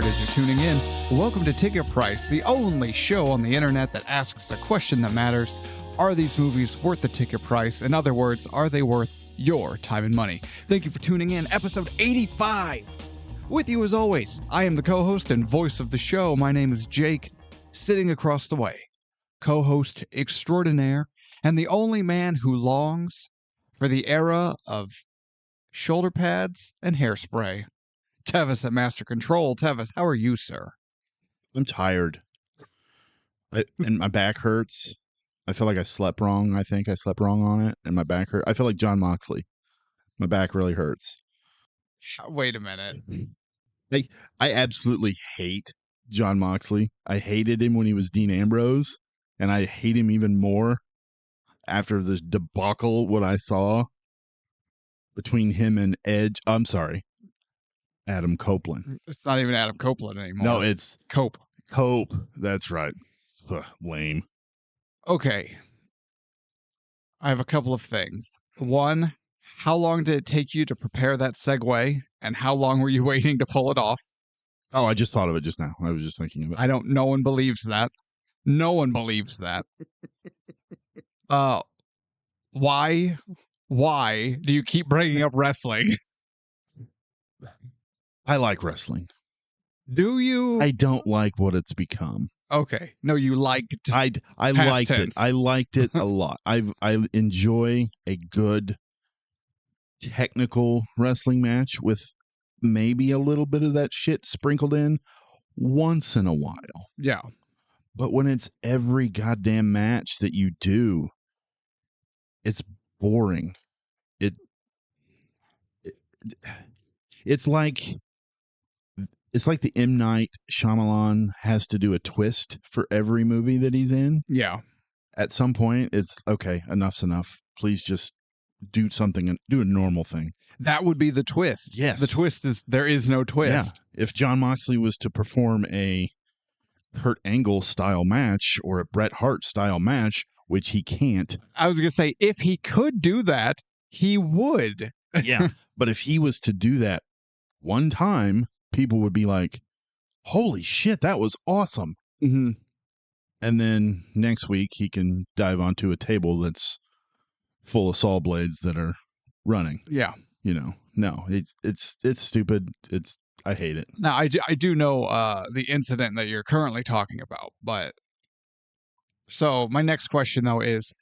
it is you're tuning in. Welcome to TicketPrice, the only show on the internet that asks a question that matters. Are these movies worth the ticket price? In other words, are they worth your time and money? Thank you for tuning in. Episode 85. With you as always, I am the co-host and voice of the show. My name is Jake. Sitting across the way, co-host extraordinaire and the only man who longs for the era of shoulder pads and hairspray. Tevis at Master Control. Tevis, how are you, sir? I'm tired. And my back hurts. I feel like I slept wrong. I think I slept wrong on it, and my back hurt. I feel like John Moxley. My back really hurts. Wait a minute. I absolutely hate John Moxley. I hated him when he was Dean Ambrose, and I hate him even more after this debacle, what I saw between him and Edge. I'm sorry, Adam Copeland. It's not even Adam Copeland anymore. No, it's Cope. Cope. That's right. Ugh, lame. Okay. I have a couple of things. One, how long did it take you to prepare that segue? And how long were you waiting to pull it off? Oh, I just thought of it just now. I was just thinking of it. No one believes that. No one believes that. Why do you keep bringing up wrestling? I like wrestling. Do you? I don't like what it's become. Okay. No, you liked. I liked it. I liked it a lot. I enjoy a good technical wrestling match with maybe a little bit of that shit sprinkled in once in a while. Yeah. But when it's every goddamn match that you do, it's boring. It's like the M. Night Shyamalan has to do a twist for every movie that he's in. Yeah. At some point, it's okay, enough's enough. Please just do something and do a normal thing. That would be the twist. Yes. The twist is there is no twist. Yeah. If John Moxley was to perform a Kurt Angle style match or a Bret Hart style match, which he can't. I was going to say, if he could do that, he would. Yeah. But if he was to do that one time, people would be like, holy shit, that was awesome. Mm-hmm. And then next week he can dive onto a table that's full of saw blades that are running. Yeah. You know, no, it's stupid. I hate it. Now, I do know the incident that you're currently talking about, but so my next question though is,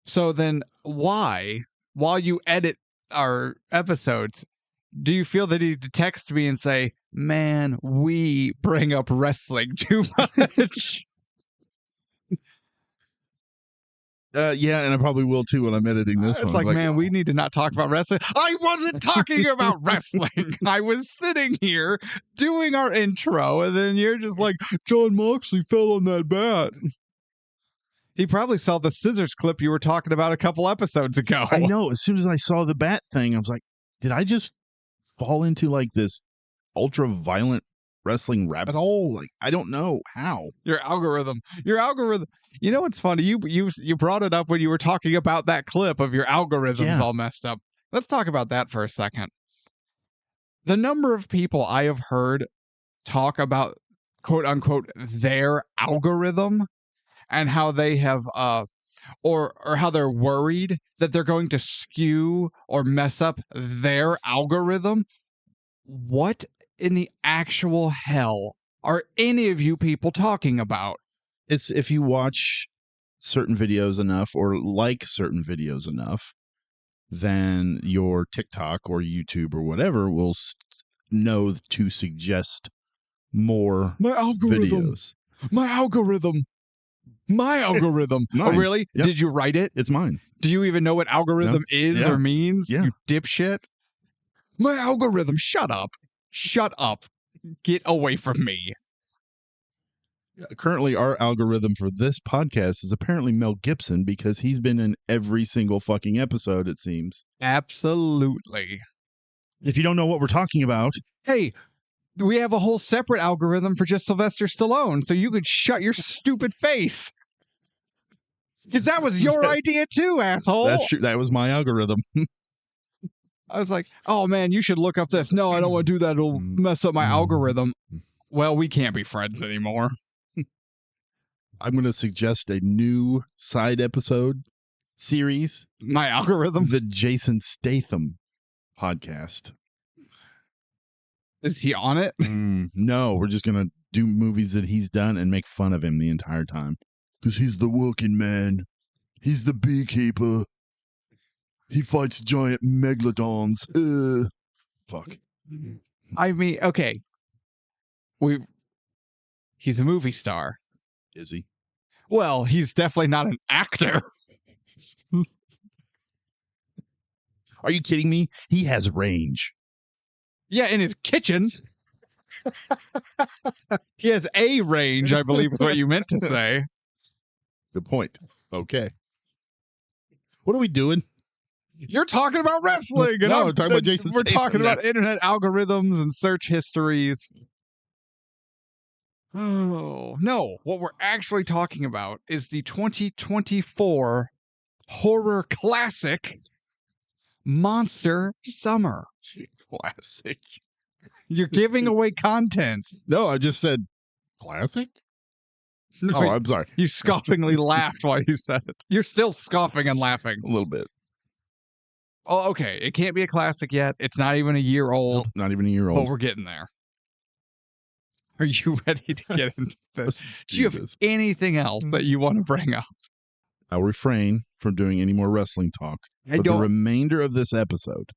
so then why, while you edit our episodes, do you feel the need to text me and say, man, we bring up wrestling too much? Yeah, and I probably will too when I'm editing this one. It's like, man, we need to not talk about wrestling. I wasn't talking about wrestling. I was sitting here doing our intro, and then you're just like, John Moxley fell on that bat. He probably saw the scissors clip you were talking about a couple episodes ago. I know. As soon as I saw the bat thing, I was like, did I just fall into like this ultra violent wrestling rabbit hole? Like, I don't know how. Your algorithm. You know what's funny? You brought it up when you were talking about that clip of your algorithms all messed up. Let's talk about that for a second. The number of people I have heard talk about, quote unquote, their algorithm and how they have or how they're worried that they're going to skew or mess up their algorithm. What in the actual hell are any of you people talking about? It's if you watch certain videos enough or like certain videos enough, then your TikTok or YouTube or whatever will know to suggest more videos. My algorithm. Oh, really? Yep. Did you write it? It's mine. Do you even know what algorithm is or means? Yeah. You dipshit. My algorithm. Shut up. Get away from me. Currently, our algorithm for this podcast is apparently Mel Gibson because he's been in every single fucking episode, it seems. Absolutely. If you don't know what we're talking about. Hey, we have a whole separate algorithm for just Sylvester Stallone, so you could shut your stupid face. Because that was your idea too, asshole. That's true. That was my algorithm. I was like, oh man, you should look up this. No, I don't want to do that. It'll mess up my algorithm. Well, we can't be friends anymore. I'm going to suggest a new side episode series, My algorithm. the Jason Statham podcast. Is he on it? No, we're just going to do movies that he's done and make fun of him the entire time. Because he's the working man. He's the beekeeper. He fights giant megalodons. Fuck. I mean, okay. He's a movie star. Is he? Well, he's definitely not an actor. Are you kidding me? He has range. Yeah, in his kitchen. He has a range, I believe is what you meant to say. Good point. Okay. What are we doing? You're talking about wrestling. And No, I'm talking about Jason We're Statham talking now. about internet algorithms and search histories. Oh, no. What we're actually talking about is the 2024 horror classic, Monster Summer. Classic. You're giving away content. No, I just said classic. Oh, I'm sorry. You scoffingly laughed while you said it. You're still scoffing and laughing. A little bit. Oh, okay. It can't be a classic yet. It's not even a year old. Not even a year But old. we're getting there. Are you ready to get into this? Let's Do you have anything else that you want to bring up? I'll refrain from doing any more wrestling talk. I The remainder of this episode,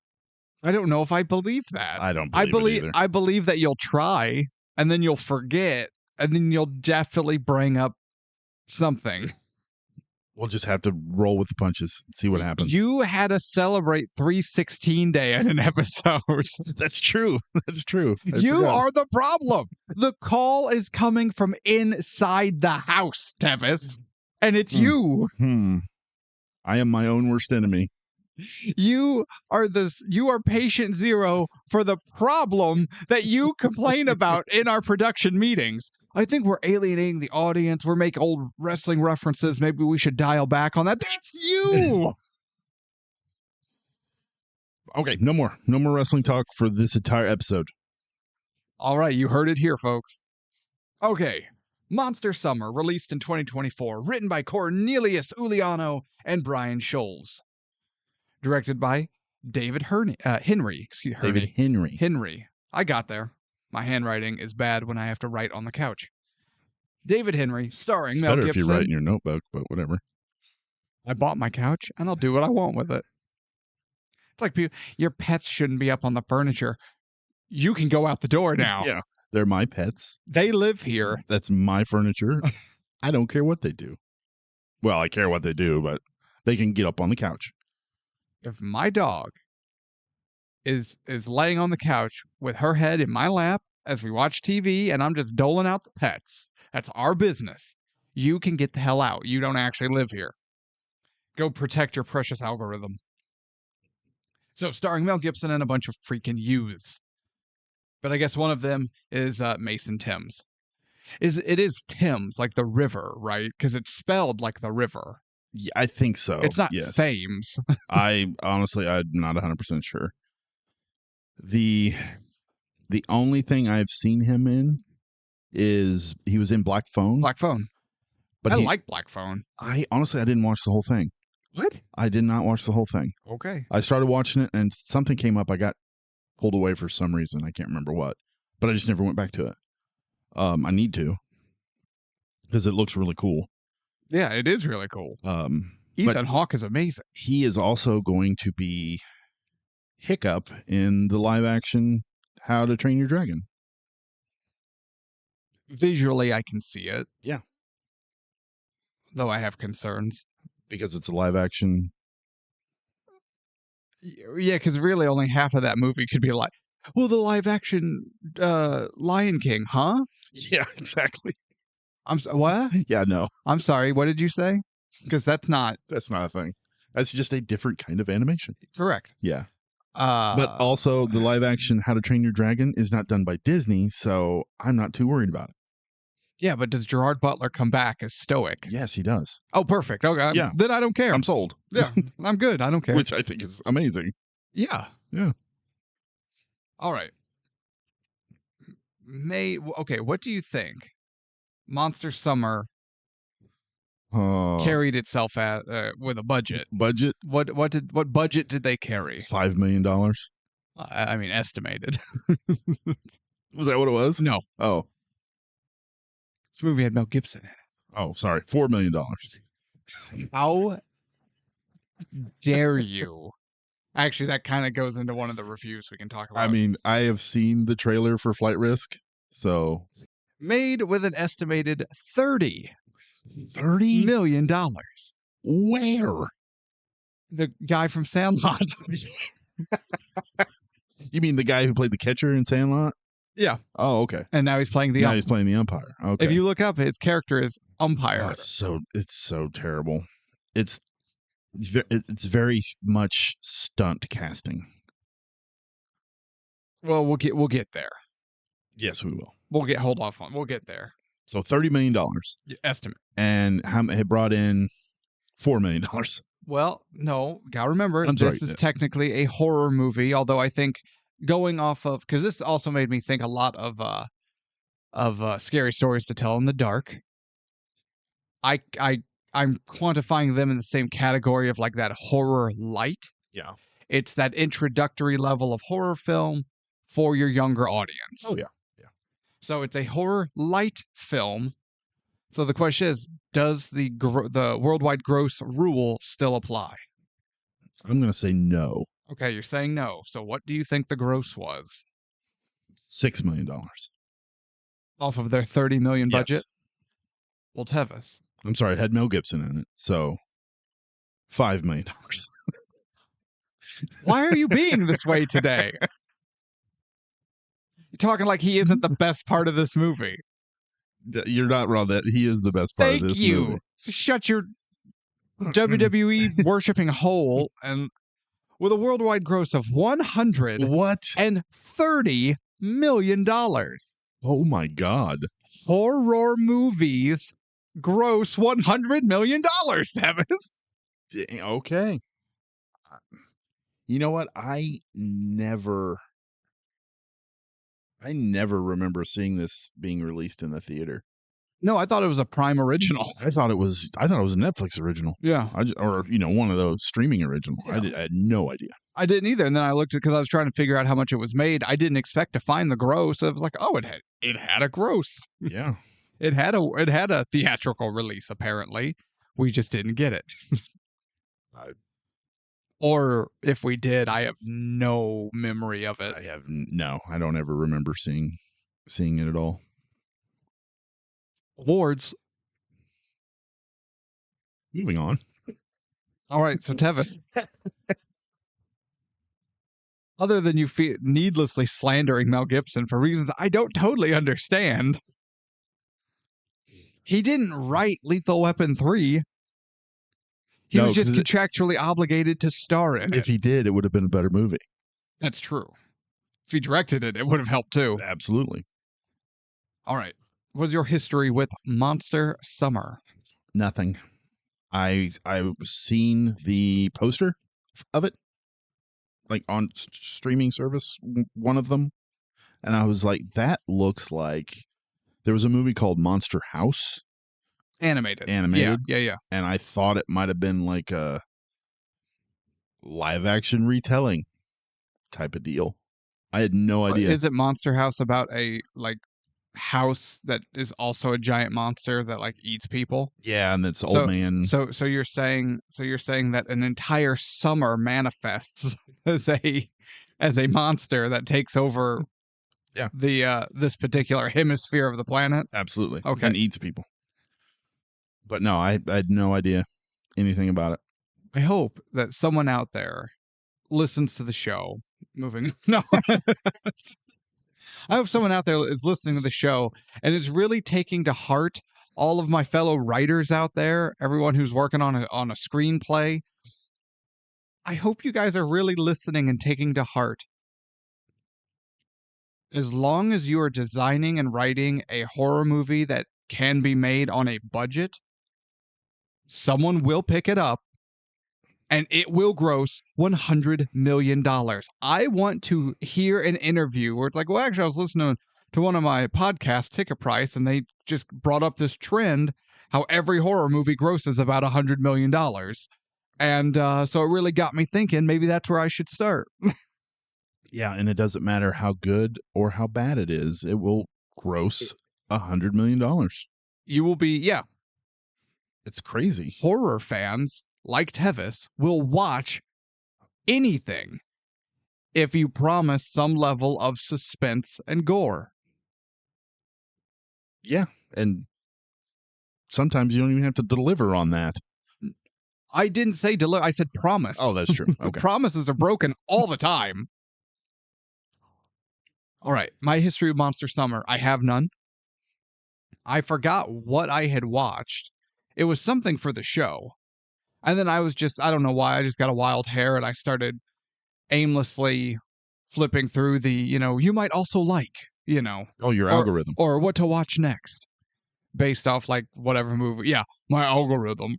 I don't know if I believe that. I don't believe it either. I believe that you'll try and then you'll forget and then you'll definitely bring up something. We'll just have to roll with the punches and see what happens. You had to celebrate 316 Day in an episode. That's true. That's true. You are the problem. The call is coming from inside the house, Tevis. And it's you. I am my own worst enemy. You are patient zero for the problem that you complain about in our production meetings. I think we're alienating the audience. We're making old wrestling references. Maybe we should dial back on that. That's you. Okay, no more wrestling talk for this entire episode. All right, you heard it here, folks. Okay, Monster Summer, released in 2024, written by Cornelius Uliano and Brian Scholes. Directed by David Henry. David Henry. Henry. I got there. My handwriting is bad when I have to write on the couch. David Henry, starring It's Mel better Gibson. if you write in your notebook, but whatever. I bought my couch, and I'll do what I want with it. It's like your pets shouldn't be up on the furniture. You can go out the door now. Yeah, they're my pets. They live here. That's my furniture. I don't care what they do. Well, I care what they do, but they can get up on the couch. If my dog is laying on the couch with her head in my lap as we watch TV and I'm just doling out the pets, that's our business. You can get the hell out. You don't actually live here. Go protect your precious algorithm. So, starring Mel Gibson and a bunch of freaking youths. But I guess one of them is Mason Thames. It is Thames, like the river, right? Because it's spelled like the river. Yeah, I think so. It's not yes. Thames. I'm not 100% sure. The only thing I've seen him in is he was in Black Phone. Black Phone. But I like Black Phone. I didn't watch the whole thing. What? I did not watch the whole thing. Okay. I started watching it and something came up. I got pulled away for some reason. I can't remember what, but I just never went back to it. I need to because it looks really cool. Yeah, it is really cool. Ethan Hawke is amazing. He is also going to be Hiccup in the live action How to Train Your Dragon. Visually, I can see it. Yeah. Though I have concerns. Because it's a live action. Yeah, because really only half of that movie could be like, well, the live action Lion King, huh? Yeah, exactly. What? Yeah, no. I'm sorry. What did you say? Because that's not a thing. That's just a different kind of animation. Correct. Yeah. But also the live action How to Train Your Dragon is not done by Disney, so I'm not too worried about it. Yeah, but does Gerard Butler come back as stoic? Yes, he does. Oh, perfect. Okay. Yeah. Then I don't care. I'm sold. Yeah, I'm good. I don't care. Which I think is amazing. Yeah. Yeah. All right. Okay, what do you think Monster Summer Uh, carried itself at with a budget? budget What budget did they carry? $5 million. Was I mean, estimated. that what it was? No, Oh, this movie had Mel Gibson in it. oh, sorry, $4 million. How dare you? Actually, that kind of goes into one of the reviews we can talk about. I mean, I have seen the trailer for Flight Risk, so made with an estimated $30 $30 million. Where? The guy from Sandlot. You mean the guy who played the catcher in Sandlot? Yeah. Oh, okay. And now he's playing the Now umpire. he's playing the umpire. Okay. If you look up, his character is umpire. Oh, it's so terrible. It's very much stunt casting. Well, we'll get there. Yes, we will. Hold off on. We'll get there. So $30 million Estimate. and it brought in $4 million. Well, no, gotta remember, I'm sorry. this is technically a horror movie, although I think going off of, because this also made me think a lot of scary stories to tell in the dark. I'm quantifying them in the same category of like that horror light. Yeah. It's that introductory level of horror film for your younger audience. Oh, yeah. Yeah. So it's a horror light film. So the question is, does the worldwide gross rule still apply? I'm going to say no. Okay, you're saying no. So what do you think the gross was? $6 million. Off of their $30 million budget? Yes. Well, Tevis. I'm sorry, it had Mel Gibson in it. So $5 million. Why are you being this way today? You're talking like he isn't the best part of this movie. You're not wrong. That he is the best part of this movie. Thank you. So shut your WWE worshipping hole. And with a worldwide gross of $130 million. Oh my God. Horror movies gross $100 million, Tevis. Okay. You know what? I never remember seeing this being released in the theater. No, I thought it was a Prime original. I thought it was a Netflix original. Yeah. Or one of those streaming original. Yeah. I had no idea. I didn't either. And then I looked at, because I was trying to figure out how much it was made. I didn't expect to find the gross. I was like, oh, it had a gross. Yeah. It had a theatrical release, apparently. We just didn't get it. Or if we did, I have no memory of it. I don't ever remember seeing it at all. Awards. Moving on. All right, so Tevis. Other than you needlessly slandering Mel Gibson for reasons I don't totally understand, he didn't write Lethal Weapon 3. He was just contractually obligated to star in it. If he did, it would have been a better movie. That's true. If he directed it, it would have helped too. Absolutely. All right. What's your history with Monster Summer? Nothing. I've seen the poster of it, like on streaming service, one of them, and I was like, that looks like there was a movie called Monster House. Animated. Yeah. And I thought it might have been like a live action retelling type of deal. I had no idea. Is it Monster House about a house that is also a giant monster that eats people? Yeah, and it's old man. So you're saying that an entire summer manifests as a monster that takes over this particular hemisphere of the planet? Absolutely. Okay. And eats people. But no, I had no idea anything about it. I hope that someone out there listens to the show. No. I hope someone out there is listening to the show and is really taking to heart all of my fellow writers out there, everyone who's working on a screenplay. I hope you guys are really listening and taking to heart. As long as you are designing and writing a horror movie that can be made on a budget, someone will pick it up and it will gross $100 million. I want to hear an interview where it's like, well, actually, I was listening to one of my podcasts, TicketPrice, and they just brought up this trend how every horror movie grosses about $100 million. And so it really got me thinking maybe that's where I should start. Yeah, and it doesn't matter how good or how bad it is. It will gross $100 million. You will be, yeah, It's crazy. horror fans like Tevis will watch anything if you promise some level of suspense and gore. Yeah, and sometimes you don't even have to deliver on that. I didn't say deliver, I said promise. Oh, that's true. Okay. Promises are broken all the time. All right, my history of Monster Summer. I have none. I forgot what I had watched. It was something for the show. And then I don't know why, I just got a wild hair and I started aimlessly flipping through the, you might also like, Oh, your algorithm. or what to watch next based off like whatever movie. Yeah, my algorithm.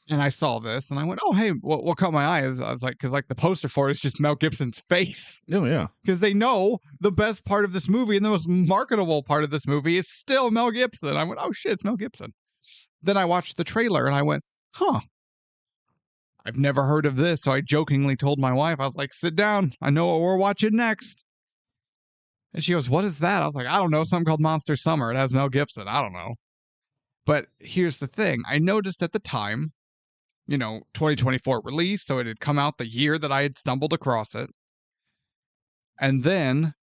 And I saw this and I went, oh, hey, what caught my eye is I was like, because like the poster for it is just Mel Gibson's face. Oh, yeah. Because they know the best part of this movie and the most marketable part of this movie is still Mel Gibson. I went, oh shit, it's Mel Gibson. Then I watched the trailer and I went, huh, I've never heard of this. So I jokingly told my wife, I was like, sit down. I know what we're watching next. And she goes, what is that? I was like, I don't know. Something called Monster Summer. It has Mel Gibson. I don't know. But here's the thing. I noticed at the time, 2024 release. So it had come out the year that I had stumbled across it. And then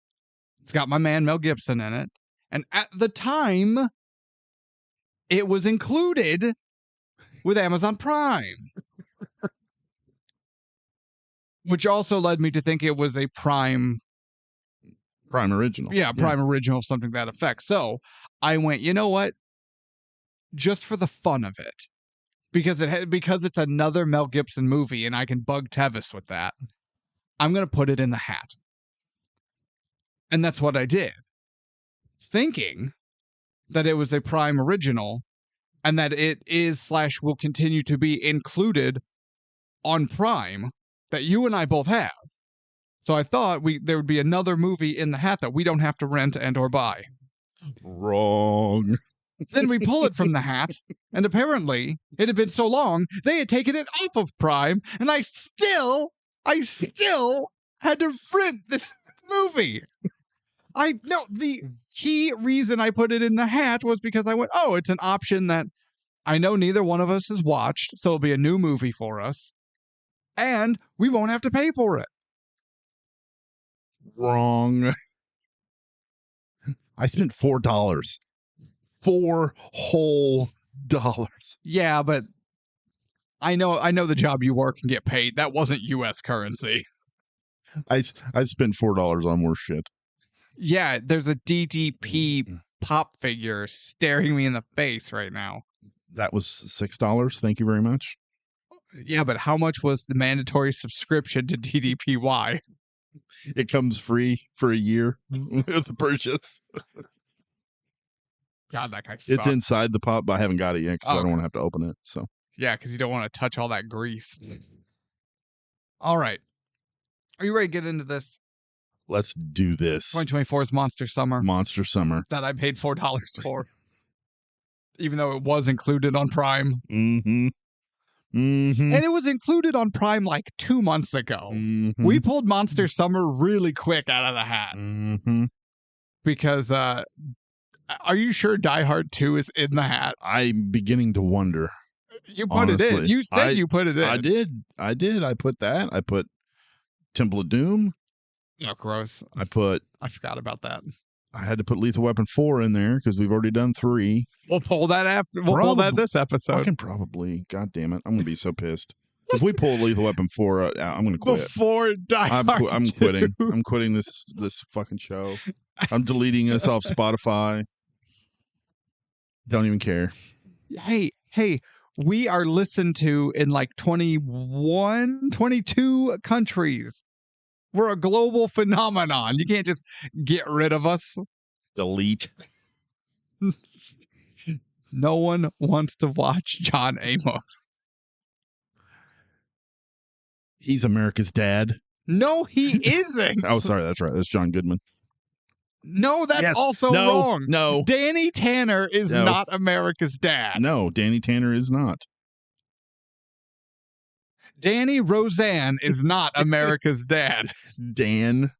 it's got my man Mel Gibson in it. And at the time, it was included with Amazon Prime. Which also led me to think it was a Prime original. Yeah, Prime original, something to that effect. So I went, you know what? Just for the fun of it, because it's another Mel Gibson movie, and I can bug Tevis with that. I'm gonna put it in the hat, and that's what I did, thinking that it was a Prime original, and that it is / will continue to be included on Prime that you and I both have. So I thought there would be another movie in the hat that we don't have to rent and or buy. Wrong. Then we pull it from the hat, and apparently it had been so long they had taken it off of Prime, and I still had to rent this movie. The key reason I put it in the hat was because I went, oh, it's an option that I know neither one of us has watched, so it'll be a new movie for us, and we won't have to pay for it. Wrong. I spent $4. $4 whole dollars. Yeah, but I know the job you work and get paid. That wasn't U.S. currency. I spent $4 on worse shit. Yeah, there's a DDP pop figure staring me in the face right now. That was $6. Thank you very much. Yeah, but how much was the mandatory subscription to DDPY? It comes free for a year with the purchase. God, that guy sucks. It's inside the pop, but I haven't got it yet because I don't want to have to open it. So yeah, because you don't want to touch all that grease. All right. Are you ready to get into this? Let's do this. 2024's Monster Summer. Monster Summer. That I paid $4 for. Even though it was included on Prime. Mm-hmm. Mm-hmm. And it was included on Prime like 2 months ago. Mm-hmm. We pulled Monster Summer really quick out of the hat. Mm-hmm. Because, are you sure Die Hard 2 is in the hat? I'm beginning to wonder. You put it in. You said you put it in. I did. I put that. I put Temple of Doom. Oh, gross. I forgot about that. I had to put Lethal Weapon 4 in there because we've already done 3. We'll pull that after. We'll pull that this episode. Fucking probably. God damn it. I'm going to be so pissed. If we pull Lethal Weapon 4, I'm going to quit. Before Die Hard I'm quitting. I'm quitting this fucking show. I'm deleting this off Spotify. Don't even care. Hey, we are listened to in like 21, 22 countries. We're a global phenomenon. You can't just get rid of us. Delete. No one wants to watch John Amos. He's America's dad. No, he isn't. Oh, sorry, that's right. That's John Goodman. No, that's Yes. also No, wrong. no. Danny Tanner is No. not America's dad. No, Danny Tanner is not. Danny Roseanne is not America's dad. Dan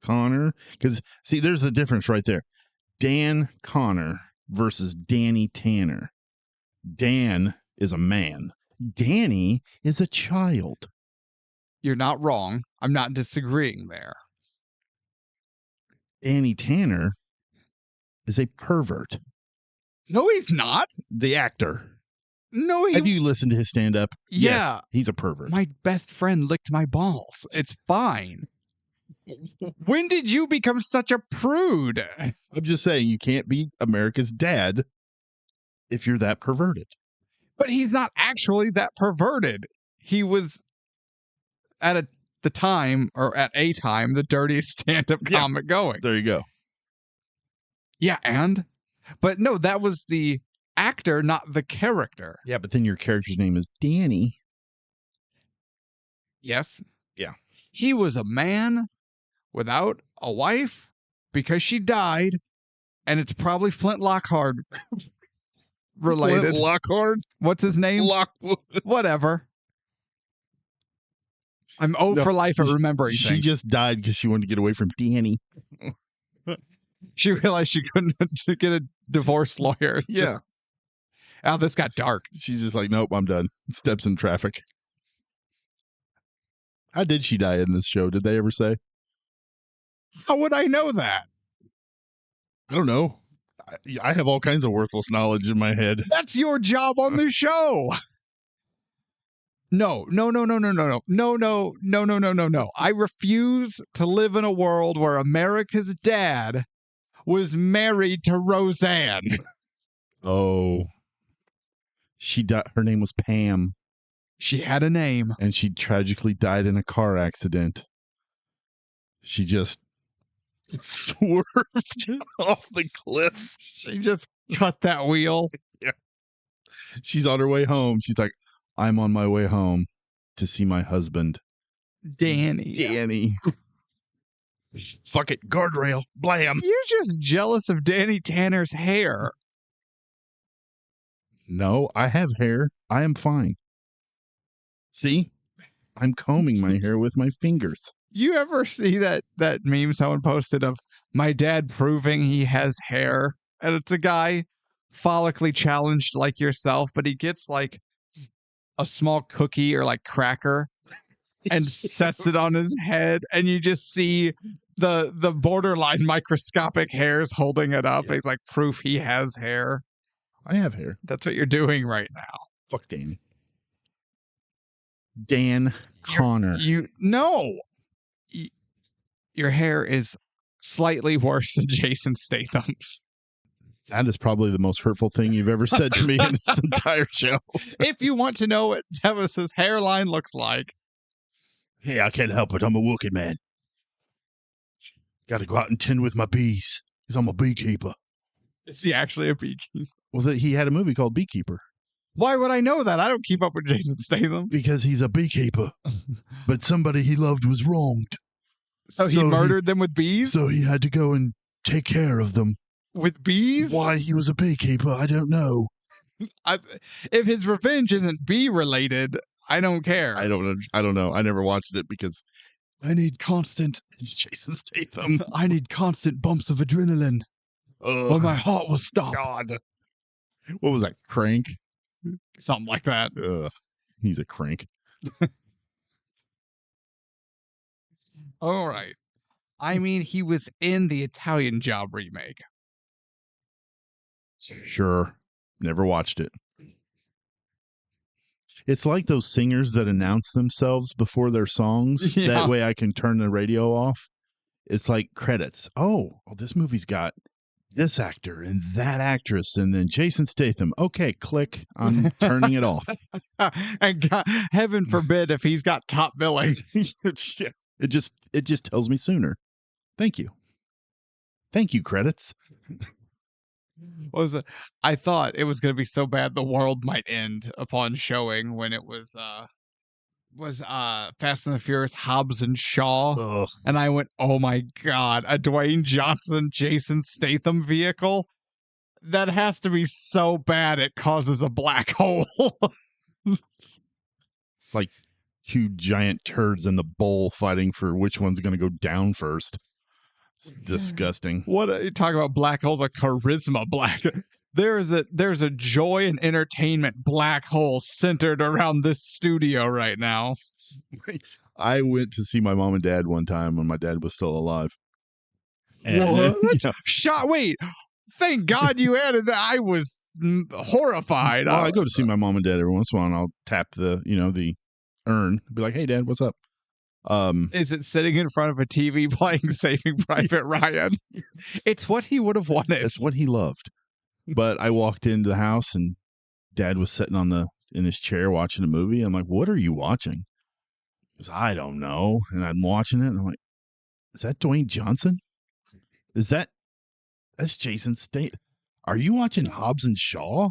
Connor. Because, see, there's a difference right there. Dan Connor versus Danny Tanner. Dan is a man. Danny is a child. You're not wrong. I'm not disagreeing there. Danny Tanner is a pervert. No, he's not. The actor. No, Have you listened to his stand-up? Yeah. Yes, he's a pervert. My best friend licked my balls. It's fine. When did you become such a prude? I'm just saying, you can't be America's dad if you're that perverted. But he's not actually that perverted. He was at the time, the dirtiest stand-up comic going. There you go. Yeah, but no, that was the actor, not the character. Yeah, but then your character's name is Danny. Yes. Yeah. He was a man without a wife because she died, and it's probably Flint Lockhart related. Flint Lockhart? What's his name? Lockwood. Whatever. I'm for life at remembering She things. just died because she wanted to get away from Danny. She realized she couldn't get a divorce lawyer. Yeah. This got dark. She's just like, nope, I'm done. Steps in traffic. How did she die in this show? Did they ever say? How would I know that? I don't know. I have all kinds of worthless knowledge in my head. That's your job on the show. No. I refuse to live in a world where America's dad was married to Roseanne. Oh. She died. Her name was Pam. She had a name. And she tragically died in a car accident. She just swerved off the cliff. She just cut that wheel. Yeah. She's on her way home. She's like, I'm on my way home to see my husband. Danny. Fuck it. Guardrail. Blam. You're just jealous of Danny Tanner's hair. No, I have hair. I am fine. See? I'm combing my hair with my fingers. You ever see that meme someone posted of my dad proving he has hair? And it's a guy follically challenged like yourself, but he gets like a small cookie or like cracker and sets it on his head, and you just see the borderline microscopic hairs holding it up. Yeah. He's like proof he has hair. I have hair. That's what you're doing right now. Fuck Danny. Dan Connor. Your hair is slightly worse than Jason Statham's. That is probably the most hurtful thing you've ever said to me in this entire show. If you want to know what Tevis's hairline looks like. Hey, I can't help it. I'm a working man. Got to go out and tend with my bees because I'm a beekeeper. Is he actually a beekeeper? Well, he had a movie called Beekeeper. Why would I know that? I don't keep up with Jason Statham. Because he's a beekeeper. But somebody he loved was wronged. So he murdered them with bees? So he had to go and take care of them. With bees? Why he was a beekeeper, I don't know. If his revenge isn't bee related, I don't care. I don't know. I never watched it because I need constant. It's Jason Statham. I need constant bumps of adrenaline. Or my heart will stop. God. What was that? Crank? Something like that. He's a crank. All right. I mean, he was in the Italian Job remake. Sure. Never watched it. It's like those singers that announce themselves before their songs. Yeah. That way I can turn the radio off. It's like credits. Oh, this movie's got this actor and that actress and then Jason Statham. Okay, click. I'm turning it off. And God, heaven forbid if he's got top billing. It just tells me sooner. Thank you. Thank you, credits. What was it? I thought it was going to be so bad the world might end upon showing when it was was Fast and the Furious Hobbs and Shaw. Ugh. And I went, oh my God, a Dwayne Johnson, Jason Statham vehicle? That has to be so bad it causes a black hole. It's like two giant turds in the bowl fighting for which one's going to go down first. It's disgusting. What you talk about black holes? A charisma black. There's a joy and entertainment black hole centered around this studio right now. I went to see my mom and dad one time when my dad was still alive. And, yeah. Shot. Wait. Thank God you added that. I was horrified. Well, I go to see my mom and dad every once in a while, and I'll tap the urn, be like, "Hey, Dad, what's up?" Is it sitting in front of a TV playing Saving Private Ryan? It's what he would have wanted. It's what he loved. But I walked into the house, and Dad was sitting in his chair watching a movie. I'm like, "What are you watching?" He goes, "I don't know." And I'm watching it, and I'm like, "Is that Dwayne Johnson? That's Jason Statham. Are you watching Hobbs and Shaw?"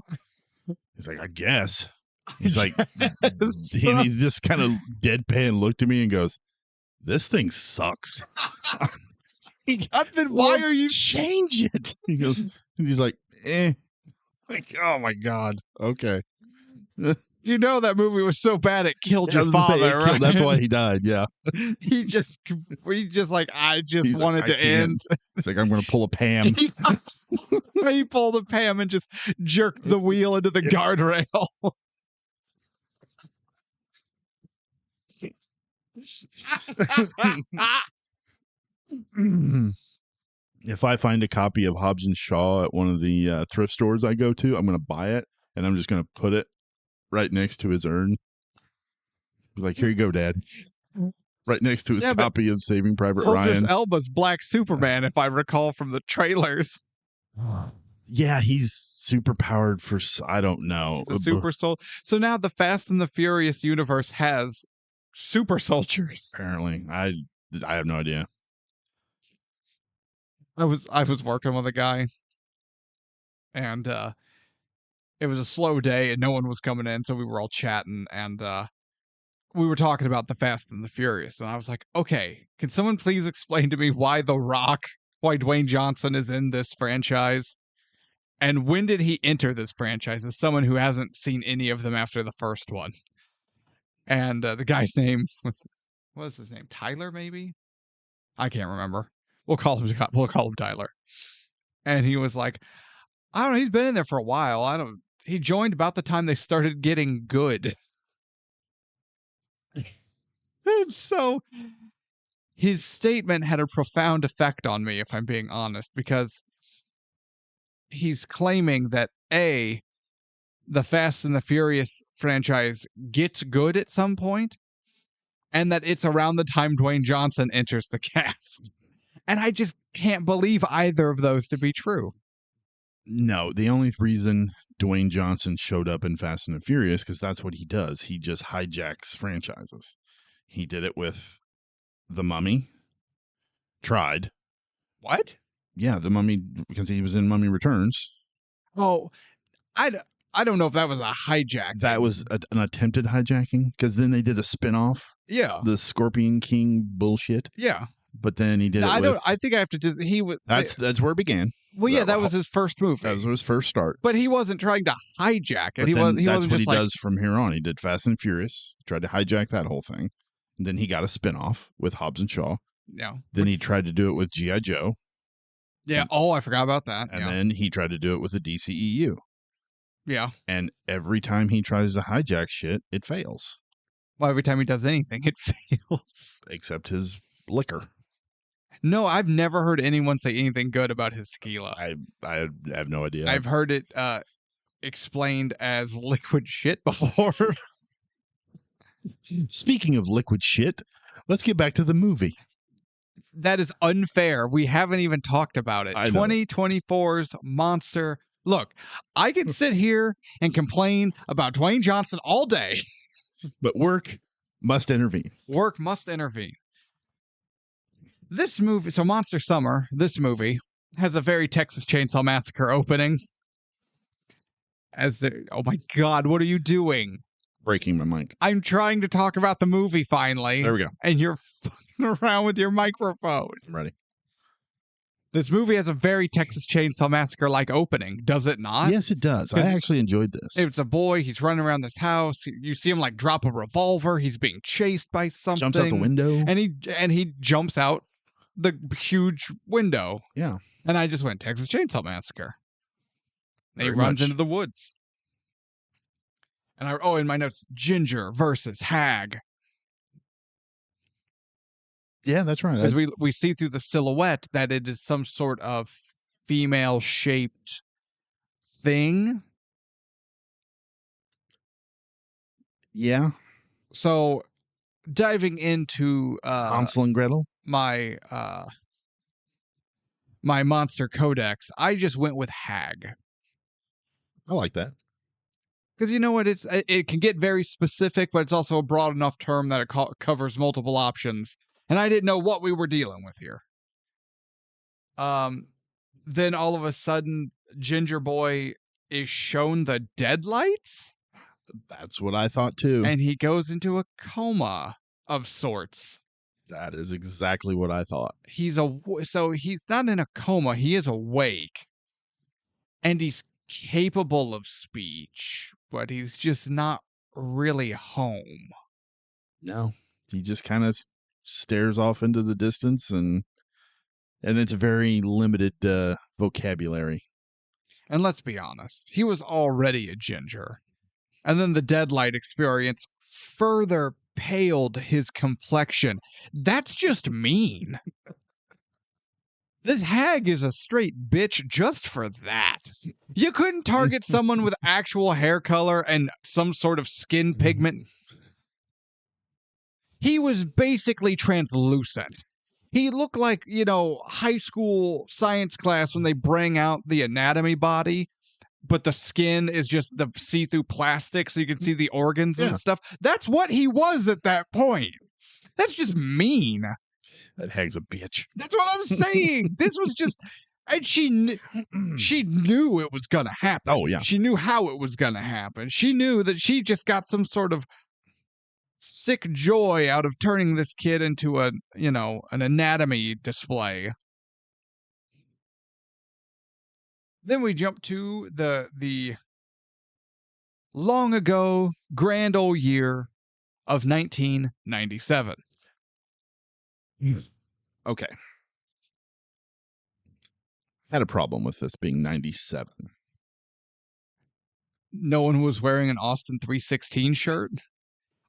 He's like, "I guess." He's like, and he's just kind of deadpan looked at me and goes, "This thing sucks." Then why are you change it? He goes, and he's like, "Eh." Like, oh my God. Okay. You know that movie was so bad it killed your father, right? That's why he died. Yeah. he just like, I just He's wanted like, to end. It's like, I'm going to pull a Pam. He pulled a Pam and just jerked the wheel into the guardrail. If I find a copy of Hobbs and Shaw at one of the thrift stores I go to, I'm going to buy it, and I'm just going to put it right next to his urn. Be like, "Here you go, Dad." Right next to his copy of Saving Private Ryan. Elba's Black Superman, if I recall from the trailers. Yeah, he's super powered for, I don't know. He's a super soul. So now the Fast and the Furious universe has super soldiers. Apparently. I have no idea. I was working with a guy, and it was a slow day and no one was coming in, so we were all chatting, and we were talking about the Fast and the Furious, and I was like, okay, can someone please explain to me why Dwayne Johnson is in this franchise? And when did he enter this franchise as someone who hasn't seen any of them after the first one? And the guy's name was his name? Tyler, maybe? I can't remember. We'll call him Tyler. And he was like, I don't know, he's been in there for a while. He joined about the time they started getting good. And so his statement had a profound effect on me, if I'm being honest, because he's claiming that the Fast and the Furious franchise gets good at some point, and that it's around the time Dwayne Johnson enters the cast. And I just can't believe either of those to be true. No, the only reason Dwayne Johnson showed up in Fast and the Furious, because that's what he does. He just hijacks franchises. He did it with The Mummy. Tried. What? Yeah, The Mummy, because he was in Mummy Returns. Oh, I don't know if that was a hijack. That was an attempted hijacking, because then they did a spinoff. Yeah. The Scorpion King bullshit. Yeah. But then he did I think I have to just, that's where it began. Well, yeah, that was his first movie. That was his first start. But he wasn't trying to hijack it. That's what he does from here on. He did Fast and Furious, tried to hijack that whole thing. And then he got a spinoff with Hobbs and Shaw. Yeah. Then he tried to do it with G.I. Joe. Yeah. Oh, I forgot about that. And then he tried to do it with the DCEU. Yeah. And every time he tries to hijack shit, it fails. Well, every time he does anything, it fails. Except his liquor. No, I've never heard anyone say anything good about his tequila. I have no idea. I've heard it explained as liquid shit before. Speaking of liquid shit, let's get back to the movie. That is unfair. We haven't even talked about it. 2024's Monster. Look, I can sit here and complain about Dwayne Johnson all day. But work must intervene. Work must intervene. This movie, so Monster Summer, this movie, has a very Texas Chainsaw Massacre opening. Oh my God, what are you doing? breaking my mic. I'm trying to talk about the movie finally. There we go. And you're fucking around with your microphone. I'm ready. This movie has a very Texas Chainsaw Massacre-like opening, does it not? Yes, it does. I actually enjoyed this. It's a boy. He's running around this house. You see him like drop a revolver. He's being chased by something. Jumps out the window. And he jumps out the huge window. Yeah. And I just went, Texas Chainsaw Massacre. And he Very runs much. into the woods. And in my notes, Ginger versus Hag. Yeah, that's right. Because we see through the silhouette that it is some sort of female-shaped thing. Yeah. So, diving into Hansel and Gretel. my monster codex, I just went with Hag. I like that. Because you know what, it can get very specific, but it's also a broad enough term that it covers multiple options. And I didn't know what we were dealing with here. Then all of a sudden, Ginger Boy is shown the deadlights? That's what I thought too. And he goes into a coma of sorts. That is exactly what I thought. So he's not in a coma, he is awake. And he's capable of speech, but he's just not really home. No. He just kind of stares off into the distance and it's a very limited vocabulary. And let's be honest, he was already a ginger. And then the deadlight experience further paled his complexion. That's just mean. This Hag is a straight bitch just for that. You couldn't target someone with actual hair color and some sort of skin pigment. He was basically translucent. He looked like, high school science class when they bring out the anatomy body, but the skin is just the see-through plastic so you can see the organs and stuff. That's what he was at that point. That's just mean. That Hag's a bitch. That's what I'm saying. This was just... And she knew it was going to happen. Oh, yeah. She knew how it was going to happen. She knew that she just got some sort of sick joy out of turning this kid into an anatomy display. Then we jump to the long ago grand old year of 1997. Okay. Had a problem with this being 97. No one was wearing an Austin 316 shirt.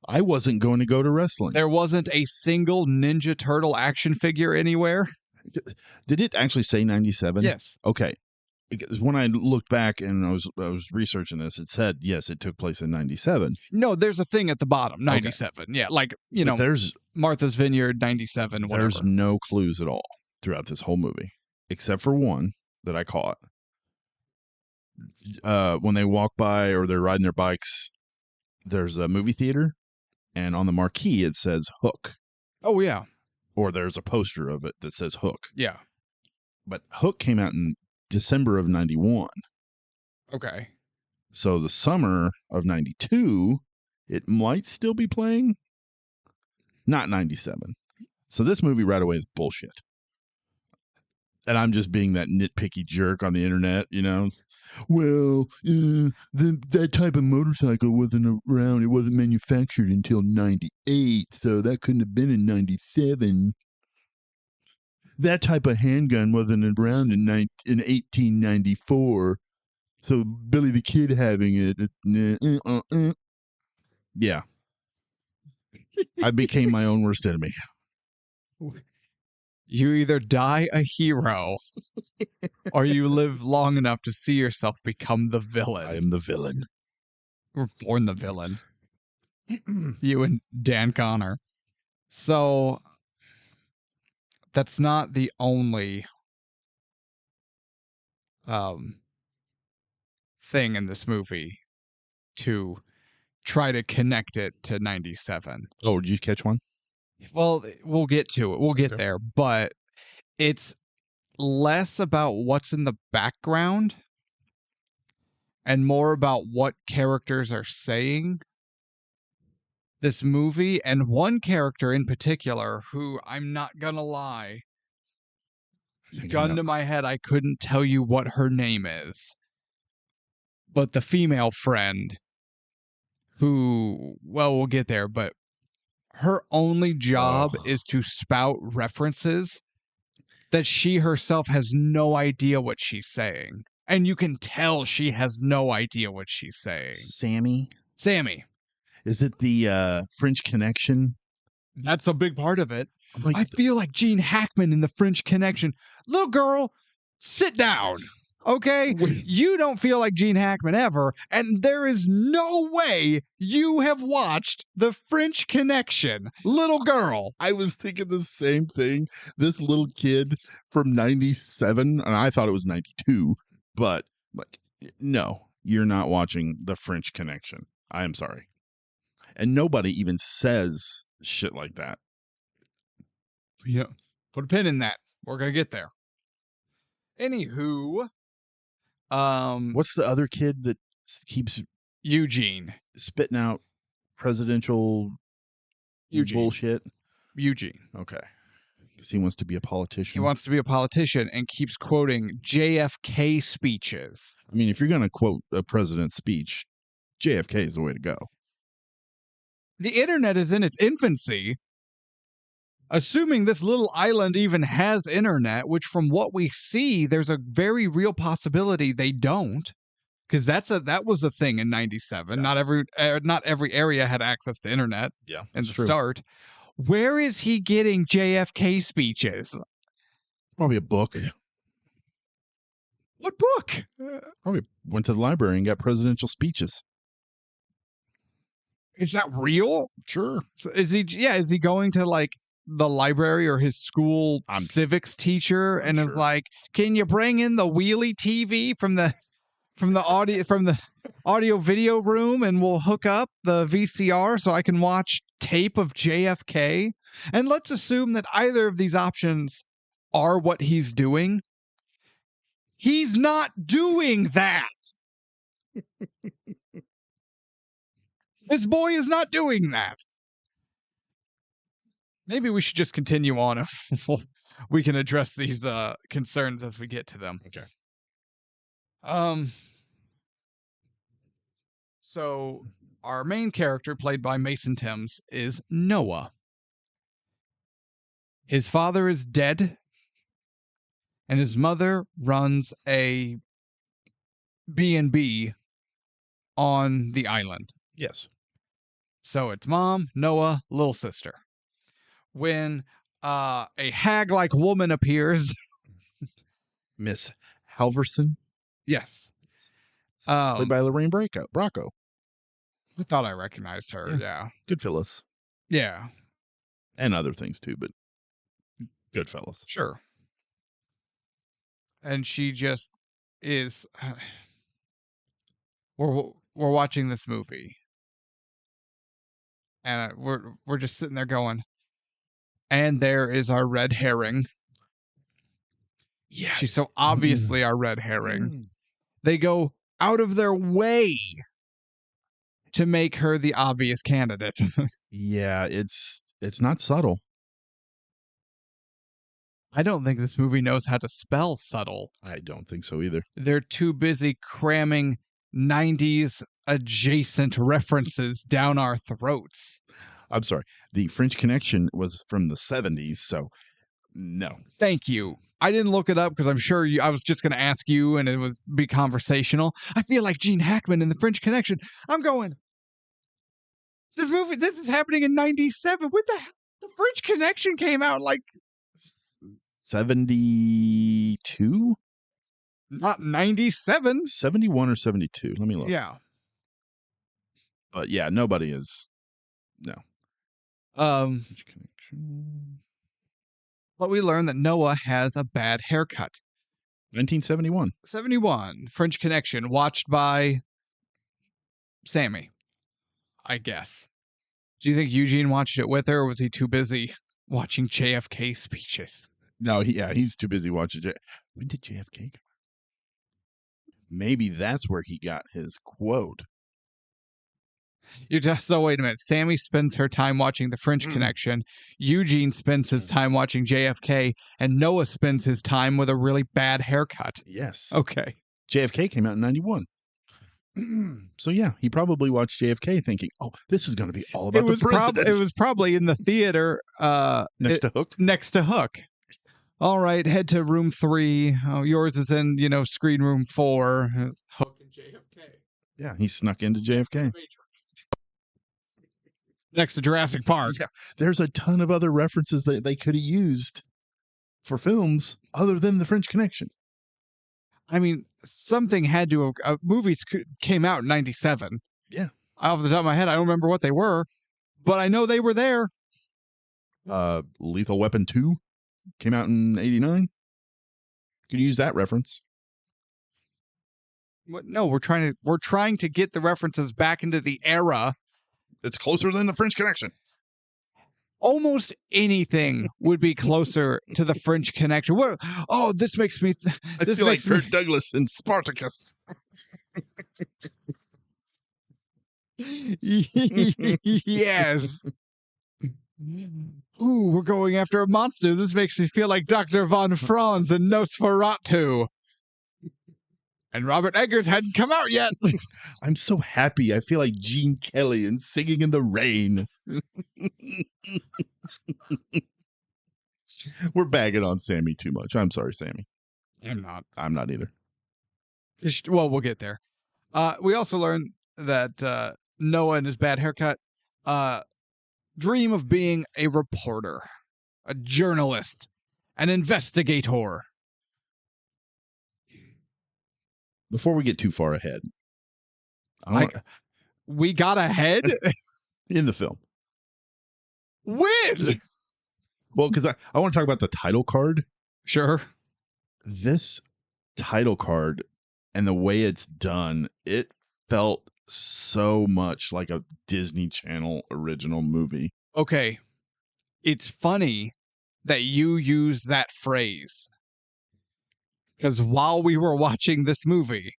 I wasn't going to go to wrestling. There wasn't a single Ninja Turtle action figure anywhere. Did it actually say 97? Yes. Okay. Because when I looked back and I was researching this, it said, yes, it took place in 97. No, there's a thing at the bottom, 97. Okay. Yeah, like, But there's Martha's Vineyard, 97, whatever. There's no clues at all throughout this whole movie, except for one that I caught. When they walk by or they're riding their bikes, there's a movie theater, and on the marquee it says Hook. Oh, yeah. Or there's a poster of it that says Hook. Yeah. But Hook came out in December of 91. Okay. So the summer of 92, it might still be playing. Not 97. So this movie right away is bullshit. And I'm just being that nitpicky jerk on the internet, Well, that type of motorcycle wasn't around. It wasn't manufactured until 98, so that couldn't have been in 97. That type of handgun wasn't around in 1894, so Billy the Kid having it. Yeah. I became my own worst enemy. You either die a hero or you live long enough to see yourself become the villain. I am the villain. We're born the villain. You and Dan Connor. So that's not the only thing in this movie to try to connect it to 97. Oh, did you catch one? Well, we'll get to it. We'll get there, but it's less about what's in the background and more about what characters are saying this movie and one character in particular who I'm not gonna lie, gun to my head, I couldn't tell you what her name is. But the female friend who, well, we'll get there, but her only job is to spout references that she herself has no idea what she's saying. And you can tell she has no idea what she's saying. Sammy. Is it the French Connection? That's a big part of it. I feel like Gene Hackman in the French Connection. Little girl, sit down. Okay? You don't feel like Gene Hackman ever, and there is no way you have watched the French Connection. Little girl. I was thinking the same thing. This little kid from 97, and I thought it was 92, but like, no, you're not watching the French Connection. I am sorry. And nobody even says shit like that. Yeah. Put a pin in that. We're going to get there. Anywho, what's the other kid that keeps Eugene spitting out presidential bullshit? Eugene. Okay. Because he wants to be a politician. He wants to be a politician and keeps quoting JFK speeches. I mean, if you're going to quote a president's speech, JFK is the way to go. The internet is in its infancy. Assuming this little island even has internet, which from what we see, there's a very real possibility they don't, because that was a thing in '97. Yeah. Not every area had access to internet. Yeah, in the start. Where is he getting JFK speeches? Probably a book. What book? Probably went to the library and got presidential speeches. Is that real? Sure. Is he going to like the library or his school civics teacher and is like, can you bring in the wheelie TV from the audio video room and we'll hook up the VCR so I can watch tape of JFK? And let's assume that either of these options are what he's doing. He's not doing that. This boy is not doing that. Maybe we should just continue on. We can address these concerns as we get to them. Okay. So our main character, played by Mason Thames, is Noah. His father is dead, and his mother runs a B&B on the island. Yes. So it's mom, Noah, little sister. When a hag-like woman appears, Miss Halverson. Yes. Played by Lorraine Bracco. I thought I recognized her. Yeah. Goodfellas. Yeah. And other things too, but Goodfellas. Sure. And she just is. We're watching this movie, and we're just sitting there going, and there is our red herring. Yeah, she's so obviously our red herring. They go out of their way to make her the obvious candidate. Yeah, it's not subtle. I don't think this movie knows how to spell subtle. I don't think so either. They're too busy cramming 90s adjacent references down our throats. I'm sorry. The French Connection was from the 70s, so no. Thank you. I didn't look it up because I'm sure I was just going to ask you and it was be conversational. I feel like Gene Hackman in the French Connection. I'm going, this is happening in 97. What the hell? The French Connection came out like 72? Not 97. 71 or 72. Let me look. Yeah. But yeah, nobody is. No. French Connection. But we learned that Noah has a bad haircut. 1971. 71. French Connection, watched by Sammy, I guess. Do you think Eugene watched it with her, or was he too busy watching JFK speeches? No, he's too busy watching When did JFK come out? Maybe that's where he got his quote. You just so wait a minute. Sammy spends her time watching The French Connection. Eugene spends his time watching JFK, and Noah spends his time with a really bad haircut. Yes. Okay. JFK came out in 91. So yeah, he probably watched JFK thinking, "Oh, this is going to be all about the president." It was probably in the theater next to Hook. Next to Hook. All right, head to room 3. Oh, yours is in, screen room 4. Hook and JFK. Yeah, he snuck into JFK. Next to Jurassic Park. Yeah, there's a ton of other references that they could have used for films other than The French Connection. I mean, something had to have. Movies came out in 97. Yeah. Off the top of my head, I don't remember what they were, but I know they were there. Lethal Weapon 2 came out in 89. Could use that reference. What? No, we're trying to get the references back into the era. It's closer than The French Connection. Almost anything would be closer to The French Connection. What? Oh, this makes me. I feel like Kirk Douglas in Spartacus. Yes. Ooh, we're going after a monster. This makes me feel like Dr. Von Franz and Nosferatu. And Robert Eggers hadn't come out yet. I'm so happy. I feel like Gene Kelly and Singing in the Rain. We're bagging on Sammy too much. I'm sorry, Sammy. I'm not. I'm not either. Well, we'll get there. We also learned that Noah and his bad haircut dream of being a reporter, a journalist, an investigator. Before we get too far ahead, we got ahead in the film. When? Well, because I want to talk about the title card. Sure. This title card and the way it's done, it felt so much like a Disney Channel original movie. Okay. It's funny that you use that phrase. Because while we were watching this movie,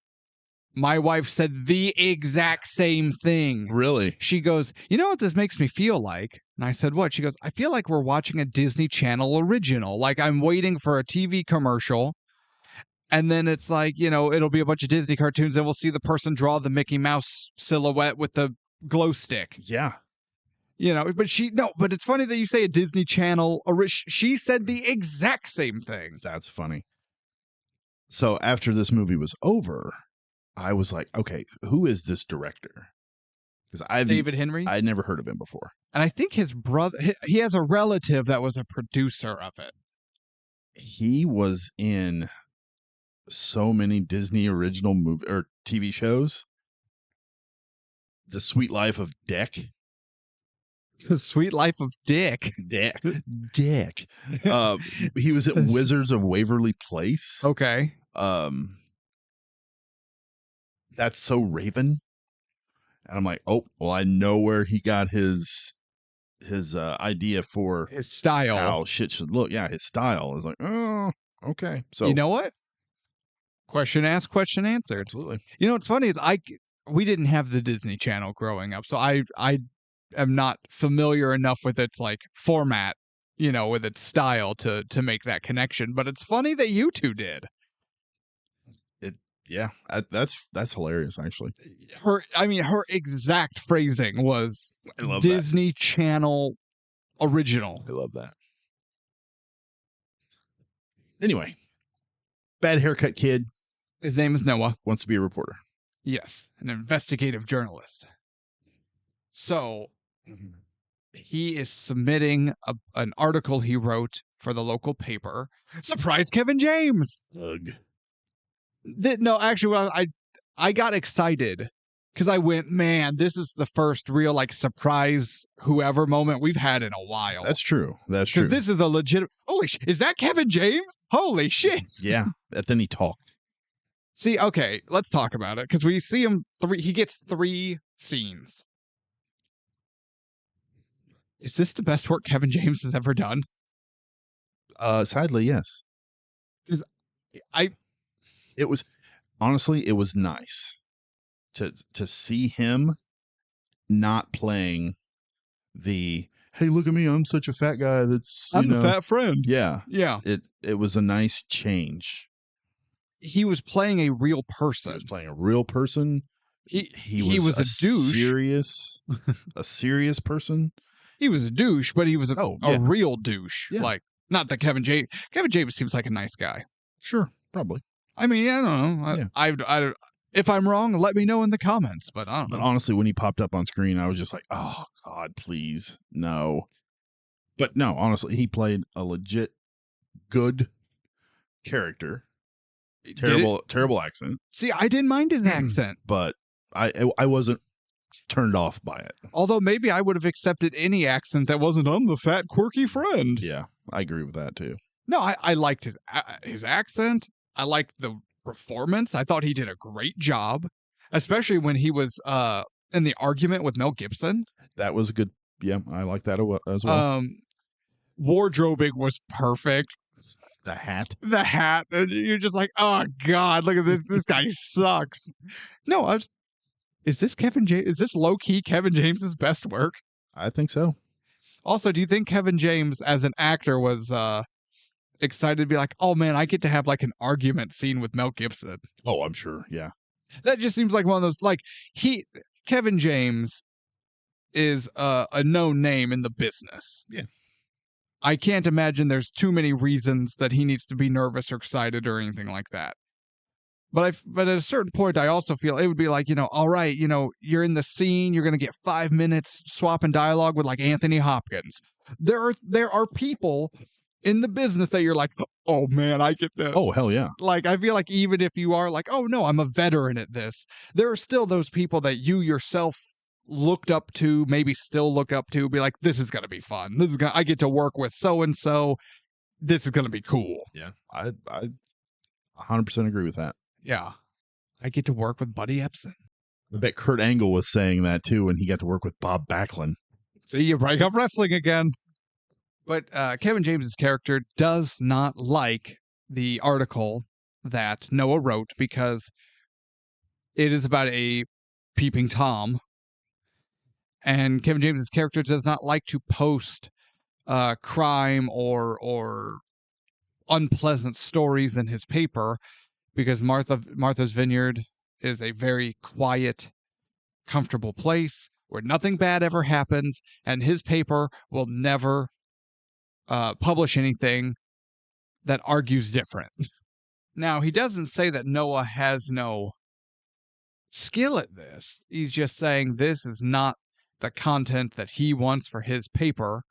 my wife said the exact same thing. Really? She goes, you know what this makes me feel like? And I said, what? She goes, I feel like we're watching a Disney Channel original. Like I'm waiting for a TV commercial. And then it's like, it'll be a bunch of Disney cartoons. And we'll see the person draw the Mickey Mouse silhouette with the glow stick. Yeah. But it's funny that you say a Disney Channel. She said the exact same thing. That's funny. So after this movie was over, I was like, okay, who is this director? Because David Henry? I'd never heard of him before. And I think his brother, he has a relative that was a producer of it. He was in so many Disney original movie or TV shows. The Sweet Life of Dick. The Sweet Life of Dick. Dick. He was at Wizards of Waverly Place. Okay. That's So Raven. And I'm like, oh, well, I know where he got his idea for his style, how shit should look. Yeah, his style is like, oh, okay. So you know what? Question asked, question answered. Absolutely. What's funny is we didn't have the Disney Channel growing up, so I am not familiar enough with its like format, with its style to make that connection. But it's funny that you two did. Yeah, that's hilarious, actually. Her exact phrasing was Disney Channel original. I love that. Anyway, bad haircut kid. His name is Noah. Wants to be a reporter. Yes, an investigative journalist. So he is submitting an article he wrote for the local paper. Surprise, Kevin James. Ugh. No, actually, I got excited because I went, man, this is the first real like surprise whoever moment we've had in a while. That's true. That's true. Because this is a legit. Holy shit! Is that Kevin James? Holy shit! Yeah. And then he talked. See, okay, let's talk about it because we see him he gets 3 scenes. Is this the best work Kevin James has ever done? Sadly, yes. Because it was honestly, it was nice to see him not playing the hey, look at me, I'm such a fat guy that's I'm the fat friend. Yeah. Yeah. It was a nice change. He was playing a real He person. was playing a real person. He was a douche. A serious person. He was a douche, but he was a real douche. Yeah. Like, not that Kevin James seems like a nice guy. Sure, probably. I mean, I don't know. Yeah. I if I'm wrong, let me know in the comments. But I don't know. But honestly, when he popped up on screen, I was just like, oh God, please, no. But no, honestly, he played a legit good character. Terrible accent. See, I didn't mind his accent, but I wasn't turned off by it. Although maybe I would have accepted any accent that wasn't "I'm the fat quirky friend." Yeah, I agree with that too. No, I liked his accent. I liked the performance. I thought he did a great job, especially when he was in the argument with Mel Gibson. That was good. Yeah, I like that as well. Wardrobing was perfect. The hat. And you're just like, oh God, look at this. This guy sucks. No, is this Kevin James? Is this low key Kevin James's best work? I think so. Also, do you think Kevin James as an actor was excited to be like, oh man, I get to have like an argument scene with Mel Gibson? Oh, I'm sure. Yeah. That just seems like one of those, like, Kevin James is a known name in the business. Yeah. I can't imagine there's too many reasons that he needs to be nervous or excited or anything like that. But at a certain point, I also feel it would be like, all right, you're in the scene, you're going to get 5 minutes swapping dialogue with like Anthony Hopkins. There are people in the business that you're like, oh man, I get that. Oh, hell yeah. Like, I feel like even if you are like, oh no, I'm a veteran at this, there are still those people that you yourself looked up to, maybe still look up to, be like, this is going to be fun. I get to work with so-and-so. This is going to be cool. Yeah. I 100% agree with that. Yeah. I get to work with Buddy Ebsen. I bet Kurt Angle was saying that too when he got to work with Bob Backlund. See, you break up wrestling again. But Kevin James's character does not like the article that Noah wrote because it is about a peeping Tom. And Kevin James's character does not like to post crime or unpleasant stories in his paper because Martha's Vineyard is a very quiet, comfortable place where nothing bad ever happens, and his paper will never publish anything that argues different. Now, he doesn't say that Noah has no skill at this. He's just saying this is not the content that he wants for his paper.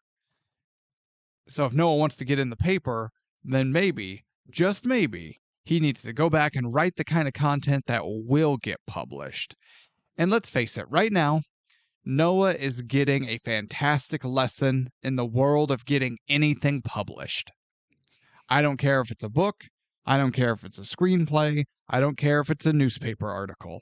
So if Noah wants to get in the paper, then maybe, just maybe, he needs to go back and write the kind of content that will get published. And let's face it, right now, Noah is getting a fantastic lesson in the world of getting anything published. I don't care if it's a book. I don't care if it's a screenplay. I don't care if it's a newspaper article.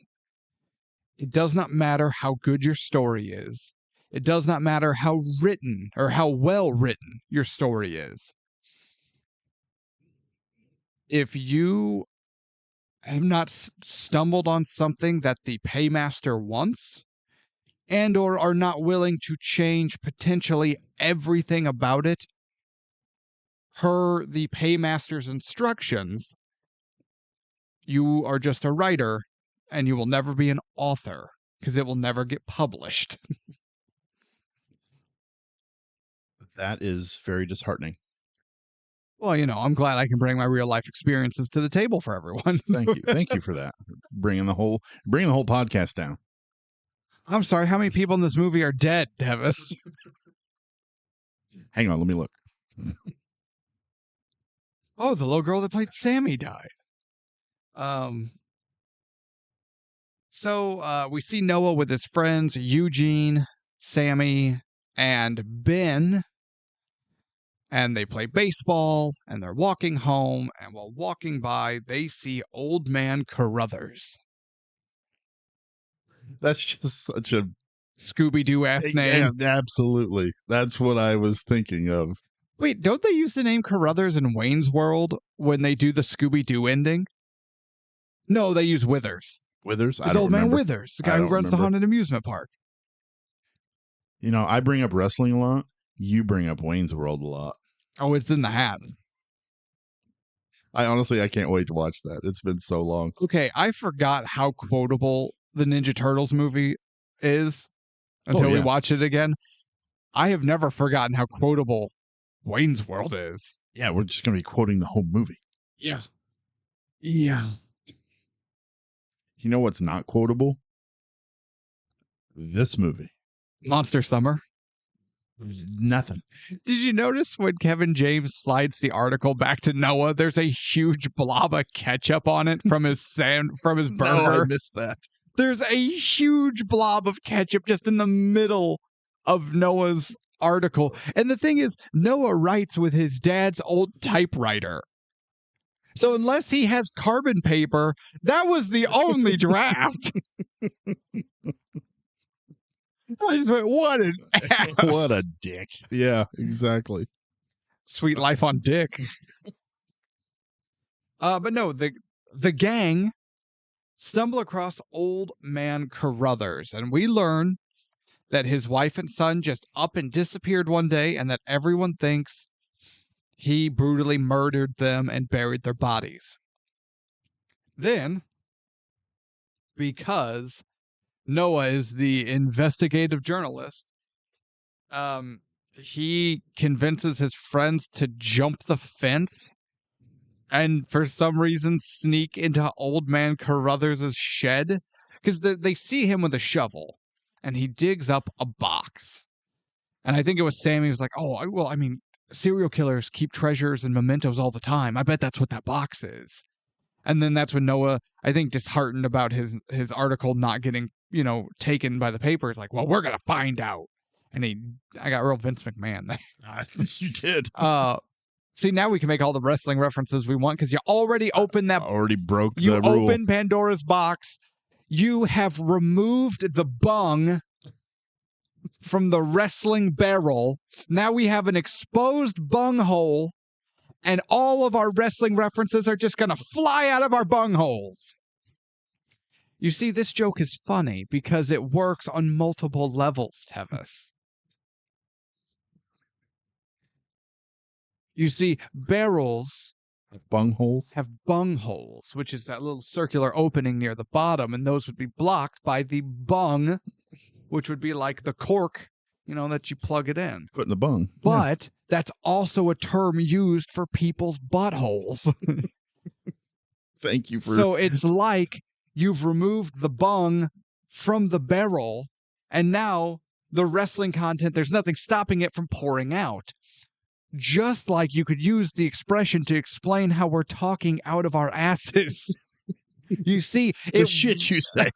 It does not matter how good your story is. It does not matter how written or how well written your story is. If you have not stumbled on something that the paymaster wants, and or are not willing to change potentially everything about it per the paymaster's instructions, you are just a writer, and you will never be an author, because it will never get published. That is very disheartening. Well, I'm glad I can bring my real life experiences to the table for everyone. Thank you for that. Bringing the whole podcast down. I'm sorry, how many people in this movie are dead, Tevis? Hang on, let me look. Oh, the little girl that played Sammy died. So we see Noah with his friends Eugene, Sammy, and Ben. And they play baseball, and they're walking home, and while walking by, they see Old Man Carruthers. That's just such a Scooby-Doo-ass name. Yeah, absolutely. That's what I was thinking of. Wait, don't they use the name Carruthers in Wayne's World when they do the Scooby-Doo ending? No, they use Withers. Withers? It's Old Man Withers, the guy who runs the haunted amusement park. You know, I bring up wrestling a lot. You bring up Wayne's World a lot. Oh, it's in the hat. I can't wait to watch that. It's been so long. Okay, I forgot how quotable the Ninja Turtles movie is until we watch it again. I have never forgotten how quotable Wayne's World is. Yeah, we're just going to be quoting the whole movie. Yeah. Yeah. You know what's not quotable? This movie. Monster Summer. Nothing. Did you notice when Kevin James slides the article back to Noah, there's a huge blob of ketchup on it from his burger? No, I missed that. There's a huge blob of ketchup just in the middle of Noah's article. And the thing is, Noah writes with his dad's old typewriter. So unless he has carbon paper, that was the only draft. I just went, what an ass. What a dick. Yeah, exactly. Sweet life on dick. But no, the gang stumble across Old Man Carruthers, and we learn that his wife and son just up and disappeared one day, and that everyone thinks he brutally murdered them and buried their bodies. Then, because Noah is the investigative journalist, he convinces his friends to jump the fence and for some reason sneak into Old Man Carruthers' shed, because they see him with a shovel and he digs up a box. And I think it was Sammy who's like, oh, well, I mean, serial killers keep treasures and mementos all the time. I bet that's what that box is. And then that's when Noah, I think, disheartened about his article not getting, taken by the paper, is like, well, we're going to find out. And I got real Vince McMahon there. You did. See, now we can make all the wrestling references we want because you already opened that. Already broke the You rule. opened Pandora's box. You have removed the bung from the wrestling barrel. Now we have an exposed bung hole, and all of our wrestling references are just going to fly out of our bung holes. You see, this joke is funny because it works on multiple levels, Tevis. You see, barrels Bung holes. have bung holes, which is that little circular opening near the bottom, and those would be blocked by the bung, which would be like the cork, that you plug it in. Put in the bung. But that's also a term used for people's buttholes. Thank you for... So it's like you've removed the bung from the barrel, and now the wrestling content, there's nothing stopping it from pouring out. Just like you could use the expression to explain how we're talking out of our asses. You see, the shit you say.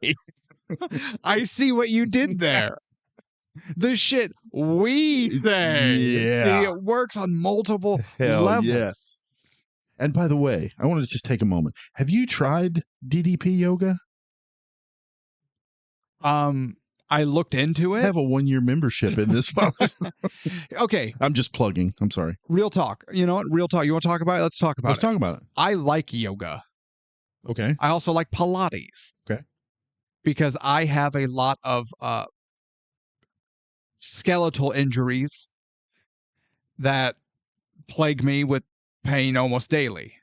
I see what you did there. The shit we say. Yeah. See, it works on multiple Hell levels. Yes. And by the way, I want to just take a moment. Have you tried DDP yoga? I looked into it. I have a 1-year membership in this one. Okay. I'm just plugging. I'm sorry. Real talk. You know what? Real talk. You want to talk about it? Let's talk about it. Let's talk about it. I like yoga. Okay. I also like Pilates. Okay. Because I have a lot of skeletal injuries that plague me with pain almost daily.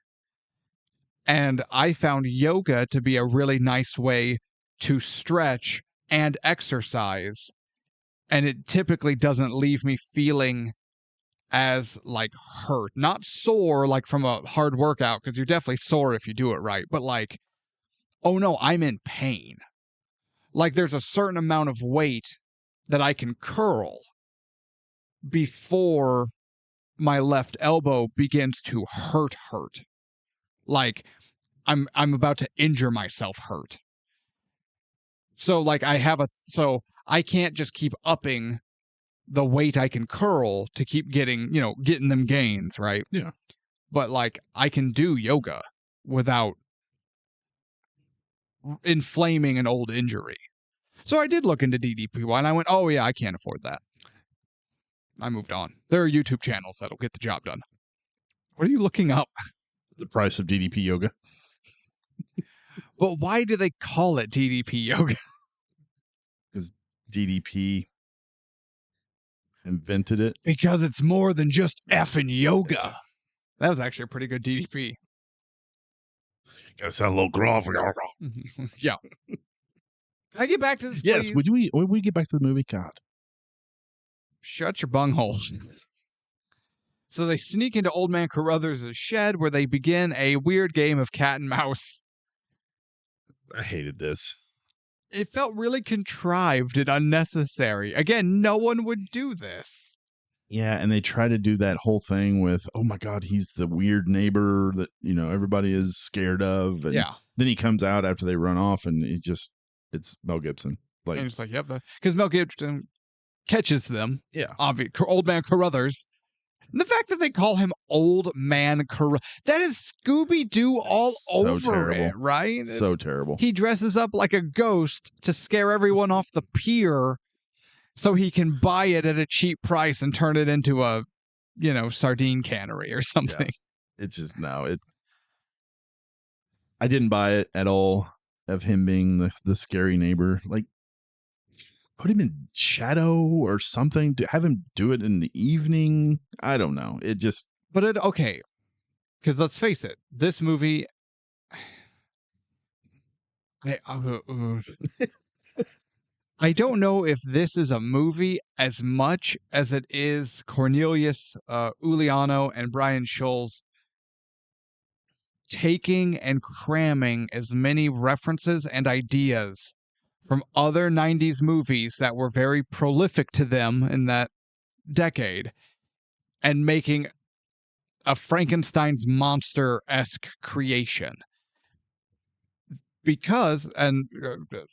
And I found yoga to be a really nice way to stretch and exercise. And it typically doesn't leave me feeling as like hurt, not sore like from a hard workout, because you're definitely sore if you do it right, but like, oh no, I'm in pain. Like there's a certain amount of weight that I can curl before my left elbow begins to hurt. Like I'm about to injure myself hurt. So like so I can't just keep upping the weight I can curl to keep getting them gains, right? Yeah. But like I can do yoga without inflaming an old injury. So I did look into DDPY and I went, oh yeah, I can't afford that. I moved on. There are YouTube channels that'll get the job done. What are you looking up? The price of DDP yoga. But why do they call it DDP yoga? Because DDP Invented it. Because it's more than just effing yoga. That was actually a pretty good DDP. Gotta sound a little gruff. Yeah. Can I get back to this, Yes, please? would we get back to the movie? God. Shut your bunghole. So they sneak into Old Man Carruthers' shed where they begin a weird game of cat and mouse. I hated this. It felt really contrived and unnecessary. Again, no one would do this. Yeah, and they try to do that whole thing with, oh my God, he's the weird neighbor that, everybody is scared of. And Yeah. then he comes out after they run off and it's Mel Gibson. And it's like, yep. Because Mel Gibson catches them. Yeah. Old Man Carruthers. And the fact that they call him Old Man Carruthers, that is Scooby-Doo all over it, right? So terrible. He dresses up like a ghost to scare everyone off the pier so he can buy it at a cheap price and turn it into a, sardine cannery or something. Yeah. It's just, I didn't buy it at all of him being the scary neighbor. Like, put him in shadow or something. Have him do it in the evening. I don't know. It just. But okay. Because let's face it, this movie. I don't know if this is a movie as much as it is Cornelius Uliano and Brian Scholes taking and cramming as many references and ideas from other 90s movies that were very prolific to them in that decade and making a Frankenstein's monster-esque creation. Because, and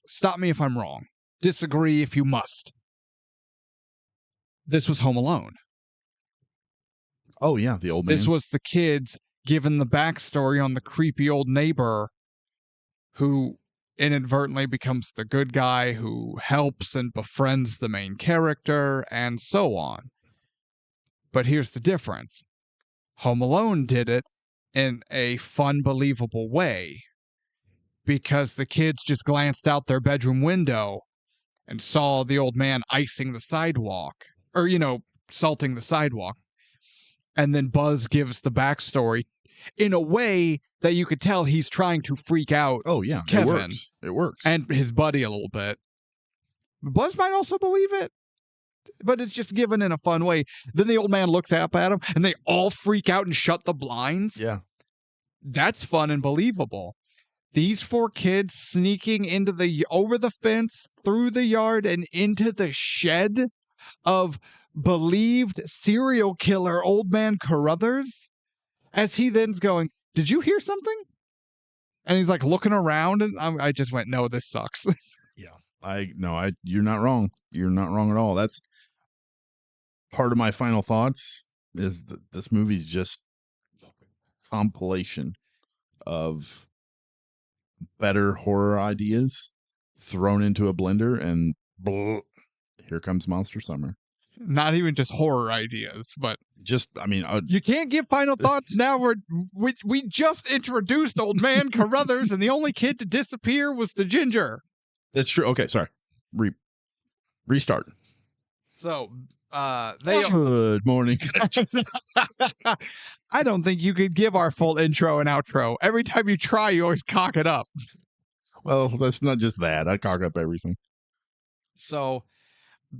stop me if I'm wrong, disagree if you must, this was Home Alone. Oh, yeah, the old man. This was the kids given the backstory on the creepy old neighbor who inadvertently becomes the good guy who helps and befriends the main character and so on. But here's the difference. Home Alone did it in a fun, believable way because the kids just glanced out their bedroom window and saw the old man icing the sidewalk or, salting the sidewalk. And then Buzz gives the backstory in a way that you could tell he's trying to freak out. Oh, yeah. Kevin. It works. And his buddy a little bit. Buzz might also believe it, but it's just given in a fun way. Then the old man looks up at him and they all freak out and shut the blinds. Yeah. That's fun and believable. These 4 kids sneaking over the fence, through the yard, and into the shed of believed serial killer Old Man Carruthers, as he then's going, did you hear something? And he's like looking around, and I just went, no, this sucks. Yeah. You're not wrong. You're not wrong at all. That's part of my final thoughts is that this movie's just compilation of better horror ideas thrown into a blender and here comes Monster Summer. Not even just horror ideas, but just, you can't give final thoughts now. We just introduced Old Man Carruthers and the only kid to disappear was the ginger. That's true. Okay. Sorry. Restart. So, good morning. I don't think you could give our full intro and outro. Every time you try, you always cock it up. Well, that's not just that. I cock up everything. So,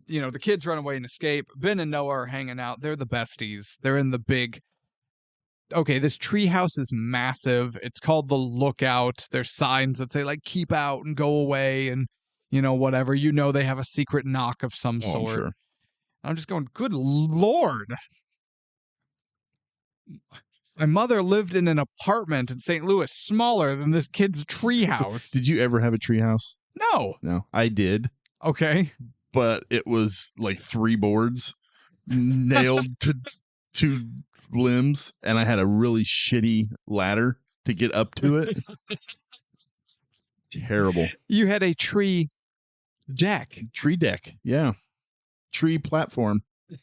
the kids run away and escape. Ben and Noah are hanging out. They're the besties. They're in the big... Okay, this treehouse is massive. It's called the Lookout. There's signs that say, keep out and go away and, whatever. They have a secret knock of some sort. Sure. I'm just going, good Lord. My mother lived in an apartment in St. Louis smaller than this kid's treehouse. Did you ever have a treehouse? No. No, I did. Okay. But it was 3 boards nailed to 2 limbs, and I had a really shitty ladder to get up to it. Terrible. You had a tree deck. Tree deck, yeah. Tree platform. I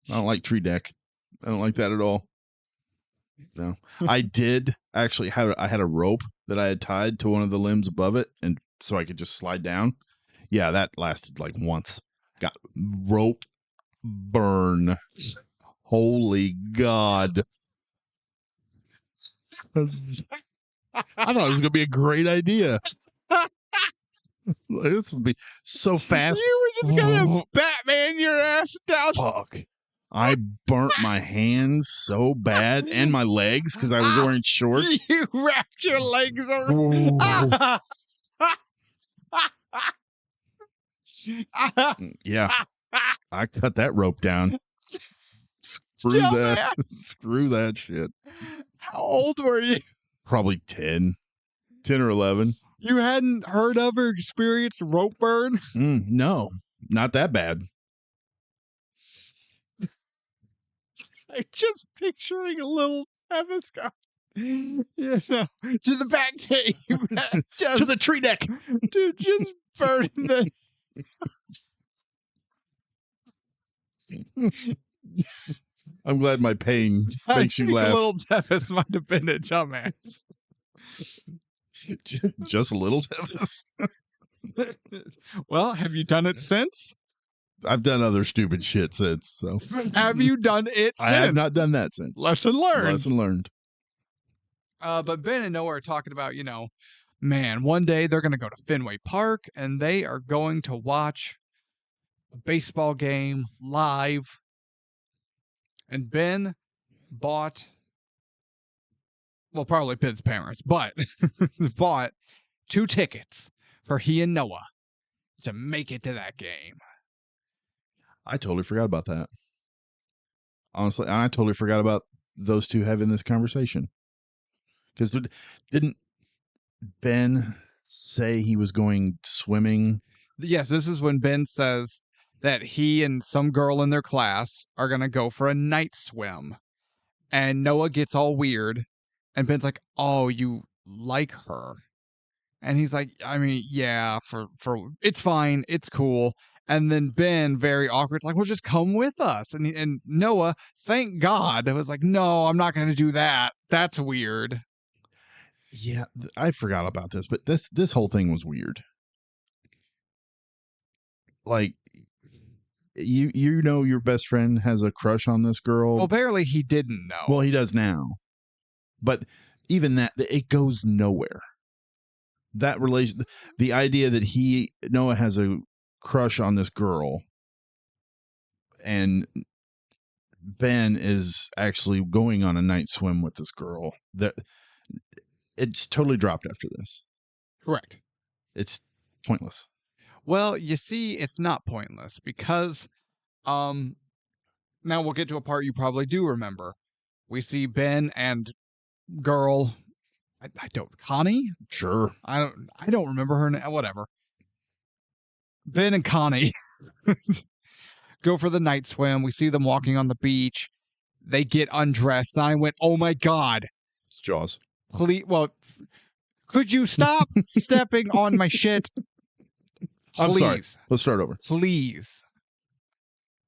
don't like tree deck. I don't like that at all. No. I did actually I had a rope that I had tied to one of the limbs above it, and so I could just slide down. Yeah, that lasted once. Got rope burn. Holy God. I thought it was going to be a great idea. This would be so fast. You were just gonna Batman your ass down. Fuck. I burnt my hands so bad and my legs because I was wearing shorts. You wrapped your legs around. Yeah. I cut that rope down. Screw that. Screw that shit. How old were you? Probably 10 or 11. You hadn't heard of or experienced rope burn? No, not that bad. I'm just picturing a little Tevis guy. You know, to the back cave. To the tree deck. Dude, just burning the. I'm glad my pain makes you laugh. Little Tevis might have been a dumbass. Just a little Tevis. Well, have you done it since? I've done other stupid shit since. So have you done it since? I have not done that since. Lesson learned. Lesson learned. But Ben and Noah are talking about, man, one day they're going to go to Fenway Park and they are going to watch a baseball game live. And Ben bought, well, probably Ben's parents, but bought 2 tickets for he and Noah to make it to that game. I totally forgot about that. Honestly, I totally forgot about those two having this conversation. Because didn't Ben say he was going swimming? Yes, this is when Ben says that he and some girl in their class are going to go for a night swim. And Noah gets all weird. And Ben's like, oh, you like her? And he's like, I mean, yeah, for it's fine. It's cool. And then Ben, very awkward, like, well, just come with us. And Noah, thank God, was like, no, I'm not going to do that. That's weird. Yeah, I forgot about this, but this whole thing was weird. Like, you know your best friend has a crush on this girl. Well, apparently he didn't know. Well, he does now. But even that, it goes nowhere. That relation, the idea that Noah has a crush on this girl and Ben is actually going on a night swim with this girl, that it's totally dropped after this. Correct. It's pointless. Well, you see, it's not pointless because now we'll get to a part you probably do remember. We see Ben and girl, I don't, Connie? Sure. I don't remember her name. Whatever. Ben and Connie go for the night swim. We see them walking on the beach. They get undressed. And I went, oh my God. It's Jaws. Please, well, could you stop stepping on my shit? Please. I'm sorry. Let's start over. Please.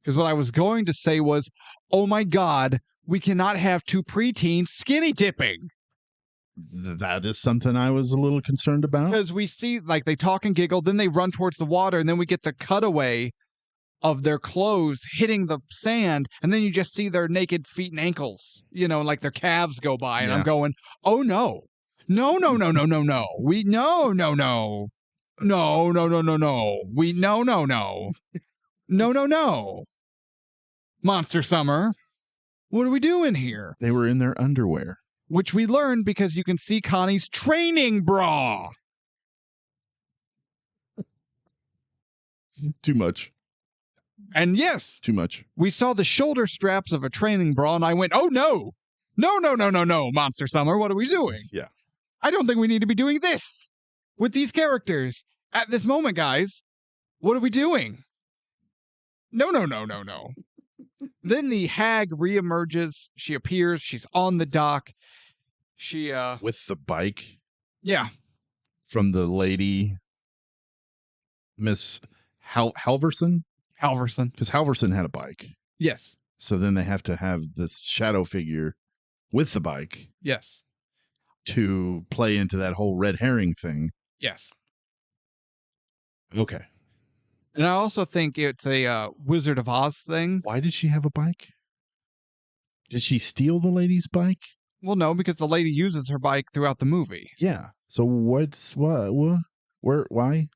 Because what I was going to say was, oh my God, we cannot have 2 preteens skinny dipping. That is something I was a little concerned about. Because we see, like, they talk and giggle, then they run towards the water, and then we get the cutaway of their clothes hitting the sand, and then you just see their naked feet and ankles, like their calves go by, and I'm going, oh no. No. We, no. No. We, no. No. Monster Summer. What are we doing here? They were in their underwear. Which we learned because you can see Connie's training bra. Too much. And yes. Too much. We saw the shoulder straps of a training bra, and I went, oh no. No, Monster Summer. What are we doing? Yeah. I don't think we need to be doing this with these characters at this moment, guys. What are we doing? No. Then the hag reemerges. She appears. She's on the dock. She with the bike. Yeah. From the lady, Miss Halverson. Because Halverson had a bike. Yes. So then they have to have this shadow figure with the bike. Yes. To play into that whole red herring thing. Yes. Okay. And I also think it's a Wizard of Oz thing. Why did she have a bike? Did she steal the lady's bike? Well, no, because the lady uses her bike throughout the movie. Yeah. So what? Where? Why?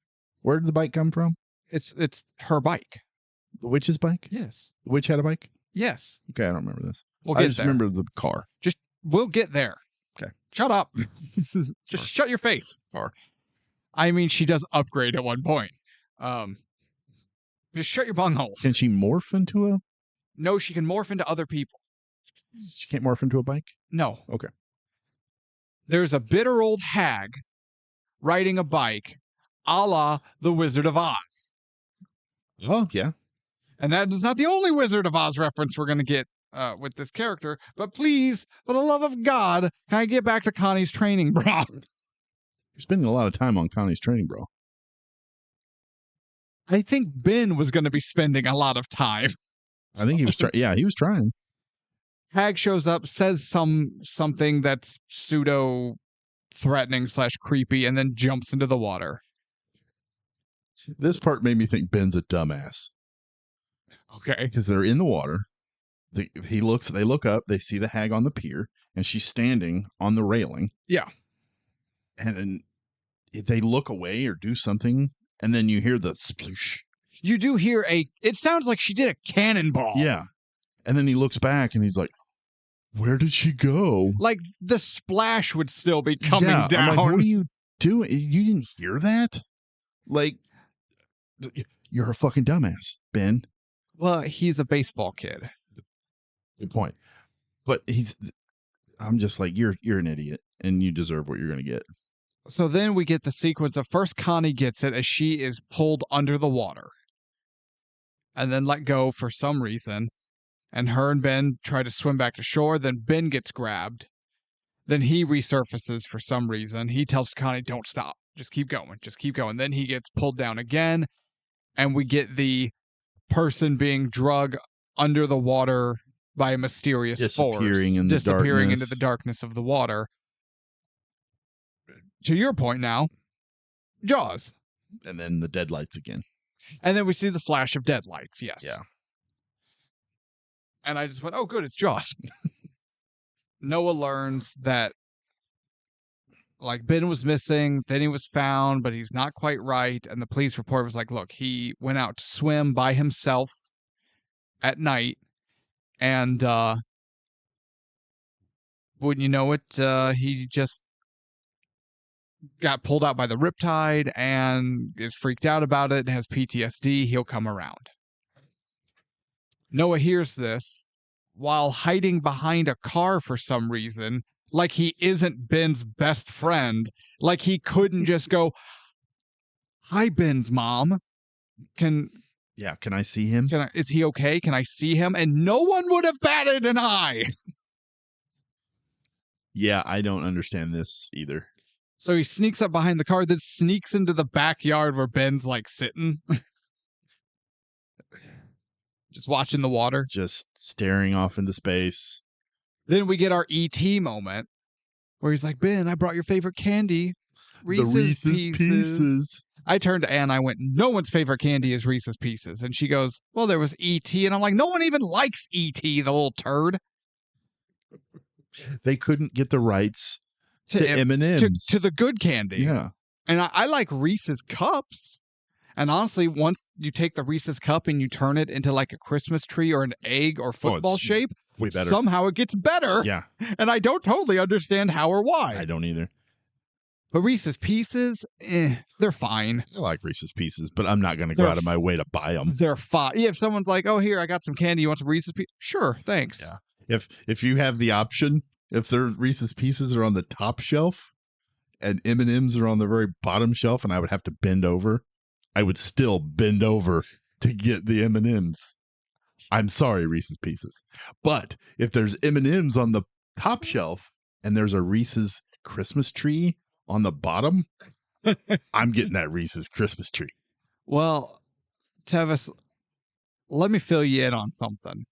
Where did the bike come from? It's her bike. The witch's bike? Yes. The witch had a bike? Yes. Okay, I don't remember this. We'll I get just there. remember the car. We'll get there. Okay. Shut up. Just shut your face. Car. I mean, she does upgrade at one point. Just shut your bunghole. Can she morph into a? No, she can morph into other people. She can't morph into a bike? No. Okay. There's a bitter old hag riding a bike, a la the Wizard of Oz. Oh, yeah. And that is not the only Wizard of Oz reference we're going to get with this character. But please, for the love of God, can I get back to Connie's training, bro? You're spending a lot of time on Connie's training, bro. I think Ben was going to be spending a lot of time. I think he was trying. Yeah, he was trying. Hag shows up, says something that's pseudo threatening / creepy, and then jumps into the water. This part made me think Ben's a dumbass. Okay. Because they're in the water. They look up, they see the hag on the pier, and she's standing on the railing. Yeah. And then they look away or do something, and then you hear the sploosh. You do hear it sounds like she did a cannonball. Yeah. And then he looks back and he's like, where did she go? Like the splash would still be coming down. I'm like, what are you doing? You didn't hear that? Like, you're a fucking dumbass, Ben. Well, he's a baseball kid. Good point. But I'm just like, you're an idiot and you deserve what you're going to get. So then we get the sequence of first Connie gets it as she is pulled under the water and then let go for some reason. And her and Ben try to swim back to shore. Then Ben gets grabbed. Then he resurfaces for some reason. He tells Connie, don't stop. Just keep going. Just keep going. Then he gets pulled down again. And we get the person being drugged under the water by a mysterious force. Disappearing into the darkness of the water. To your point now, Jaws. And then the deadlights again. And then we see the flash of deadlights, yes. Yeah. And I just went, oh, good, it's Jaws. Noah learns that, like, Ben was missing, then he was found, but he's not quite right. And the police report was like, look, he went out to swim by himself at night. And wouldn't you know it, he just got pulled out by the riptide and is freaked out about it and has PTSD. He'll come around. Noah hears this while hiding behind a car for some reason, like he isn't Ben's best friend, like he couldn't just go, hi, Ben's mom. Can I see him? Is he okay? Can I see him? And no one would have batted an eye. Yeah, I don't understand this either. So he sneaks up behind the car, then sneaks into the backyard where Ben's like sitting. Just watching the water. Just staring off into space. Then we get our E.T. moment where he's like, Ben, I brought your favorite candy. Reese's Pieces. I turned to Anne, I went, no one's favorite candy is Reese's Pieces. And she goes, well, there was E.T. And I'm like, no one even likes E.T., the little turd. They couldn't get the rights to M&M's. To the good candy. Yeah. And I like Reese's Cups. And honestly, once you take the Reese's Cup and you turn it into like a Christmas tree or an egg or football shape, way better. Somehow it gets better. Yeah. And I don't totally understand how or why. I don't either. But Reese's Pieces, they're fine. I like Reese's Pieces, but I'm not going to go out of my way to buy them. They're fine. Yeah, if someone's like, oh, here, I got some candy. You want some Reese's Pieces? Sure, thanks. Yeah. If you have the option, if their Reese's Pieces are on the top shelf and M&M's are on the very bottom shelf and I would have to bend over, I would still bend over to get the M&M's. I'm sorry, Reese's Pieces. But if there's M&M's on the top shelf and there's a Reese's Christmas tree on the bottom, I'm getting that Reese's Christmas tree. Well, Tevis, let me fill you in on something.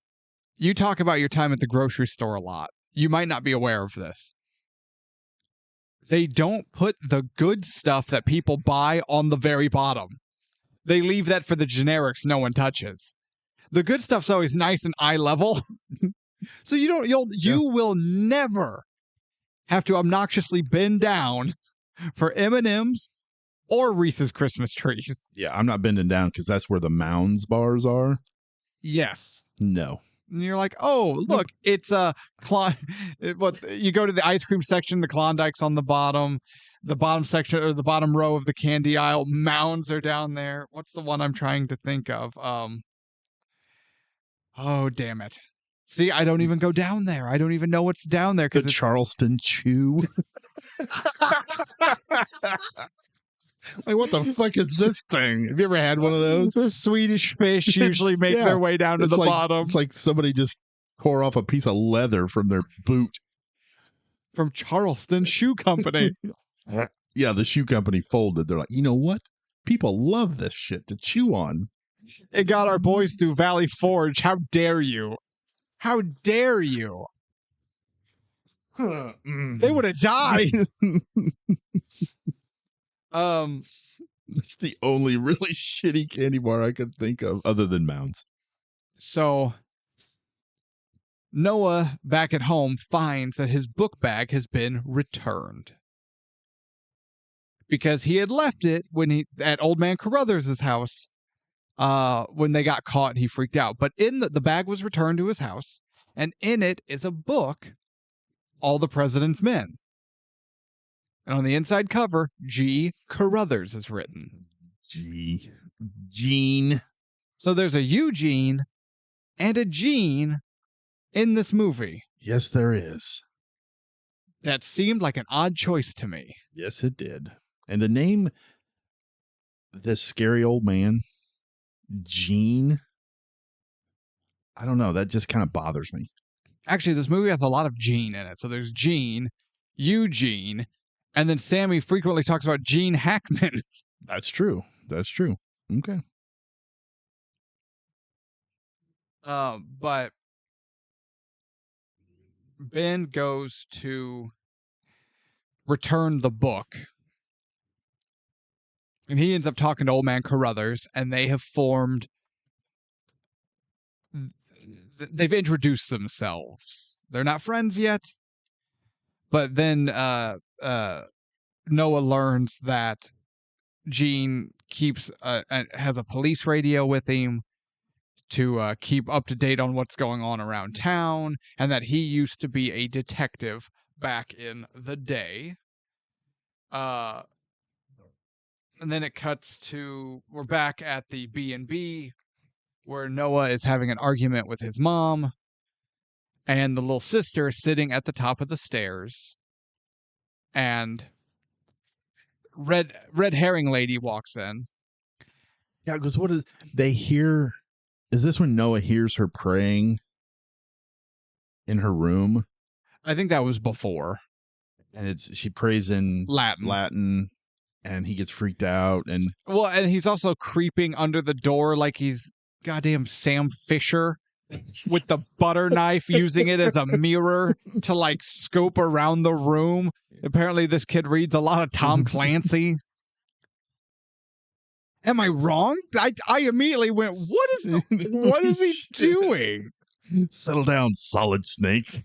You talk about your time at the grocery store a lot. You might not be aware of this. They don't put the good stuff that people buy on the very bottom. They leave that for the generics no one touches. The good stuff's always nice and eye level. So you will never have to obnoxiously bend down for M&Ms or Reese's Christmas trees. Yeah, I'm not bending down because that's where the Mounds bars are. Yes. No. And you're like, oh, look, it's a you go to the ice cream section, the Klondike's on the bottom section or the bottom row of the candy aisle. Mounds are down there. What's the one I'm trying to think of? Oh, damn it. See, I don't even go down there. I don't even know what's down there The because Charleston Chew. Like, what the fuck is this thing? Have you ever had one of those? the Swedish fish usually make their way down to the bottom. It's like somebody just tore off a piece of leather from their boot. From Charleston Shoe Company. Yeah, the shoe company folded. They're like, you know what? People love this shit to chew on. It got our boys through Valley Forge. How dare you? How dare you? They would have died. It's the only really shitty candy bar I could think of other than Mounds. So Noah back at home finds that his book bag has been returned because he had left it at Old Man Carruthers' house. When they got caught, he freaked out. But the bag was returned to his house, and in it is a book, All the President's Men. And on the inside cover, G. Carruthers is written. Gene. So there's a Eugene and a Gene in this movie. Yes, there is. That seemed like an odd choice to me. Yes, it did. And to name this scary old man Gene, I don't know. That just kind of bothers me. Actually, this movie has a lot of Gene in it. So there's Gene, Eugene, and then Sammy frequently talks about Gene Hackman. That's true. That's true. Okay. But Ben goes to return the book. And he ends up talking to Old Man Carruthers, and they have formed... They've introduced themselves. They're not friends yet. But then Noah learns that Gene has a police radio with him to keep up to date on what's going on around town, and that he used to be a detective back in the day. And then it cuts to, we're back at the B&B, where Noah is having an argument with his mom, and the little sister is sitting at the top of the stairs, and red herring lady walks in. Yeah, because what is they hear? Is this when Noah hears her praying in her room? I think that was before. And she prays in Latin, and he gets freaked out. And he's also creeping under the door like he's goddamn Sam Fisher with the butter knife, using it as a mirror to like scope around the room. Apparently this kid reads a lot of Tom Clancy. Am I wrong? I immediately went, what is he doing? Settle down, Solid Snake.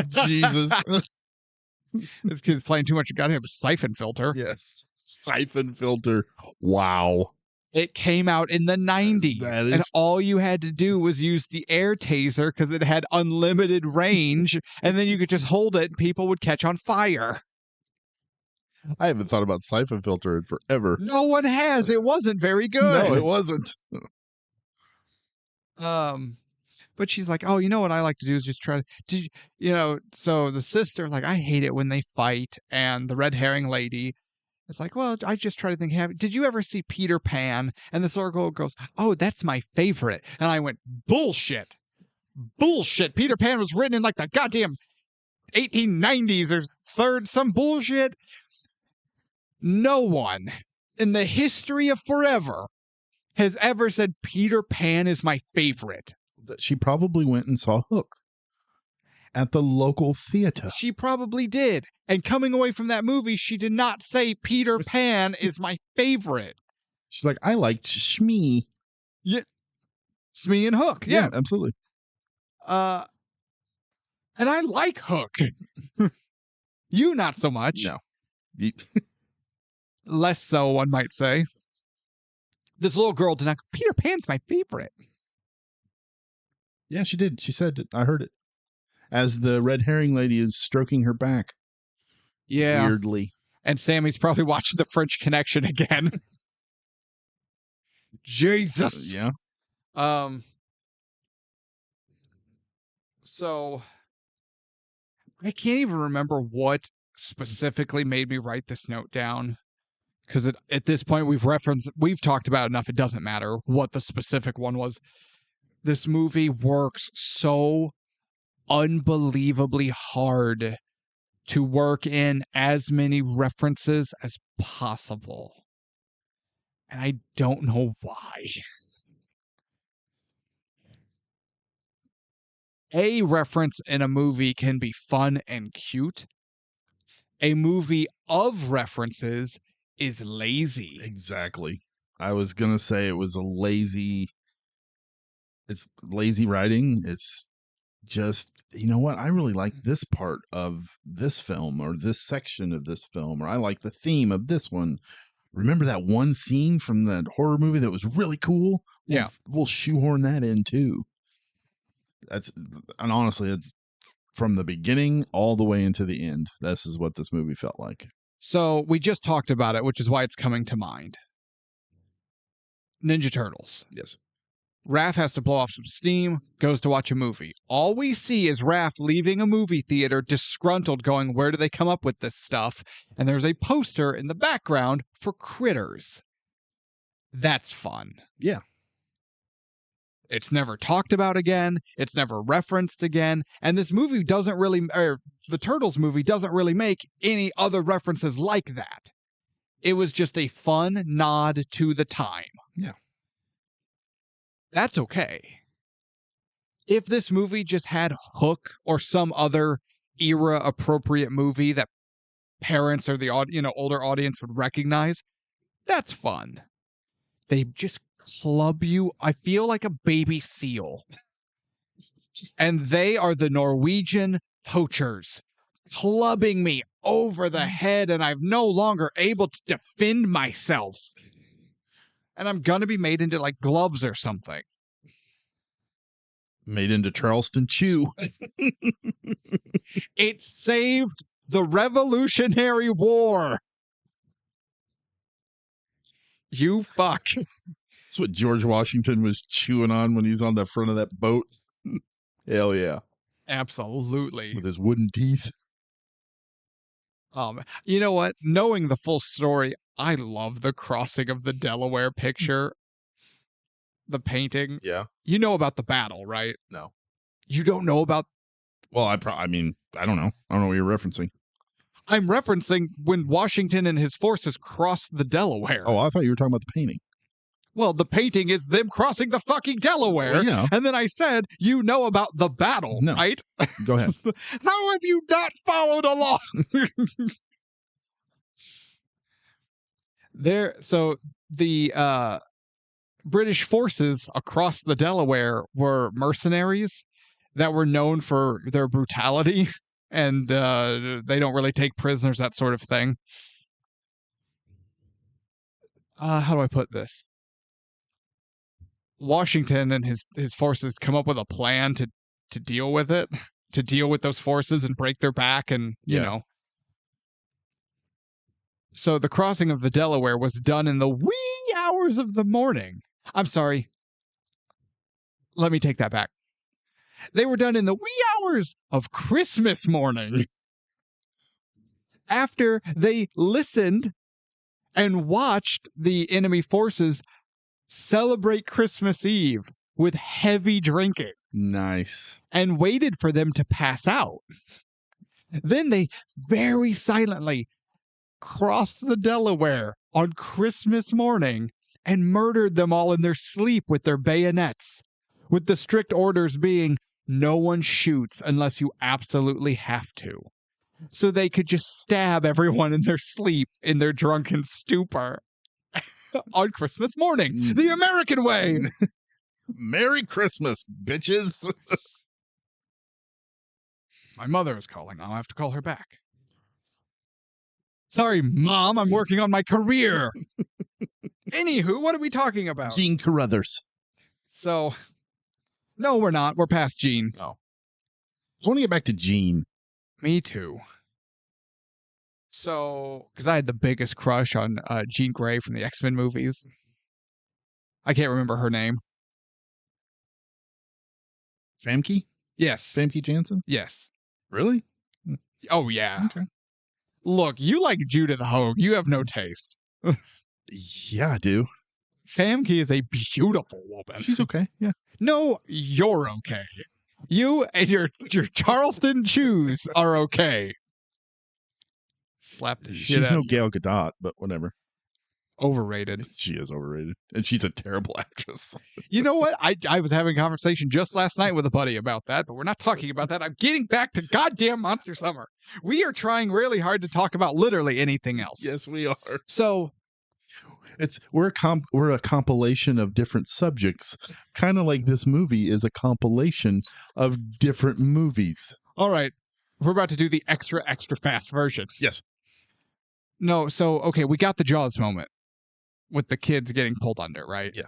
Jesus. This kid's playing too much goddamn Siphon Filter. Yes. Siphon Filter. Wow. It came out in the 90s, and all you had to do was use the air taser because it had unlimited range, and then you could just hold it and people would catch on fire. I haven't thought about Siphon Filter in forever. No one has. It wasn't very good. No, it wasn't. But she's like, oh, you know what I like to do is just try to, so the sister's like, I hate it when they fight, and the red herring lady it's like, well, I just try to think, did you ever see Peter Pan? And the circle goes, oh, that's my favorite. And I went, bullshit. Peter Pan was written in like the goddamn 1890s or some bullshit. No one in the history of forever has ever said Peter Pan is my favorite. She probably went and saw Hook at the local theater. She probably did. And coming away from that movie, she did not say Peter Pan is my favorite. She's like, I liked Shmee. Yeah, Smee and Hook. Yeah, Yes. absolutely. And I like Hook. You not so much. No. Less so, one might say. This little girl did not go, Peter Pan's my favorite. Yeah, she did. She said it. I heard it. As the red herring lady is stroking her back. Yeah. Weirdly. And Sammy's probably watching The French Connection again. Jesus. Yeah. So I can't even remember what specifically made me write this note down. Because at this point we've talked about it enough, it doesn't matter what the specific one was. This movie works so unbelievably hard to work in as many references as possible. And I don't know why. A reference in a movie can be fun and cute. A movie of references is lazy. Exactly. I was going to say it was it's lazy writing. It's just, you know what? I really like this part of this film or this section of this film, or I like the theme of this one. Remember that one scene from that horror movie that was really cool? Yeah. We'll shoehorn that in too. And honestly, it's from the beginning all the way into the end. This is what this movie felt like. So we just talked about it, which is why it's coming to mind. Ninja Turtles. Yes. Raph has to blow off some steam, goes to watch a movie. All we see is Raph leaving a movie theater, disgruntled, going, where do they come up with this stuff? And there's a poster in the background for Critters. That's fun. Yeah. It's never talked about again. It's never referenced again. And this movie the Turtles movie doesn't really make any other references like that. It was just a fun nod to the time. Yeah. That's okay. If this movie just had Hook or some other era appropriate movie that parents or the older audience would recognize, that's fun. They just club you. I feel like a baby seal. And they are the Norwegian poachers clubbing me over the head, and I'm no longer able to defend myself. And I'm gonna be made into like gloves or something. Made into Charleston Chew. It saved the Revolutionary War. You fuck. That's what George Washington was chewing on when he's on the front of that boat. Hell yeah. Absolutely. With his wooden teeth. You know what? Knowing the full story, I love the crossing of the Delaware picture. The painting. Yeah. You know about the battle, right? No. You don't know about... Well, I don't know. I don't know what you're referencing. I'm referencing when Washington and his forces crossed the Delaware. Oh, I thought you were talking about the painting. Well, the painting is them crossing the fucking Delaware. Well, yeah. And then I said, you know about the battle, no. right? Go ahead. How have you not followed along? So the British forces across the Delaware were mercenaries that were known for their brutality, and they don't really take prisoners, that sort of thing. How do I put this? Washington and his forces come up with a plan to deal with it, to deal with those forces and break their back, and you know. So the crossing of the Delaware was done in the wee hours of the morning. I'm sorry. Let me take that back. They were done in the wee hours of Christmas morning. After they listened and watched the enemy forces celebrate Christmas Eve with heavy drinking. Nice. And waited for them to pass out. Then they very silently crossed the Delaware on Christmas morning and murdered them all in their sleep with their bayonets, with the strict orders being, no one shoots unless you absolutely have to. So they could just stab everyone in their sleep, in their drunken stupor. on Christmas morning, the American way. Merry Christmas, bitches. My mother is calling. I'll have to call her back. Sorry, Mom, I'm working on my career. Anywho, what are we talking about? Gene Carruthers. So, no, we're not. We're past Gene. Oh. I want to get back to Gene. Me too. So, because I had the biggest crush on Jean Grey from the X-Men movies. I can't remember her name. Famke? Yes. Famke Janssen? Yes. Really? Oh, yeah. Okay. Look, you like Judith Hogue. You have no taste. Yeah, I do. Famke is a beautiful woman. She's okay. Yeah. No, you're okay. You and your Charleston chews are okay. Slap the shit She's out no of you. Gal Gadot, but whatever. Overrated. She is overrated. And she's a terrible actress. You know what? I was having a conversation just last night with a buddy about that, but we're not talking about that. I'm getting back to goddamn Monster Summer. We are trying really hard to talk about literally anything else. Yes, we are. So We're a compilation of different subjects, kind of like this movie is a compilation of different movies. all right, we're about to do the extra fast version. Yes. No, so okay, we got the Jaws moment with the kids getting pulled under, right? Yeah.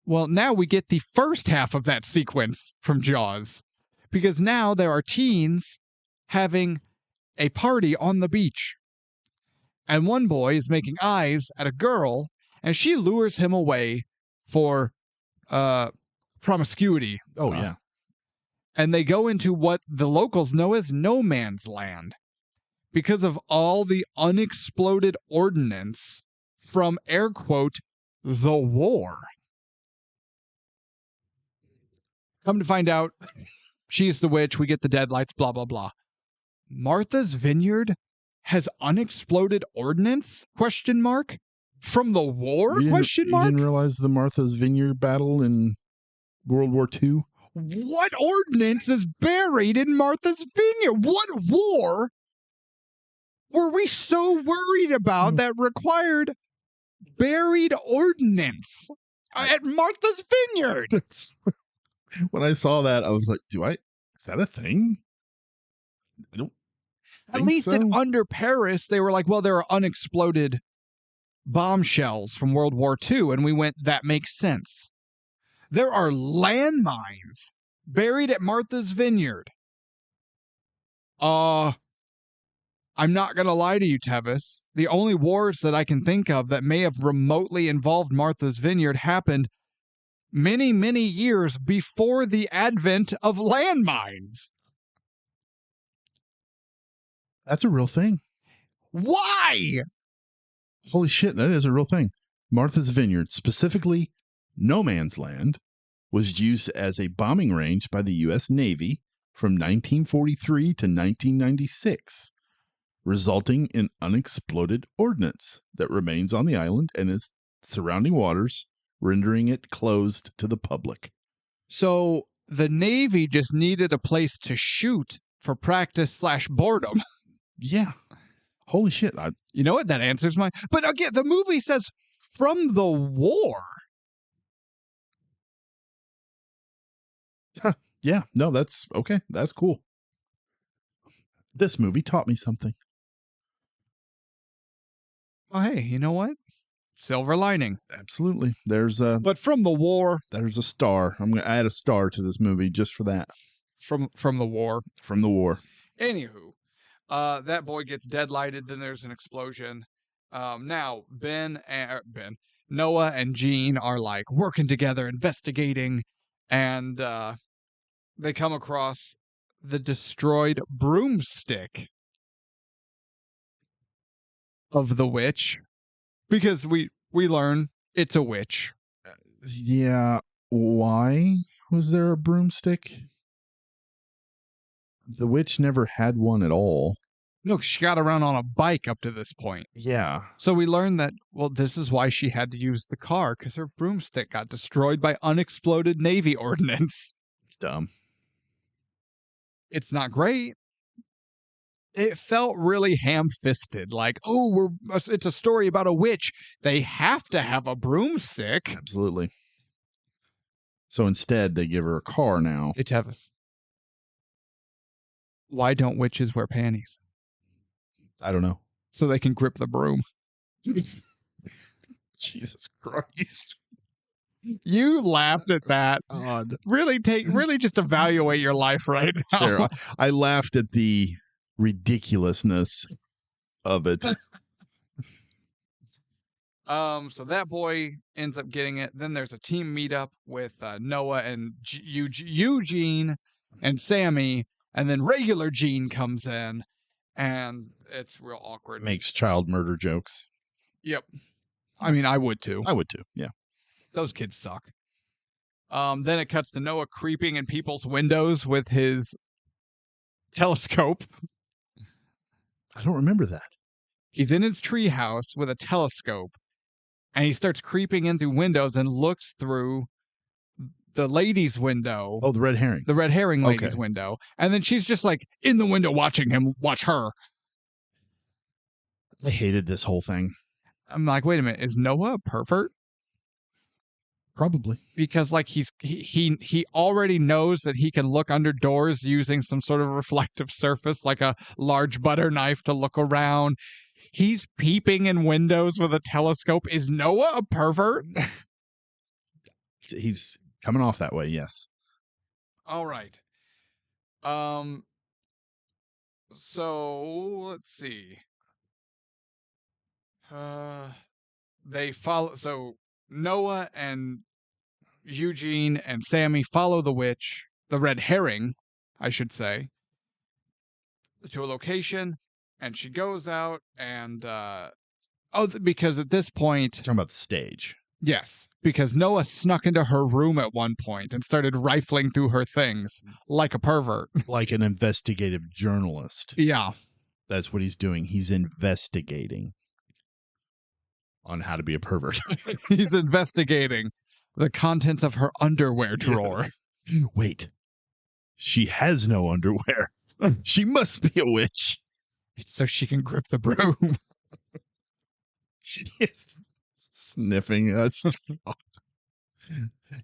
Well, now we get the first half of that sequence from Jaws, because now there are teens having a party on the beach. And one boy is making eyes at a girl, and she lures him away for promiscuity. Oh, yeah. And they go into what the locals know as no man's land because of all the unexploded ordnance from, air quote, the war. Come to find out, she's the witch. We get the deadlights, blah, blah, blah. Martha's Vineyard has unexploded ordnance? Question mark. From the war? Question mark. You didn't realize the Martha's Vineyard battle in World War II? What ordnance is buried in Martha's Vineyard? What war were we so worried about that required buried ordnance at Martha's Vineyard? When I saw that, I was like, is that a thing? I don't At least under Paris, they were like, well, there are unexploded bombshells from World War II. And we went, that makes sense. There are landmines buried at Martha's Vineyard. I'm not going to lie to you, Tevis. The only wars that I can think of that may have remotely involved Martha's Vineyard happened many, many years before the advent of landmines. That's a real thing. Why? Holy shit, that is a real thing. Martha's Vineyard, specifically No Man's Land, was used as a bombing range by the U.S. Navy from 1943 to 1996, resulting in unexploded ordnance that remains on the island and its surrounding waters, rendering it closed to the public. So the Navy just needed a place to shoot for practice/boredom. Yeah. Holy shit. You know what? That answers my... But again, the movie says from the war. Yeah. No, that's okay. That's cool. This movie taught me something. Oh, hey, you know what? Silver lining. Absolutely. But from the war. There's a star. I'm going to add a star to this movie just for that. From the war. From the war. Anywho, that boy gets deadlighted. Then there's an explosion. Now Noah and Gene are like working together, investigating, and they come across the destroyed broomstick of the witch, because we learn it's a witch. Yeah. Why was there a broomstick? The witch never had one at all. No, she got around on a bike up to this point. Yeah. So we learned that, well, this is why she had to use the car, because her broomstick got destroyed by unexploded Navy ordnance. It's dumb. It's not great. it felt really ham-fisted. Like, oh, it's a story about a witch. They have to have a broomstick. Absolutely. So instead, they give her a car now. Hey, Tevis. Why don't witches wear panties? I don't know. So they can grip the broom. Jesus Christ. You laughed at that. God. Really just evaluate your life right now. Sarah, I laughed at the ridiculousness of it. So that boy ends up getting it. Then there's a team meetup with Noah and Eugene and Sammy, and then regular Gene comes in, and it's real awkward. Makes child murder jokes. Yep. I mean, I would too. I would too. Yeah. Those kids suck. Then it cuts to Noah creeping in people's windows with his telescope. I don't remember that. He's in his treehouse with a telescope, and he starts creeping in through windows and looks through the lady's window. Oh, the red herring. The red herring lady's window. And then she's just like in the window watching him watch her. I hated this whole thing. I'm like, wait a minute, is Noah a pervert? Probably. Because like he already knows that he can look under doors using some sort of reflective surface, like a large butter knife to look around. He's peeping in windows with a telescope. Is Noah a pervert? He's coming off that way, yes. All right. So let's see. They follow. So Noah and Eugene and Sammy follow the witch, the red herring, I should say, to a location, and she goes out and because at this point, Talking about the stage. yes, because Noah snuck into her room at one point and started rifling through her things like a pervert. Like an investigative journalist. Yeah. That's what he's doing. He's investigating on how to be a pervert. He's investigating the contents of her underwear drawer. Yes. Wait. She has no underwear. She must be a witch. So she can grip the broom. Yes. Sniffing. That's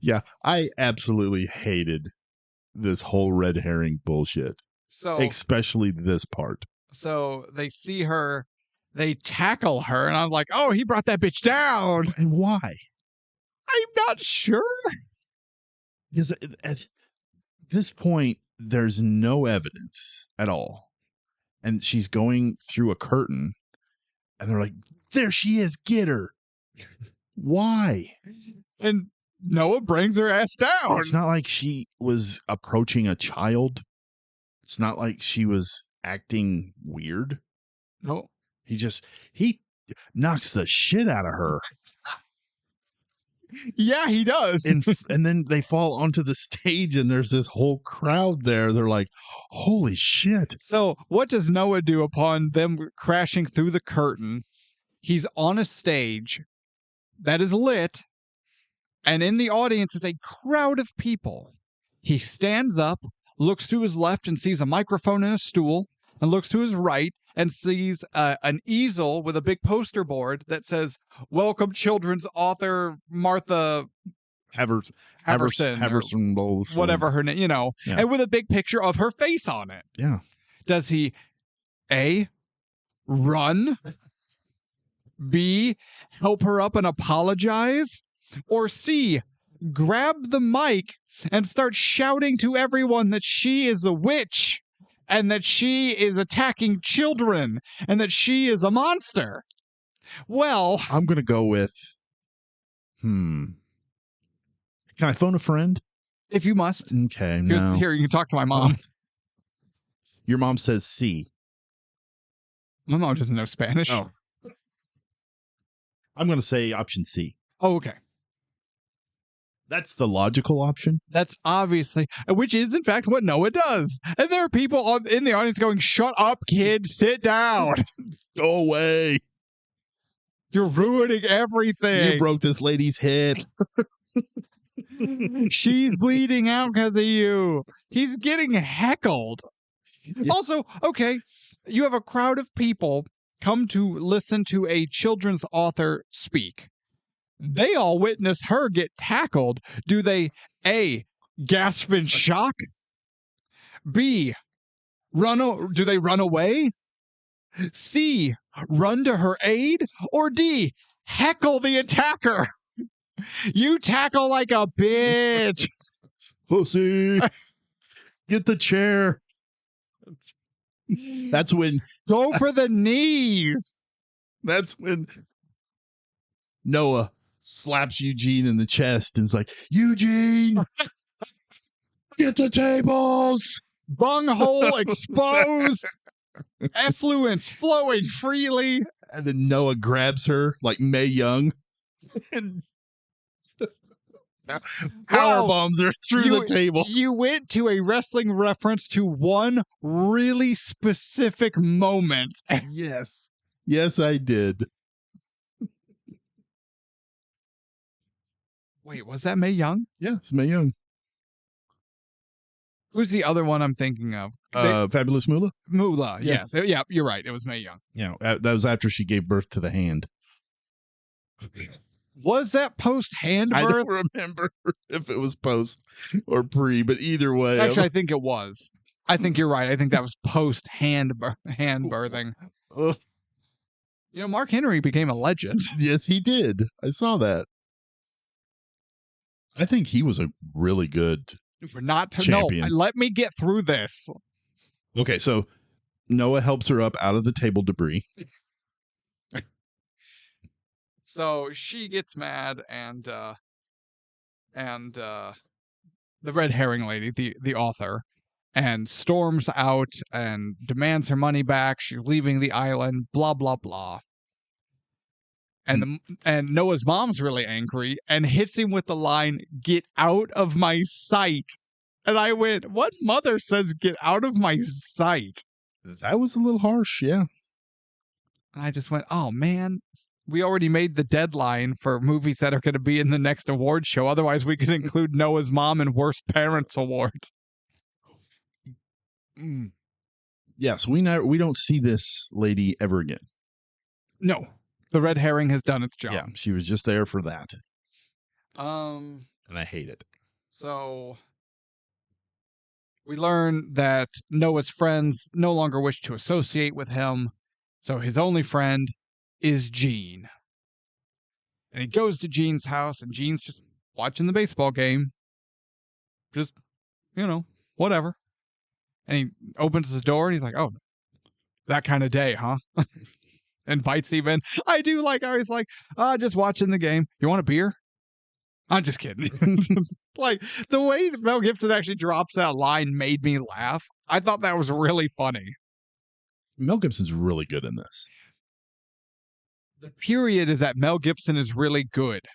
yeah, I absolutely hated this whole red herring bullshit. So especially this part. So they see her, they tackle her, and I'm like, oh, he brought that bitch down. And why? I'm not sure. Because at this point, there's no evidence at all. And she's going through a curtain, and they're like, there she is, get her. Why? And Noah brings her ass down. It's not like she was approaching a child. It's not like she was acting weird. No. He knocks the shit out of her. Yeah, he does. And then they fall onto the stage, and there's this whole crowd there. They're like, holy shit. So what does Noah do upon them crashing through the curtain? He's on a stage that is lit, and in the audience is a crowd of people. He stands up, looks to his left and sees a microphone and a stool, and looks to his right and sees an easel with a big poster board that says, welcome children's author Martha Haverson Bowles, whatever her name, yeah. And with a big picture of her face on it. Yeah. Does he A, run, B, help her up and apologize, or C, grab the mic and start shouting to everyone that she is a witch and that she is attacking children and that she is a monster? Well, I'm going to go with, Can I phone a friend? if you must. Okay, no. Here, you can talk to my mom. Your mom says C. My mom doesn't know Spanish. Oh. I'm going to say option C. Oh, okay. That's the logical option. That's obviously, which is in fact what Noah does. And there are people in the audience going, shut up, kid, sit down. Go away. You're ruining everything. You broke this lady's hip. She's bleeding out because of you. He's getting heckled. Yeah. Also, okay, You have a crowd of people come to listen to a children's author speak. They all witness her get tackled. Do they A, gasp in shock? B, do they run away? C, run to her aid? Or D, heckle the attacker? You tackle like a bitch. Pussy, get the chair. That's when Go for the knees. That's when Noah slaps Eugene in the chest and is like, Eugene, get the tables. Bunghole exposed. Effluence flowing freely. And then Noah grabs her like Mae Young and power bombs her through the table. You went to a wrestling reference to one really specific moment. Yes. Yes, I did. Wait, was that Mae Young? Yeah, it's Mae Young. Who's the other one I'm thinking of? Fabulous Moolah? Moolah, yes. Yeah, you're right. It was Mae Young. Yeah, that was after she gave birth to the hand. Was that post-hand I birth? don't remember if it was post or pre, but either way. Actually, I think it was. I think you're right. I think that was post-hand birthing. You know, Mark Henry became a legend. Yes, he did. I saw that. I think he was a really good champion. No, let me get through this. Okay, so Noah helps her up out of the table debris. So she gets mad, and the red herring lady, the author, and storms out and demands her money back. She's leaving the island. Blah blah blah. And Noah's mom's really angry and hits him with the line, "Get out of my sight." And I went, "What mother says get out of my sight?" That was a little harsh, yeah. And I just went, "Oh man, we already made the deadline for movies that are going to be in the next award show. Otherwise, we could include Noah's Mom in Worst Parents Award." Yes, we don't see this lady ever again. No. The red herring has done its job. Yeah, she was just there for that. And I hate it. So we learn that Noah's friends no longer wish to associate with him. So his only friend is Gene. And he goes to Gene's house, and Gene's just watching the baseball game. Just, whatever. And he opens the door, and he's like, "Oh, that kind of day, huh?" Invites him in. I do like how he's like, just watching the game. You want a beer? I'm just kidding. Like, the way Mel Gibson actually drops that line made me laugh. I thought that was really funny. Mel Gibson's really good in this. The period is that Mel Gibson is really good.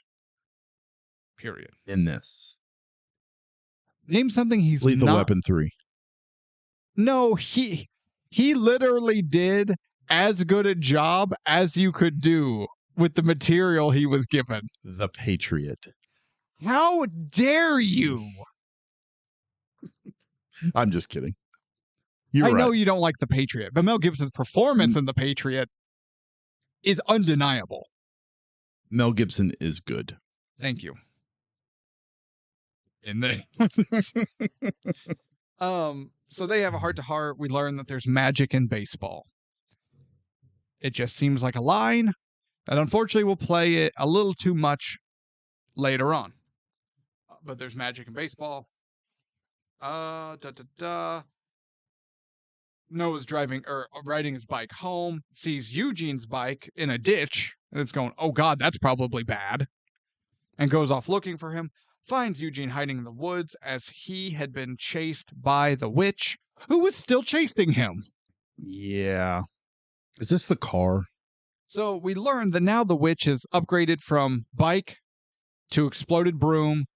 Period. In this. Name something he's Lethal Weapon 3. No, he literally did as good a job as you could do with the material he was given. The Patriot. How dare you? I'm just kidding. I know you don't like The Patriot, but Mel Gibson's performance in The Patriot is undeniable. Mel Gibson is good. Thank you. In there. So they have a heart-to-heart. We learn that there's magic in baseball. It just seems like a line that unfortunately will play it a little too much later on. But there's magic in baseball. Noah's riding his bike home, sees Eugene's bike in a ditch, and it's going, "Oh God, that's probably bad," and goes off looking for him. Finds Eugene hiding in the woods as he had been chased by the witch, who was still chasing him. Yeah. Is this the car? So we learned that now the witch has upgraded from bike to exploded broom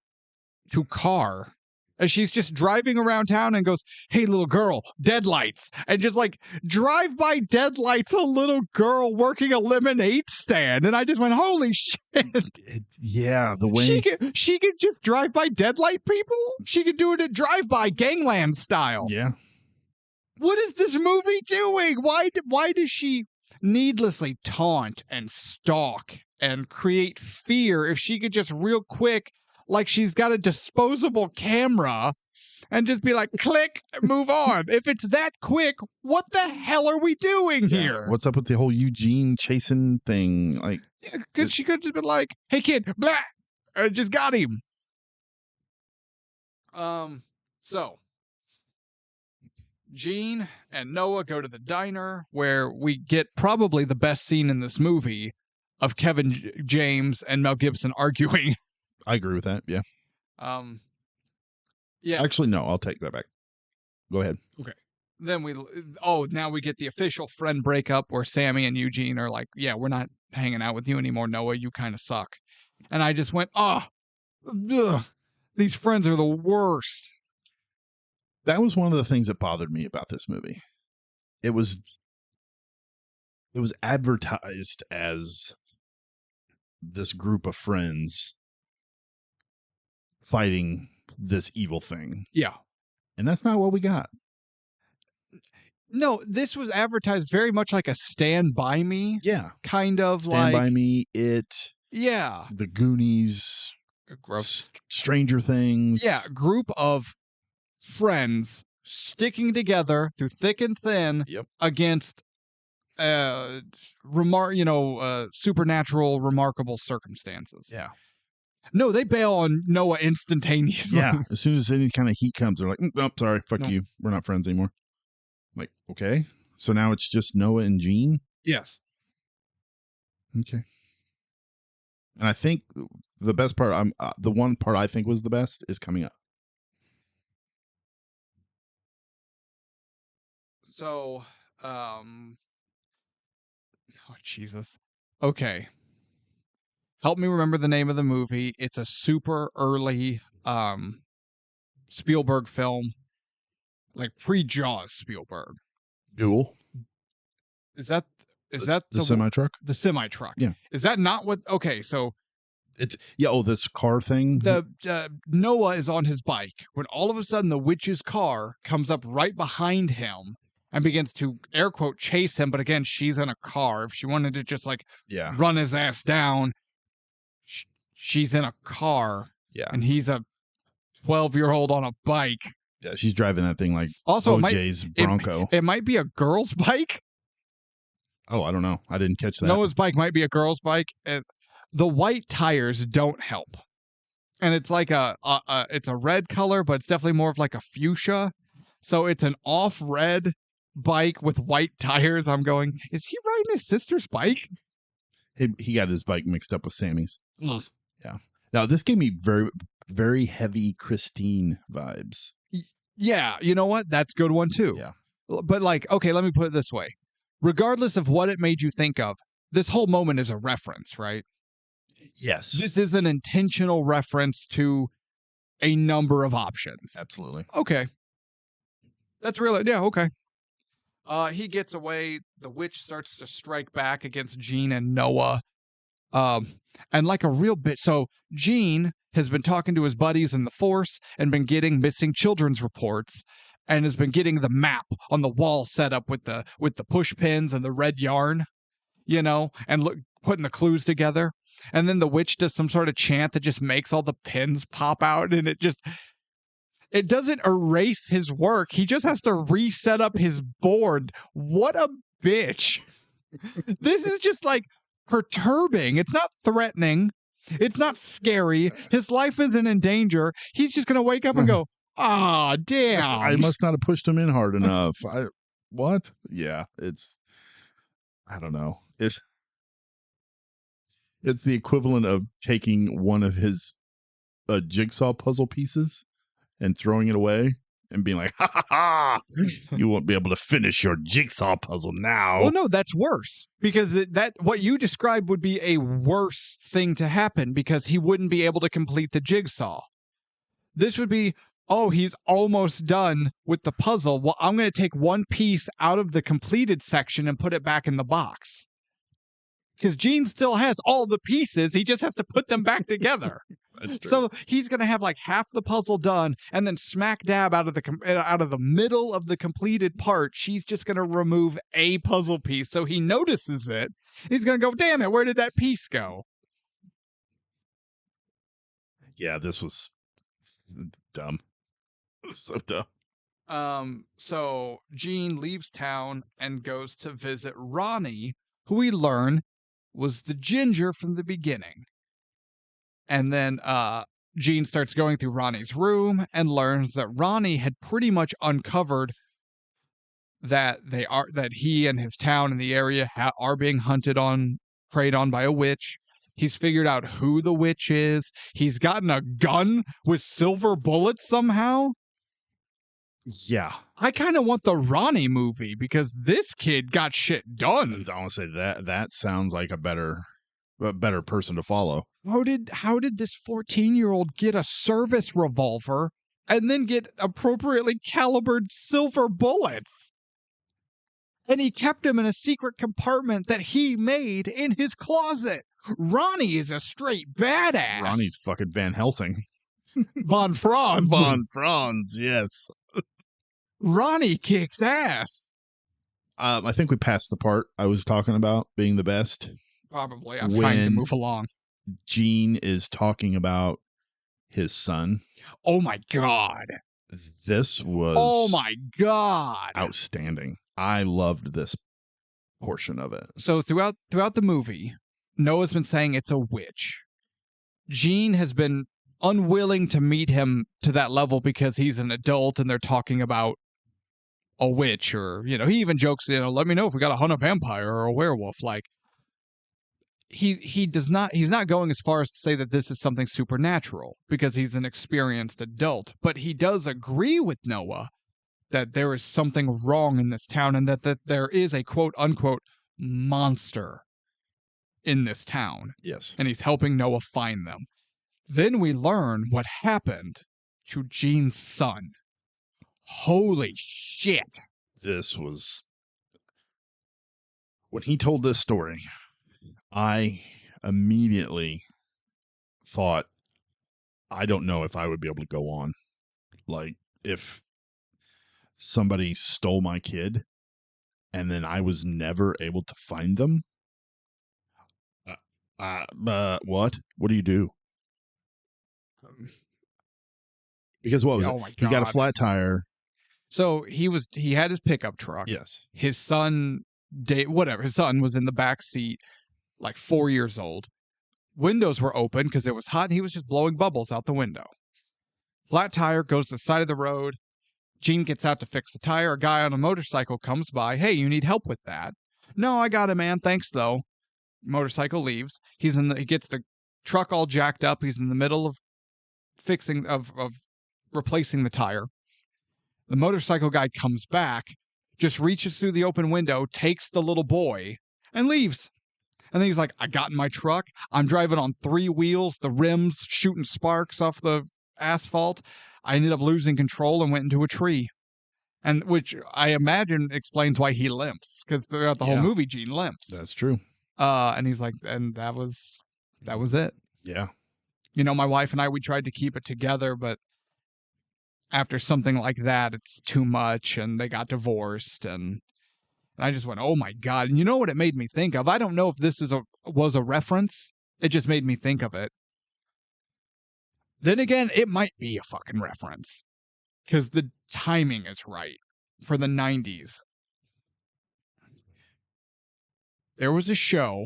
to car. As she's just driving around town and goes, "Hey, little girl, deadlights." And just like drive by deadlights, a little girl working a lemonade stand. And I just went, holy shit. Yeah, the way she could just drive by deadlight people. She could do it at drive-by gangland style. Yeah. What is this movie doing? Why does she needlessly taunt and stalk and create fear if she could just real quick, like she's got a disposable camera and just be like, click, move on. If it's that quick, what the hell are we doing here? What's up with the whole Eugene chasing thing? Like, She could just be like, hey kid, blah, I just got him. So Gene and Noah go to the diner where we get probably the best scene in this movie of Kevin James and Mel Gibson arguing. I agree with that. Yeah. Yeah. Actually, no, I'll take that back. Go ahead. Okay. Then now we get the official friend breakup where Sammy and Eugene are like, yeah, we're not hanging out with you anymore, Noah. You kind of suck. And I just went, these friends are the worst. That was one of the things that bothered me about this movie. It was advertised as this group of friends fighting this evil thing. Yeah. And that's not what we got. No, this was advertised very much like a Stand By Me. Yeah. Kind of Stand like. By Me, It. Yeah. The Goonies. Gross. Stranger Things. Yeah. Group of friends sticking together through thick and thin against supernatural remarkable circumstances. Yeah. No, they bail on Noah instantaneously. Yeah. As soon as any kind of heat comes, they're like, nope, sorry, fuck you. We're not friends anymore. I'm like, okay. So now it's just Noah and Gene? Yes. Okay. And I think the best part, the one part I think was the best is coming up. So, oh Jesus. Okay. Help me remember the name of the movie. It's a super early Spielberg film, like pre-Jaws Spielberg. Duel. Is that the semi truck? The semi truck. Yeah. Is that not what? Okay, so it's this car thing. The Noah is on his bike when all of a sudden the witch's car comes up right behind him and begins to air quote chase him. But again, she's in a car. If she wanted to just run his ass down, she's in a car. Yeah. And he's a 12-year-old on a bike. Yeah, she's driving that thing like also OJ's Bronco. It might be a girl's bike. Oh, I don't know. I didn't catch that. Noah's bike might be a girl's bike. The white tires don't help. And it's like it's a red color, but it's definitely more of like a fuchsia. So it's an off red bike with white tires. I'm going, is he riding his sister's bike? He got his bike mixed up with Sammy's. Ugh. Yeah. Now this gave me very, very heavy Christine vibes. Yeah. You know what? That's a good one too. Yeah. But okay, let me put it this way. Regardless of what it made you think of, this whole moment is a reference, right? Yes. This is an intentional reference to a number of options. Absolutely. Okay. That's really, yeah, okay. He gets away. The witch starts to strike back against Gene and Noah. And like a real bitch. So Gene has been talking to his buddies in the force and been getting missing children's reports and has been getting the map on the wall set up with the push pins and the red yarn, and putting the clues together. And then the witch does some sort of chant that just makes all the pins pop out, and it doesn't erase his work. He just has to reset up his board. What a bitch. This is just like perturbing. It's not threatening. It's not scary. His life isn't in danger. He's just going to wake up and go, ah, damn. I must not have pushed him in hard enough. What? Yeah, I don't know. It's the equivalent of taking one of his jigsaw puzzle pieces and throwing it away and being like, ha ha ha, you won't be able to finish your jigsaw puzzle now. Well, no, that's worse because what you described would be a worse thing to happen because he wouldn't be able to complete the jigsaw. This would be, oh, he's almost done with the puzzle. Well, I'm going to take one piece out of the completed section and put it back in the box. Because Gene still has all the pieces. He just has to put them back together. That's true. So he's going to have like half the puzzle done, and then smack dab out of the middle of the completed part, she's just going to remove a puzzle piece. So he notices it. He's going to go, damn it, where did that piece go? Yeah, this was dumb. It was so dumb. So Gene leaves town and goes to visit Ronnie, who we learn was the ginger from the beginning. And then Gene starts going through Ronnie's room and learns that Ronnie had pretty much uncovered that he and his town and the area are being preyed on by a witch. He's figured out who the witch is. He's gotten a gun with silver bullets somehow. Yeah. I kind of want the Ronnie movie because this kid got shit done. I want to say that sounds like a better person to follow. How did this 14-year-old get a service revolver and then get appropriately calibered silver bullets? And he kept them in a secret compartment that he made in his closet. Ronnie is a straight badass. Ronnie's fucking Van Helsing. Von Franz. Von Franz, yes. Ronnie kicks ass. I think we passed the part I was talking about being the best. Probably. I'm trying to move along. Gene is talking about his son. Oh my God. This was outstanding. I loved this portion of it. So throughout the movie, Noah's been saying it's a witch. Gene has been unwilling to meet him to that level because he's an adult and they're talking about a witch, or, he even jokes, let me know if we got to hunt a vampire or a werewolf. Like, he's not going as far as to say that this is something supernatural because he's an experienced adult, but he does agree with Noah that there is something wrong in this town and that there is a quote unquote monster in this town. Yes. And he's helping Noah find them. Then we learn what happened to Gene's son. Holy shit. This was... When he told this story, I immediately thought, I don't know if I would be able to go on. Like, if somebody stole my kid and then I was never able to find them, what do you do? Because what was it? He got a flat tire. So he had his pickup truck. Yes. His son, his son was in the back seat, like 4 years old. Windows were open because it was hot and he was just blowing bubbles out the window. Flat tire, goes to the side of the road. Gene gets out to fix the tire. A guy on a motorcycle comes by. Hey, you need help with that? No, I got it, man. Thanks, though. Motorcycle leaves. He gets the truck all jacked up. He's in the middle of replacing the tire. The motorcycle guy comes back, just reaches through the open window, takes the little boy, and leaves. And then he's like, I got in my truck. I'm driving on 3 wheels, the rims shooting sparks off the asphalt. I ended up losing control and went into a tree. And which I imagine explains why he limps, because throughout the whole movie, Gene limps. That's true. And he's like, and that was it. Yeah. My wife and I, we tried to keep it together, but after something like that, it's too much, and they got divorced, and I just went, oh my God. And you know what it made me think of? I don't know if this was a reference. It just made me think of it. Then again, it might be a fucking reference, because the timing is right for the 90s. There was a show,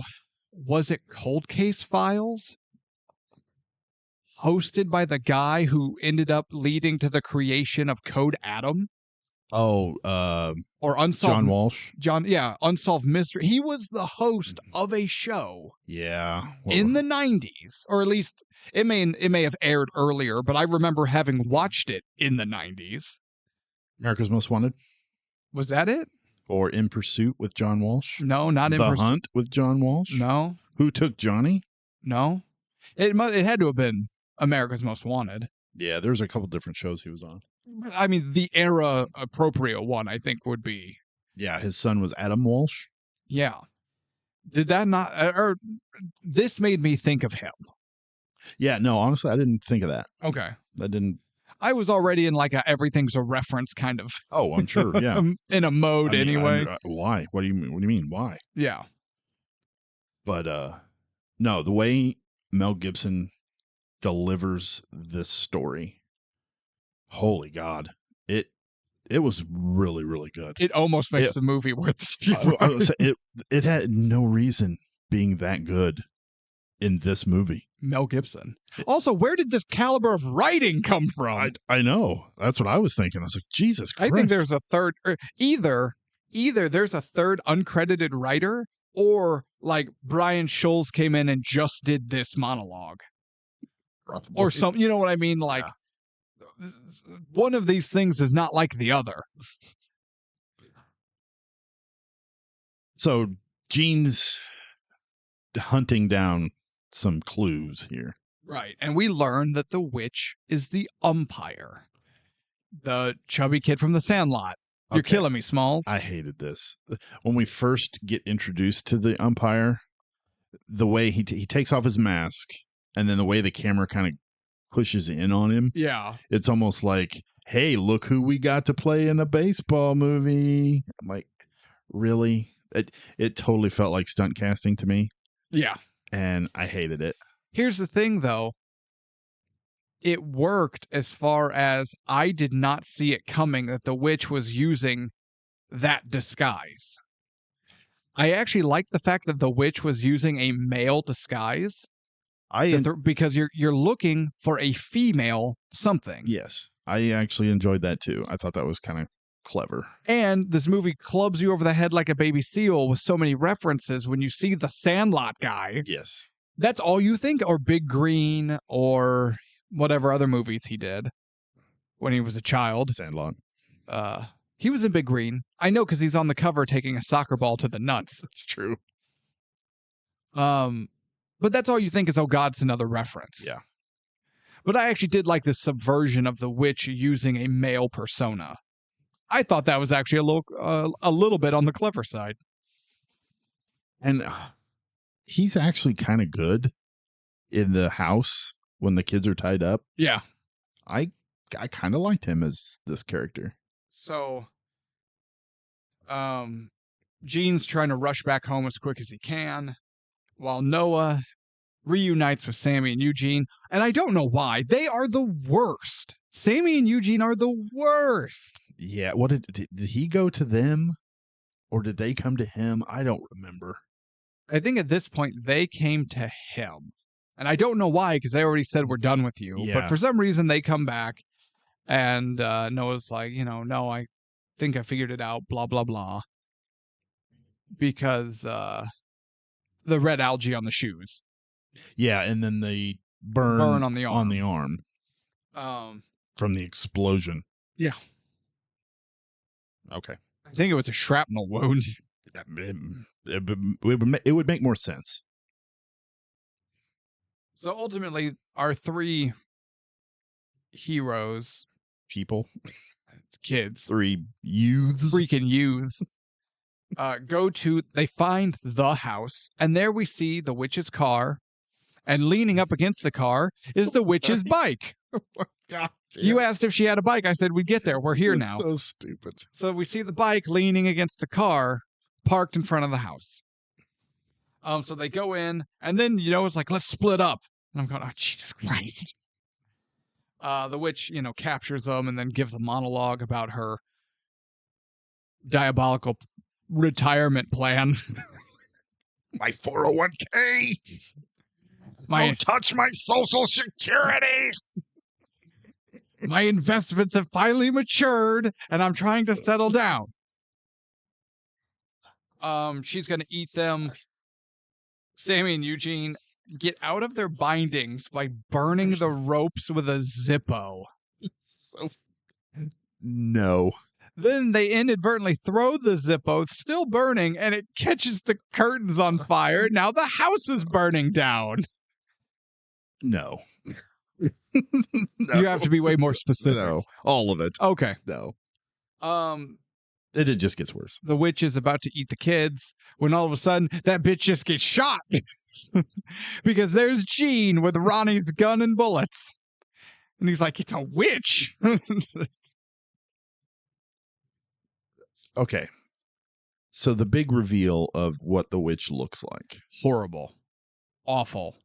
was it Cold Case Files? Hosted by the guy who ended up leading to the creation of Code Atom. Oh, or Unsolved. John Walsh. Unsolved Mystery. He was the host of a show. Yeah. In the 90s, or at least it may have aired earlier, but I remember having watched it in the 90s. America's Most Wanted. Was that it? Or In Pursuit with John Walsh? No, not In Pursuit. Pursuit. The Hunt with John Walsh? No. Who Took Johnny? No. It had to have been America's Most Wanted. Yeah, there's a couple different shows he was on. I mean, the era appropriate one, I think, would be. Yeah, his son was Adam Walsh. Yeah. Did that not, or this made me think of him. Yeah, no, honestly, I didn't think of that. Okay. I didn't. I was already in like a everything's a reference kind of Oh, I'm sure. Yeah. in a mode anyway. Why? What do you mean? What do you mean? Why? Yeah. But no, the way Mel Gibson delivers this story, holy God, it was really, really good. It almost makes the movie worth the I would say it had no reason being that good in this movie. Mel Gibson. Also, where did this caliber of writing come from? I know. That's what I was thinking. I was like, Jesus Christ. I think there's a third, or either there's a third uncredited writer, or like Brian Scholes came in and just did this monologue, or some. You know what I mean? Like one of these things is not like the other. So Gene's hunting down some clues here. Right. And we learn that the witch is the umpire, the chubby kid from the Sandlot. You're killing me, Smalls. I hated this. When we first get introduced to the umpire, the way he takes off his mask and then the way the camera kind of pushes in on him. Yeah. It's almost like, hey, look who we got to play in a baseball movie. I'm like, really? It totally felt like stunt casting to me. Yeah. And I hated it. Here's the thing, though. It worked as far as I did not see it coming that the witch was using that disguise. I actually like the fact that the witch was using a male disguise because you're looking for a female something. Yes, I actually enjoyed that too. I thought that was kind of clever. And this movie clubs you over the head like a baby seal with so many references. When you see the Sandlot guy, yes, that's all you think, or Big Green, or whatever other movies he did when he was a child. Sandlot. He was in Big Green. I know because he's on the cover taking a soccer ball to the nuts. It's true. But that's all you think is, oh God, it's another reference. Yeah. But I actually did like this subversion of the witch using a male persona. I thought that was actually a little bit on the clever side. And he's actually kind of good in the house when the kids are tied up. Yeah. I kind of liked him as this character. So, Gene's trying to rush back home as quick as he can, while Noah reunites with Sammy and Eugene. And I don't know why. They are the worst. Sammy and Eugene are the worst. Yeah. What did he go to them, or did they come to him? I don't remember. I think at this point they came to him. And I don't know why, because they already said we're done with you. Yeah. But for some reason they come back. And Noah's like, no, I think I figured it out, blah, blah, blah. Because the red algae on the shoes. Yeah, and then the burn on the arm. From the explosion. Yeah. Okay. I think it was a shrapnel wound. It would make more sense. So ultimately, our three heroes, kids, three youths, freaking youths, they find the house, and there we see the witch's car, and leaning up against the car is the witch's bike. God, you asked if she had a bike. I said, we'd get there. We're here now. So stupid. So we see the bike leaning against the car, parked in front of the house. So they go in, and then, it's like, let's split up. And I'm going, oh, Jesus Christ. The witch, captures them and then gives a monologue about her diabolical retirement plan. My 401k. Don't touch my Social Security. My investments have finally matured, and I'm trying to settle down. She's going to eat them. Sammy and Eugene get out of their bindings by burning the ropes with a Zippo. No. Then they inadvertently throw the Zippo, still burning, and it catches the curtains on fire. Now the house is burning down. No. No. You have to be way more specific. No. All of it. Okay. No. It just gets worse. The witch is about to eat the kids when all of a sudden that bitch just gets shot because there's Gene with Ronnie's gun and bullets. And he's like, it's a witch. Okay. So the big reveal of what the witch looks like. Horrible. Awful.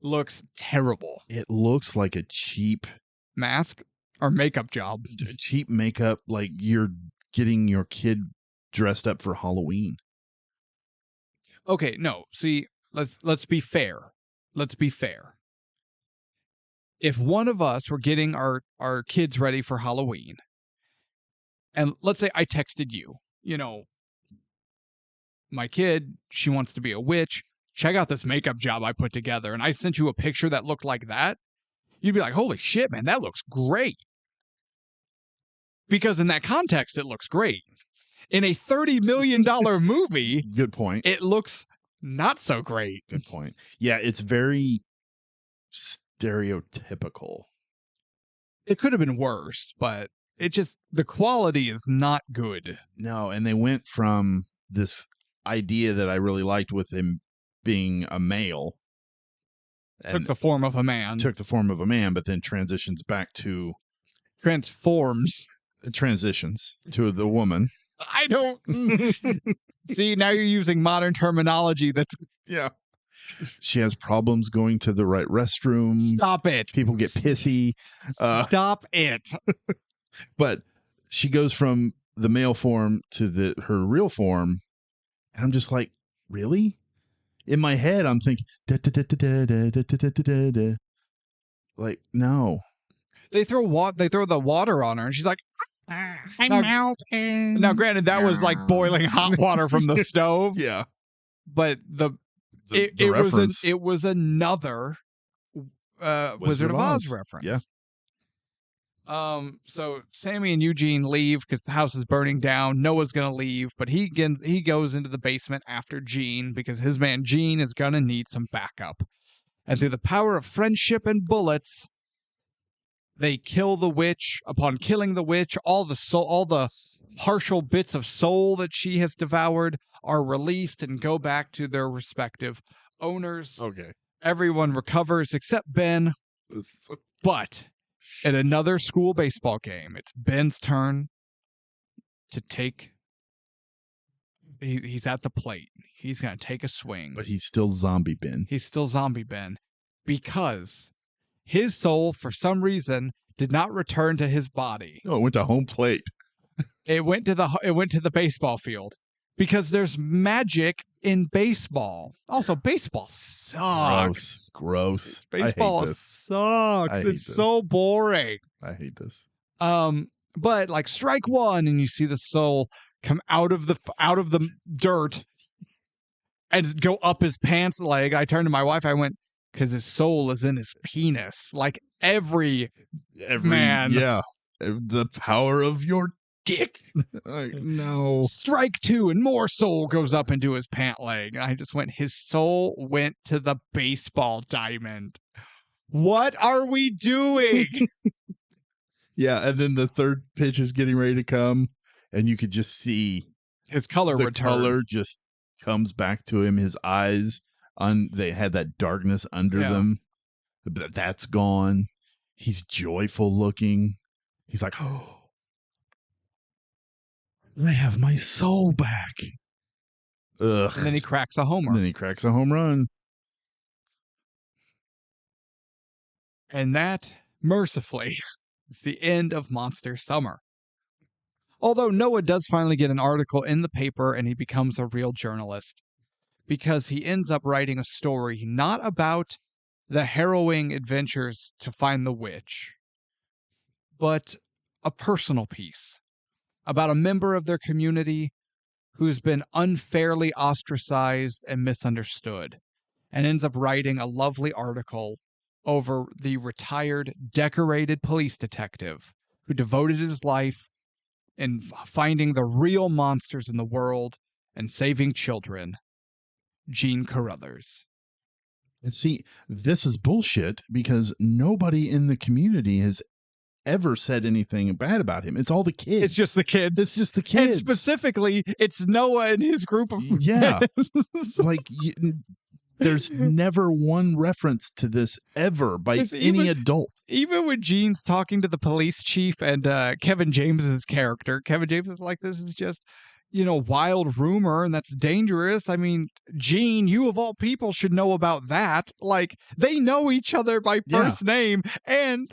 Looks terrible. It looks like a cheap Mask or makeup job. Makeup, like you're getting your kid dressed up for Halloween. Okay, no. See, let's be fair. Let's be fair. If one of us were getting our kids ready for Halloween, and let's say I texted you, my kid, she wants to be a witch. Check out this makeup job I put together. And I sent you a picture that looked like that. You'd be like, holy shit, man, that looks great. Because in that context, it looks great. In a $30 million movie, Good point. it looks not so great. Good point. Yeah, it's very stereotypical. It could have been worse, but the quality is not good. No, and they went from this idea that I really liked with him being a male. Took the form of a man. But then transitions to the woman. I don't see, now you're using modern terminology that's she has problems going to the right restroom. Stop it. People get pissy. Stop it. But she goes from the male form to her real form, and I'm just like, really? In my head, I'm thinking, like, no. They throw the water on her, and she's like, I'm melting. Now, granted, that was like boiling hot water from the stove. Yeah, but it was another Wizard of Oz reference. Yeah. So Sammy and Eugene leave because the house is burning down. Noah's gonna leave, but he goes into the basement after Gene because his man Gene is gonna need some backup. And through the power of friendship and bullets, they kill the witch. Upon killing the witch, all the partial bits of soul that she has devoured are released and go back to their respective owners. Okay. Everyone recovers except Ben. But at another school baseball game, it's Ben's turn to take. He's at the plate. He's going to take a swing. But he's still zombie Ben. He's still zombie Ben because his soul, for some reason, did not return to his body. Oh, it went to home plate. It went to the baseball field because there's magic in baseball. Also, baseball sucks. Gross. Baseball sucks. It's so boring. I hate this. But like strike one, and you see the soul come out of the dirt and go up his pants leg. I turned to my wife. I went, because his soul is in his penis, like every man. Yeah, the power of your dick. No. Strike two, and more soul goes up into his pant leg. I just went, his soul went to the baseball diamond. What are we doing? Yeah, and then the third pitch is getting ready to come, and you could just see his color return. Color just comes back to him. His eyes, they had that darkness under them, but that's gone. He's joyful looking. He's like, oh, I have my soul back. Ugh. And then he cracks a homer. Home run. And that, mercifully, is the end of Monster Summer. Although Noah does finally get an article in the paper and he becomes a real journalist, because he ends up writing a story not about the harrowing adventures to find the witch, but a personal piece about a member of their community who's been unfairly ostracized and misunderstood, and ends up writing a lovely article over the retired, decorated police detective who devoted his life in finding the real monsters in the world and saving children, Gene Carruthers. And see, this is bullshit because nobody in the community has ever said anything bad about him. It's all the kids. It's just the kids. It's just the kids. And specifically, it's Noah and his group of Yeah. friends. Like, there's never one reference to this ever by any adult. Even when Gene's talking to the police chief and Kevin James's character, Kevin James is like, this is just, wild rumor and that's dangerous. I mean, Gene, you of all people should know about that. Like, they know each other by first name, and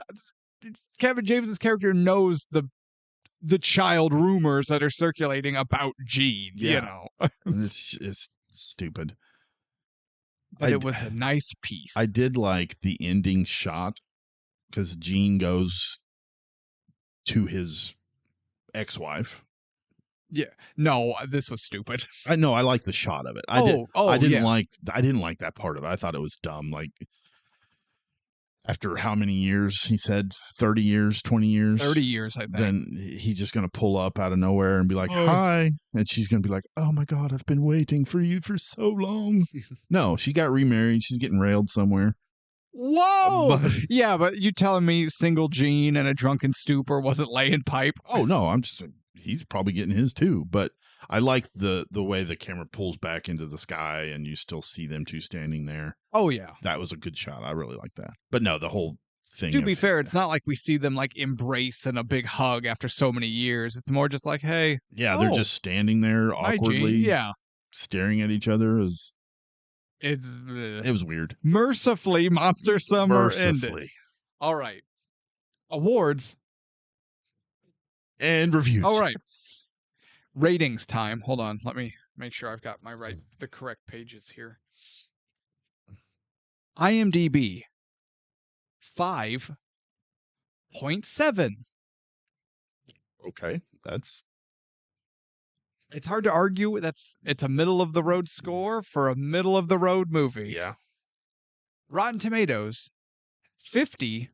Kevin James's character knows the child rumors that are circulating about Gene, It's stupid. But it was a nice piece. I did like the ending shot because Gene goes to his ex-wife. Yeah. No, this was stupid. I know. I like the shot of it. I didn't like that part of it. I thought it was dumb. Like, after how many years? He said 30 years, 20 years. 30 years, I think. Then he's just going to pull up out of nowhere and be like, hi. And she's going to be like, oh my God, I've been waiting for you for so long. No, she got remarried. She's getting railed somewhere. Whoa! But you telling me single Gene and a drunken stupor wasn't laying pipe? Oh, no, he's probably getting his too. But I like the way the camera pulls back into the sky and you still see them two standing there. Oh, yeah. That was a good shot. I really like that. But no, the whole thing. To be fair, it's not like we see them like embrace and a big hug after so many years. It's more just like, hey. Yeah, they're just standing there awkwardly. Staring at each other. It was weird. Mercifully, Monster Summer ended. All right. Awards. And reviews. All right. Ratings time. Hold on. Let me make sure I've got the correct pages here. IMDb 5.7. Okay, it's hard to argue. It's a middle of the road score for a middle of the road movie. Yeah. Rotten Tomatoes 57%.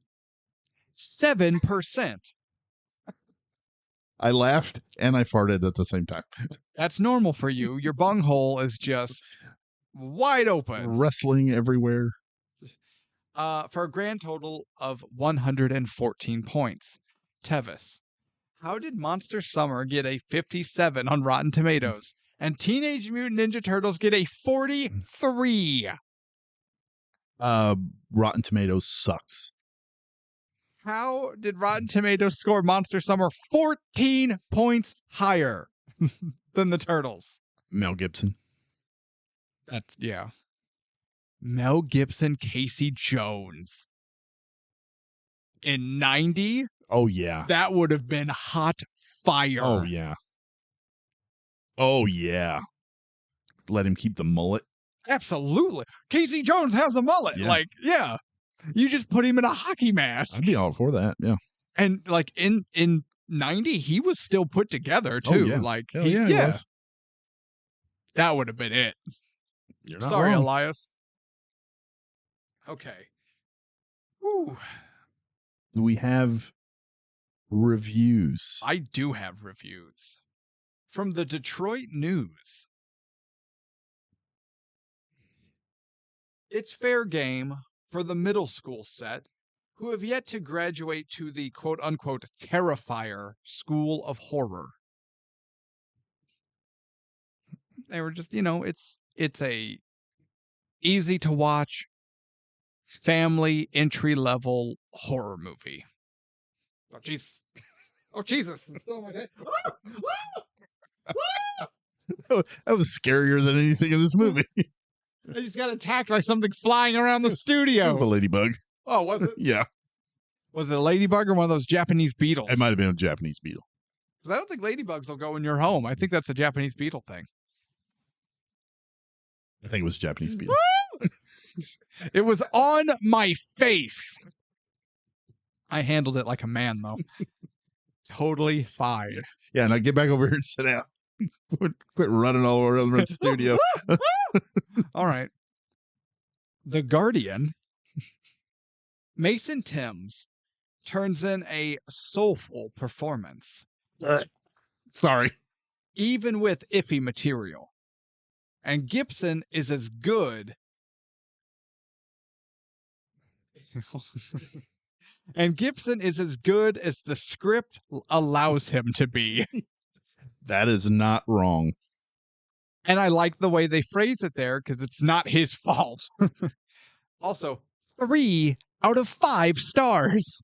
I laughed and I farted at the same time. That's normal for you. Your bunghole is just wide open. Wrestling everywhere. For a grand total of 114 points. Tevis, how did Monster Summer get a 57 on Rotten Tomatoes and Teenage Mutant Ninja Turtles get a 43? Rotten Tomatoes sucks. How did Rotten Tomatoes score Monster Summer 14 points higher than the Turtles? Mel Gibson. Mel Gibson, Casey Jones. In 90? Oh, yeah. That would have been hot fire. Oh, yeah. Oh, yeah. Let him keep the mullet. Absolutely. Casey Jones has a mullet. Yeah. You just put him in a hockey mask. I'd be all for that, yeah. And, in 90, he was still put together, too. Oh, yeah. He was. That would have been it. You're not Sorry, wrong. Elias. Okay. Whew. We have reviews. I do have reviews. From the Detroit News. It's fair game for the middle school set who have yet to graduate to the quote-unquote Terrifier School of Horror. They were just, it's a easy to watch family entry-level horror movie. Oh, Jesus. Oh, Jesus. Oh, my God. That was scarier than anything in this movie. I just got attacked by something flying around the studio. It was a ladybug. Oh, was it? Yeah. Was it a ladybug or one of those Japanese beetles? It might have been a Japanese beetle. Because I don't think ladybugs will go in your home. I think that's a Japanese beetle thing. I think it was a Japanese beetle. It was on my face. I handled it like a man, though. Totally fine. Yeah, now get back over here and sit down. Quit running all around the studio. All right. The Guardian. Mason Thames turns in a soulful performance. Sorry. Even with iffy material. And Gibson is as good And Gibson is as good as the script allows him to be. That is not wrong. And I like the way they phrase it there because it's not his fault. Also, 3 out of 5 stars.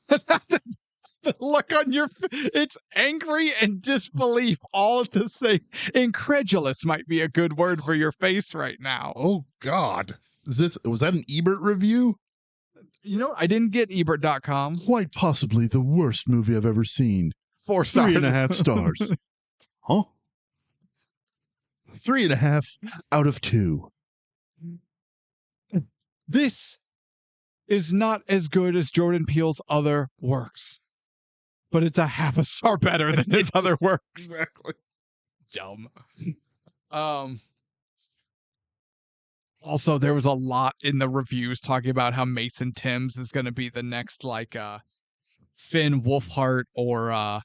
The look on your it's angry and disbelief all at the same. Incredulous might be a good word for your face right now. Oh God. Was that an Ebert review? You know, I didn't get ebert.com. Quite possibly the worst movie I've ever seen. 4 stars. 3.5 stars. Huh? 3.5 out of 2. This is not as good as Jordan Peele's other works, but it's a half a star better than his other works. Exactly. Dumb. Also, there was a lot in the reviews talking about how Mason Thames is going to be the next, like, Finn Wolfhard or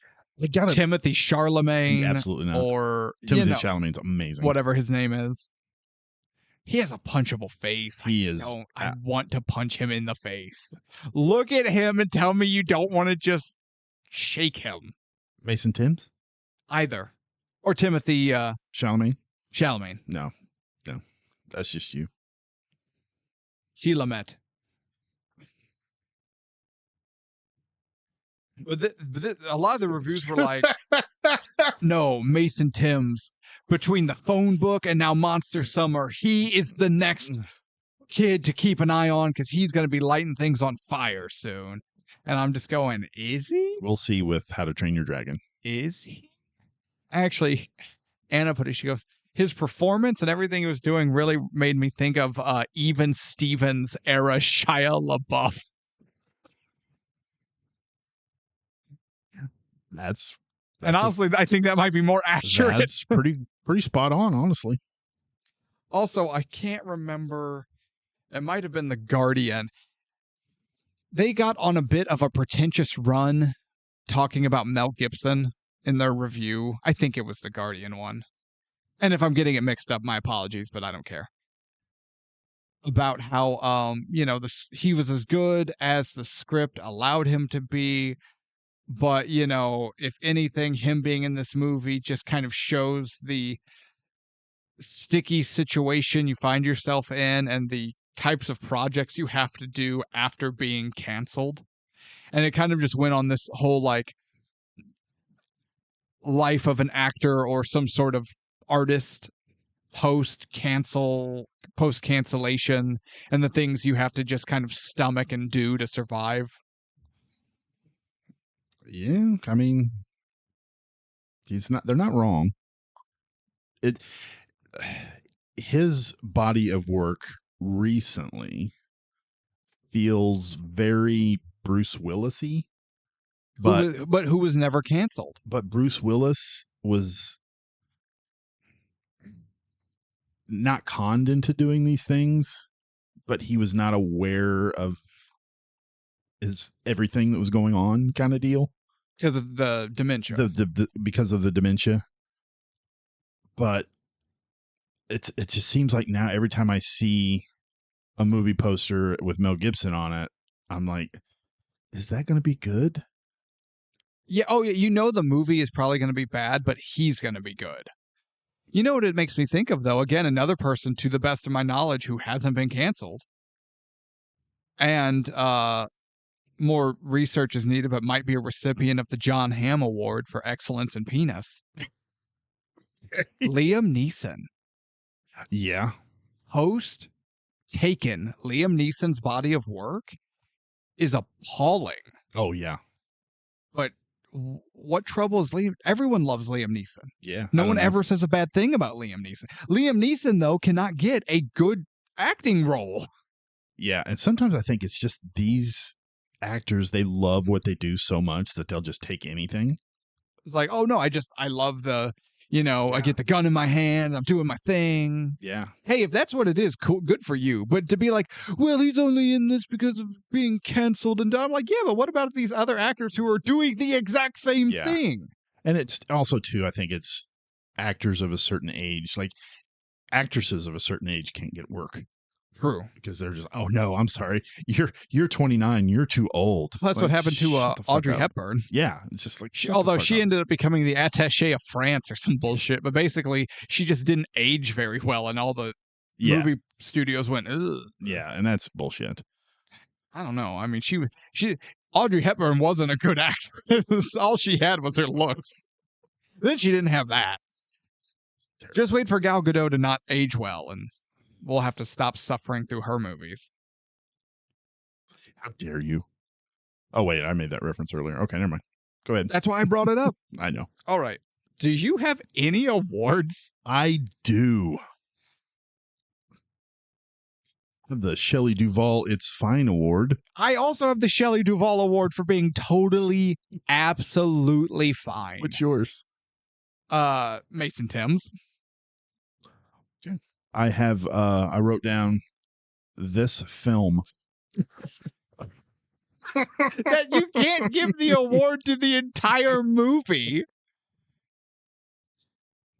Timothy Chalamet. Absolutely not. Or Timothy Chalamet's amazing. Whatever his name is. He has a punchable face. He is. I want to punch him in the face. Look at him and tell me you don't want to just shake him. Mason Thames? Either. Or Timothy Chalamet? No. That's just you. Chalamet. But a lot of the reviews were like, no, Mason Thames, between the phone book and now Monster Summer, he is the next kid to keep an eye on because he's going to be lighting things on fire soon. And I'm just going, is he? We'll see with How to Train Your Dragon. Is he? Actually, Anna put it, she goes, his performance and everything he was doing really made me think of Even Stevens era Shia LaBeouf. That's and honestly, I think that might be more accurate. That's pretty spot on, honestly. Also, I can't remember. It might have been The Guardian. They got on a bit of a pretentious run talking about Mel Gibson in their review. I think it was The Guardian one. And if I'm getting it mixed up, my apologies, but I don't care. About how, he was as good as the script allowed him to be. But, if anything, him being in this movie just kind of shows the sticky situation you find yourself in and the types of projects you have to do after being canceled. And it kind of just went on this whole, like, life of an actor or some sort of artist post-cancellation and the things you have to just kind of stomach and do to survive. Yeah, I mean, they're not wrong. His body of work recently feels very Bruce Willis-y. But who was never canceled. But Bruce Willis was not conned into doing these things, but he was not aware of everything that was going on kind of deal. Because of the dementia. Because of the dementia. But it just seems like now every time I see a movie poster with Mel Gibson on it, I'm like, is that going to be good? Yeah. Oh, yeah. The movie is probably going to be bad, but he's going to be good. You know what it makes me think of, though? Again, another person, to the best of my knowledge, who hasn't been canceled. And more research is needed, but might be a recipient of the John Hamm Award for Excellence in Penis. Liam Neeson. Yeah. Post Taken, Liam Neeson's body of work is appalling. Oh, yeah. But what troubles Liam? Everyone loves Liam Neeson. Yeah. No one ever says a bad thing about Liam Neeson. Liam Neeson, though, cannot get a good acting role. Yeah. And sometimes I think it's just these actors, they love what they do so much that they'll just take anything. It's like, oh, no, I love the, I get the gun in my hand, I'm doing my thing. Yeah. Hey, if that's what it is, cool, good for you. But to be like, well, he's only in this because of being canceled. And I'm like, yeah, but what about these other actors who are doing the exact same thing? And it's also, too, I think it's actors of a certain age. Like, actresses of a certain age can't get work. True. because they're just, oh no, I'm sorry, you're 29, you're too old. That's what happened to shut the fuck Audrey up. Hepburn. Yeah, it's just like, Although she ended up becoming the attaché of France or some bullshit, but basically she just didn't age very well, and all the movie studios went, ugh. Yeah, and that's bullshit. I don't know. I mean, she Audrey Hepburn wasn't a good actress. All she had was her looks. Then she didn't have that. Just wait for Gal Gadot to not age well, and we'll have to stop suffering through her movies. How dare you? Oh wait, I made that reference earlier. Okay, never mind. Go ahead. That's why I brought it up. I know. All right. Do you have any awards? I do. I have the Shelley Duvall It's Fine Award. I also have the Shelley Duvall Award for being totally, absolutely fine. What's yours? Mason Thames. Okay. I have I wrote down this film. That you can't give the award to the entire movie.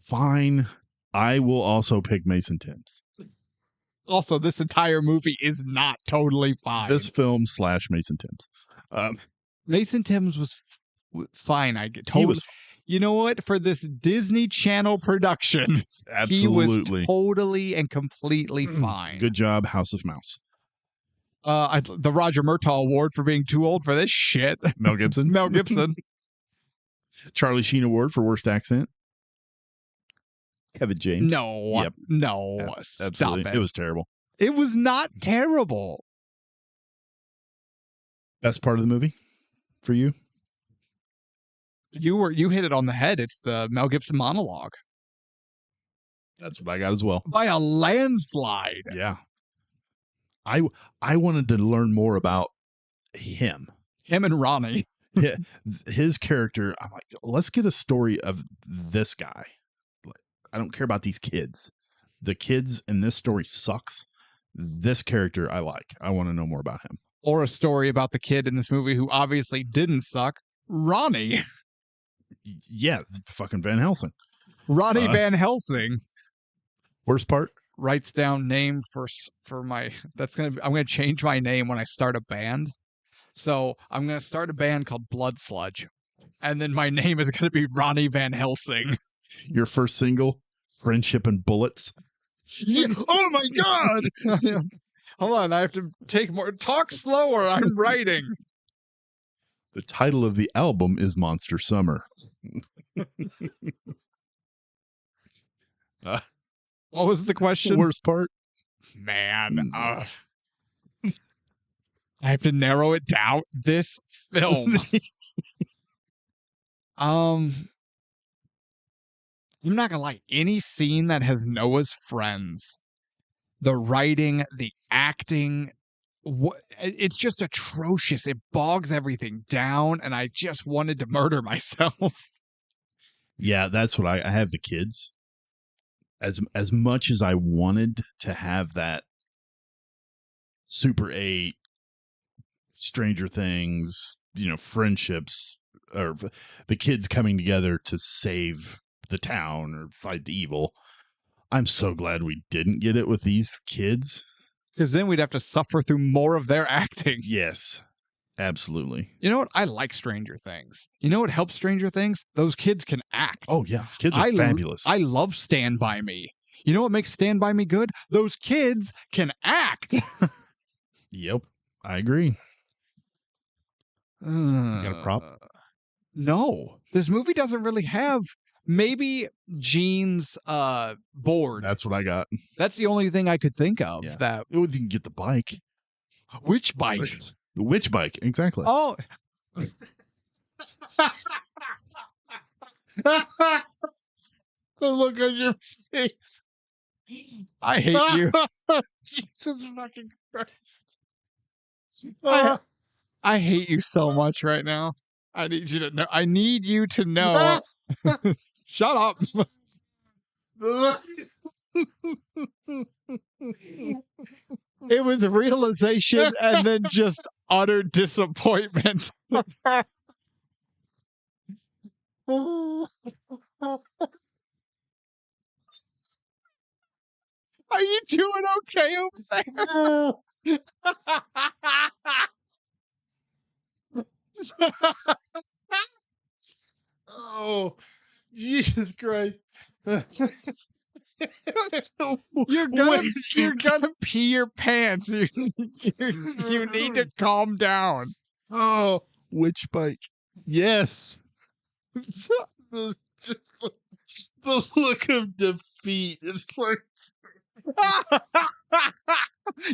Fine. I will also pick Mason Thames. Also, this entire movie is not totally fine. This film / Mason Thames. Mason Thames was fine. I get totally. You know what? For this Disney Channel production, absolutely, he was totally and completely fine. Good job, House of Mouse. The Roger Murtaugh Award for being too old for this shit. Mel Gibson. Mel Gibson. Charlie Sheen Award for worst accent. Kevin James. No. Yep. No. Stop absolutely. it. It was terrible. It was not terrible. Best part of the movie for you? You hit it on the head. It's the Mel Gibson monologue. That's what I got as well. By a landslide. Yeah. I wanted to learn more about him. Him and Ronnie. Yeah, his character. I'm like, let's get a story of this guy. I don't care about these kids. The kids in this story sucks. This character I like. I want to know more about him. Or a story about the kid in this movie who obviously didn't suck. Ronnie. Yeah, fucking Van Helsing. Ronnie Van Helsing. Worst part? Writes down name for my. I'm gonna change my name when I start a band. So I'm gonna start a band called Blood Sludge, and then my name is gonna be Ronnie Van Helsing. Your first single, Friendship and Bullets. Yeah. Oh my God! Hold on, I have to take more. Talk slower. I'm writing. The title of the album is Monster Summer. What was the question? Worst part? Man, I have to narrow it down. This film. I'm not gonna lie. Any scene that has Noah's friends, the writing, the acting, it's just atrocious. It bogs everything down, and I just wanted to murder myself. Yeah, that's what I have the kids. As much as I wanted to have that Super 8, Stranger Things, friendships, or the kids coming together to save the town or fight the evil, I'm so glad we didn't get it with these kids. Because then we'd have to suffer through more of their acting. Yes, absolutely. You know what? I like Stranger Things. You know what helps Stranger Things? Those kids can act. Oh, yeah. Kids are fabulous. I love Stand By Me. You know what makes Stand By Me good? Those kids can act. Yep, I agree. You got a prop? No. This movie doesn't really have... Maybe Gene's board. That's what I got. That's the only thing I could think of. Yeah. That you can get the bike. Which bike? The witch bike, exactly. Oh. The look on your face. I hate you. Jesus fucking Christ. I hate you so much right now. I need you to know. I need you to know. Shut up. It was a realization and then just utter disappointment. Are you doing okay over there? Oh, Jesus Christ. You're gonna pee your pants. You need to calm down. Oh, which bike? Yes. Just the look of defeat. It's like,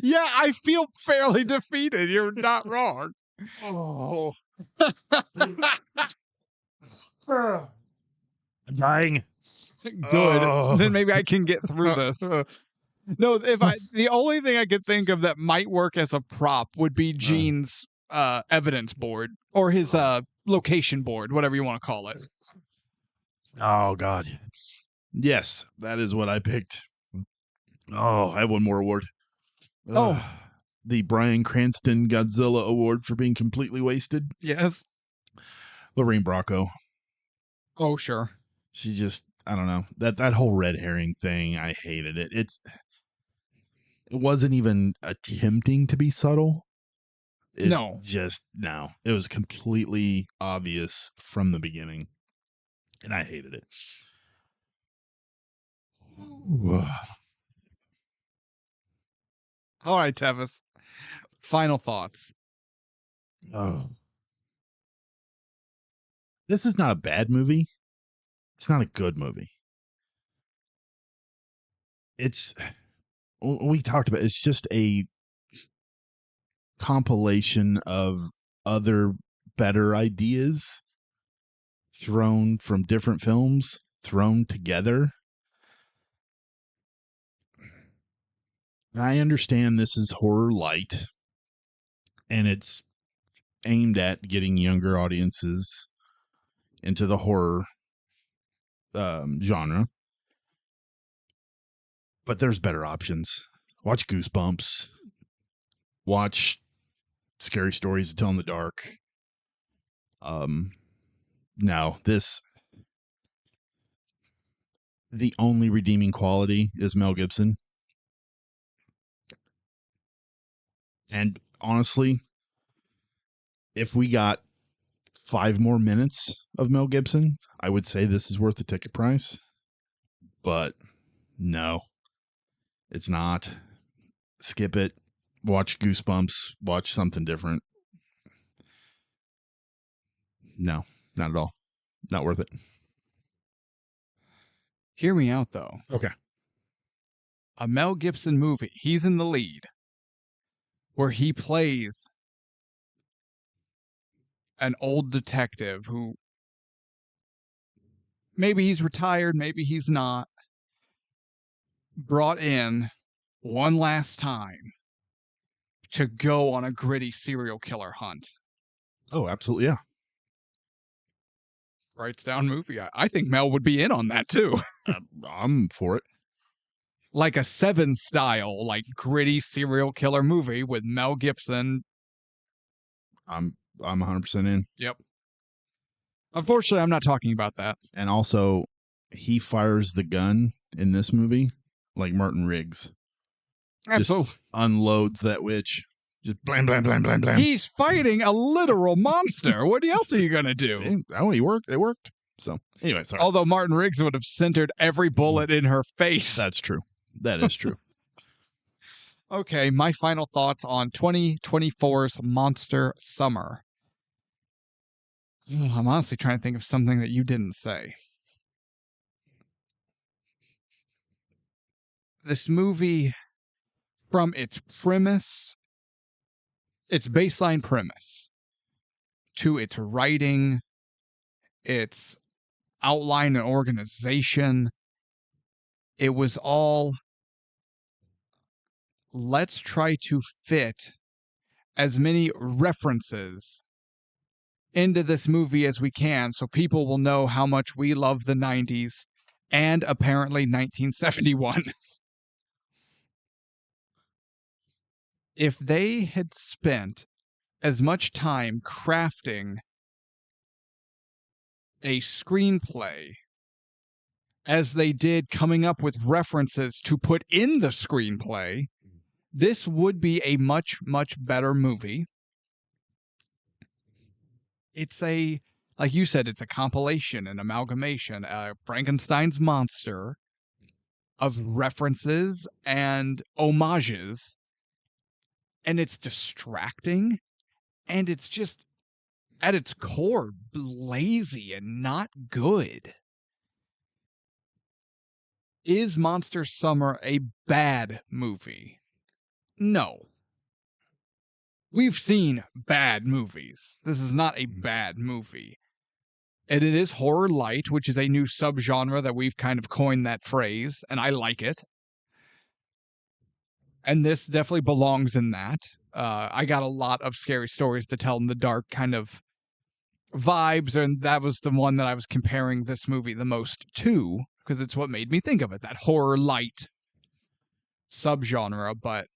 Yeah, I feel fairly defeated. You're not wrong. oh. I'm dying. Good. Oh. Then maybe I can get through this. No, the only thing I could think of that might work as a prop would be Gene's evidence board or his location board, whatever you want to call it. Oh, God. Yes, that is what I picked. Oh, I have one more award. Oh. The Bryan Cranston Godzilla Award for being completely wasted. Yes. Lorraine Bracco. Oh, sure. She just, I don't know. That whole red herring thing, I hated it. It wasn't even attempting to be subtle. No. It was completely obvious from the beginning. And I hated it. All right, Tevis. Final thoughts. Oh. This is not a bad movie. It's not a good movie. We talked about, it's just a compilation of other better ideas thrown from different films, thrown together. I understand this is horror light, and it's aimed at getting younger audiences into the horror genre. But there's better options. Watch Goosebumps. Watch Scary Stories to Tell in the Dark. No, the only redeeming quality is Mel Gibson. And honestly, if we got 5 more minutes of Mel Gibson, I would say this is worth the ticket price. But no, it's not. Skip it. Watch Goosebumps. Watch something different. No, not at all. Not worth it. Hear me out, though. Okay. A Mel Gibson movie, he's in the lead, where he plays an old detective who maybe he's retired, maybe he's not, brought in one last time to go on a gritty serial killer hunt. Oh, absolutely. Yeah. Writes down movie. I think Mel would be in on that too. I'm for it. Like a Seven style, like gritty serial killer movie with Mel Gibson. I'm 100% in. Yep. Unfortunately, I'm not talking about that. And also, he fires the gun in this movie like Martin Riggs. Absolutely. Just unloads that witch. Just blam, blam, blam, blam, blam. He's fighting a literal monster. What else are you going to do? Oh, he worked. It worked. So, anyway, sorry. Although Martin Riggs would have centered every bullet in her face. That's true. That is true. Okay, my final thoughts on 2024's Monster Summer. I'm honestly trying to think of something that you didn't say. This movie, from its premise, its baseline premise, to its writing, its outline and organization, it was all, let's try to fit as many references into this movie as we can so people will know how much we love the 90s and apparently 1971. If they had spent as much time crafting a screenplay as they did coming up with references to put in the screenplay, this would be a much, much better movie. It's like you said, it's a compilation, an amalgamation, Frankenstein's monster of references and homages. And it's distracting. And it's just, at its core, lazy and not good. Is Monster Summer a bad movie? No. We've seen bad movies. This is not a bad movie. And it is horror light, which is a new subgenre that we've kind of coined that phrase, and I like it. And this definitely belongs in that. I got a lot of scary stories to tell in the dark kind of vibes, and that was the one that I was comparing this movie the most to, because it's what made me think of it, that horror light subgenre. But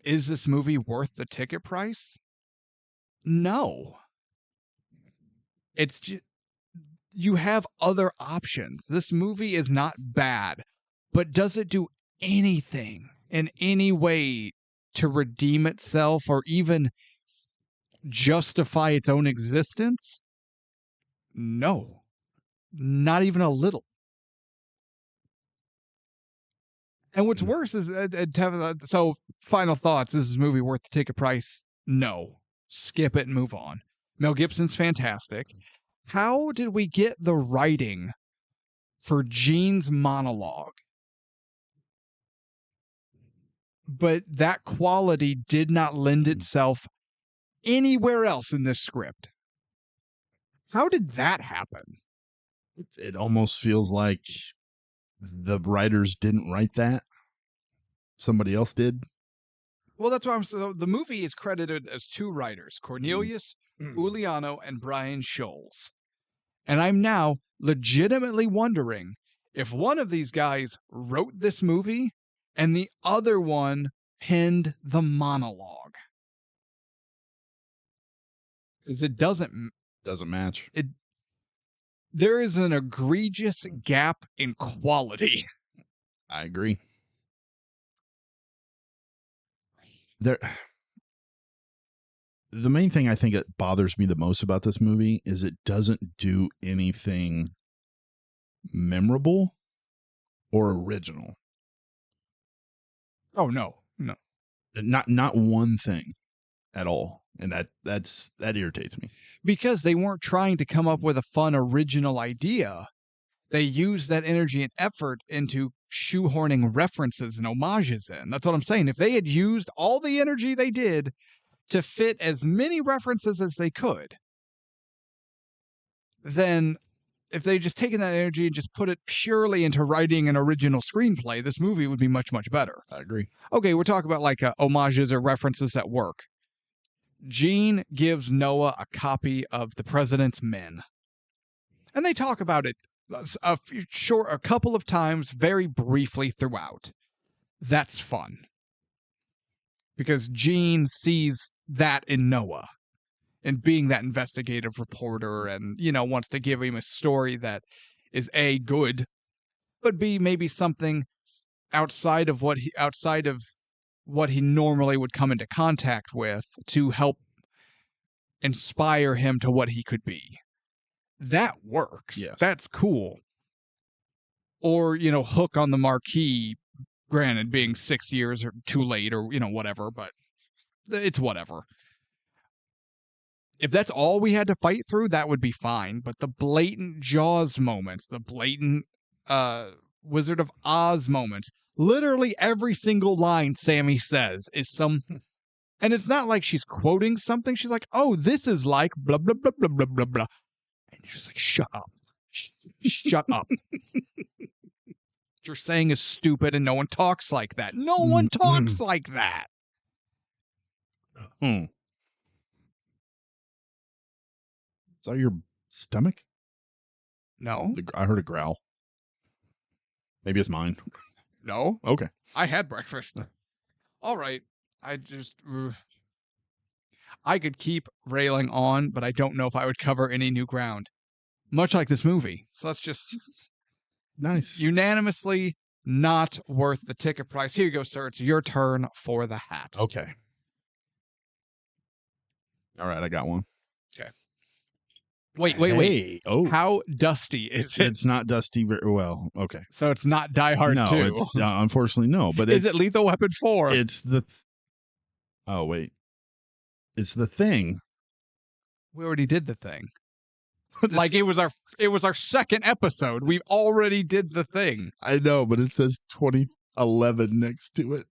is this movie worth the ticket price? No. It's just, you have other options. This movie is not bad, but does it do anything in any way to redeem itself or even justify its own existence? No, not even a little. And what's worse is, so final thoughts, is this movie worth the ticket price? No. Skip it and move on. Mel Gibson's fantastic. How did we get the writing for Gene's monologue, but that quality did not lend itself anywhere else in this script? How did that happen? It almost feels like the writers didn't write that. Somebody else did. Well, that's why so the movie is credited as two writers, Cornelius Uliano and Brian Scholes. And I'm now legitimately wondering if one of these guys wrote this movie and the other one penned the monologue. Because it doesn't match. There is an egregious gap in quality. I agree. The main thing I think that bothers me the most about this movie is it doesn't do anything memorable or original. Oh no. Not one thing at all. And that irritates me. Because they weren't trying to come up with a fun original idea. They used that energy and effort into shoehorning references and homages in. That's what I'm saying. If they had used all the energy they did to fit as many references as they could, then if they just taken that energy and just put it purely into writing an original screenplay, this movie would be much, much better. I agree. Okay, we're talking about like homages or references at work. Gene gives Noah a copy of The President's Men. And they talk about it a couple of times, very briefly throughout. That's fun. Because Gene sees that in Noah and being that investigative reporter and, wants to give him a story that is A, good, but B, maybe something outside of what he normally would come into contact with to help inspire him to what he could be. That works. Yes. That's cool. Or, Hook on the Marquee, granted being 6 years or too late or, whatever, but it's whatever. If that's all we had to fight through, that would be fine. But the blatant Jaws moments, the blatant Wizard of Oz moments, literally every single line Sammy says is some... And it's not like she's quoting something. She's like, oh, this is like blah, blah, blah, blah, blah, blah, blah. And you're just like, shut up. Shut up. What you're saying is stupid and no one talks like that. No one talks like that. Is that your stomach? No. I heard a growl. Maybe it's mine. No. Okay. I had breakfast. All right. I could keep railing on, but I don't know if I would cover any new ground. Much like this movie. So let's just... Nice. Unanimously not worth the ticket price. Here you go, sir. It's your turn for the hat. Okay. All right, I got one. Wait. Hey, oh, How dusty is it? it's not dusty very well. Okay. So it's not Die Hard No, 2. it's unfortunately no, but Is it's it Lethal Weapon 4? it's the Oh, wait. It's The Thing. We already did the thing. Like it was our second episode. We already did the thing. I know, but it says 2011 next to it.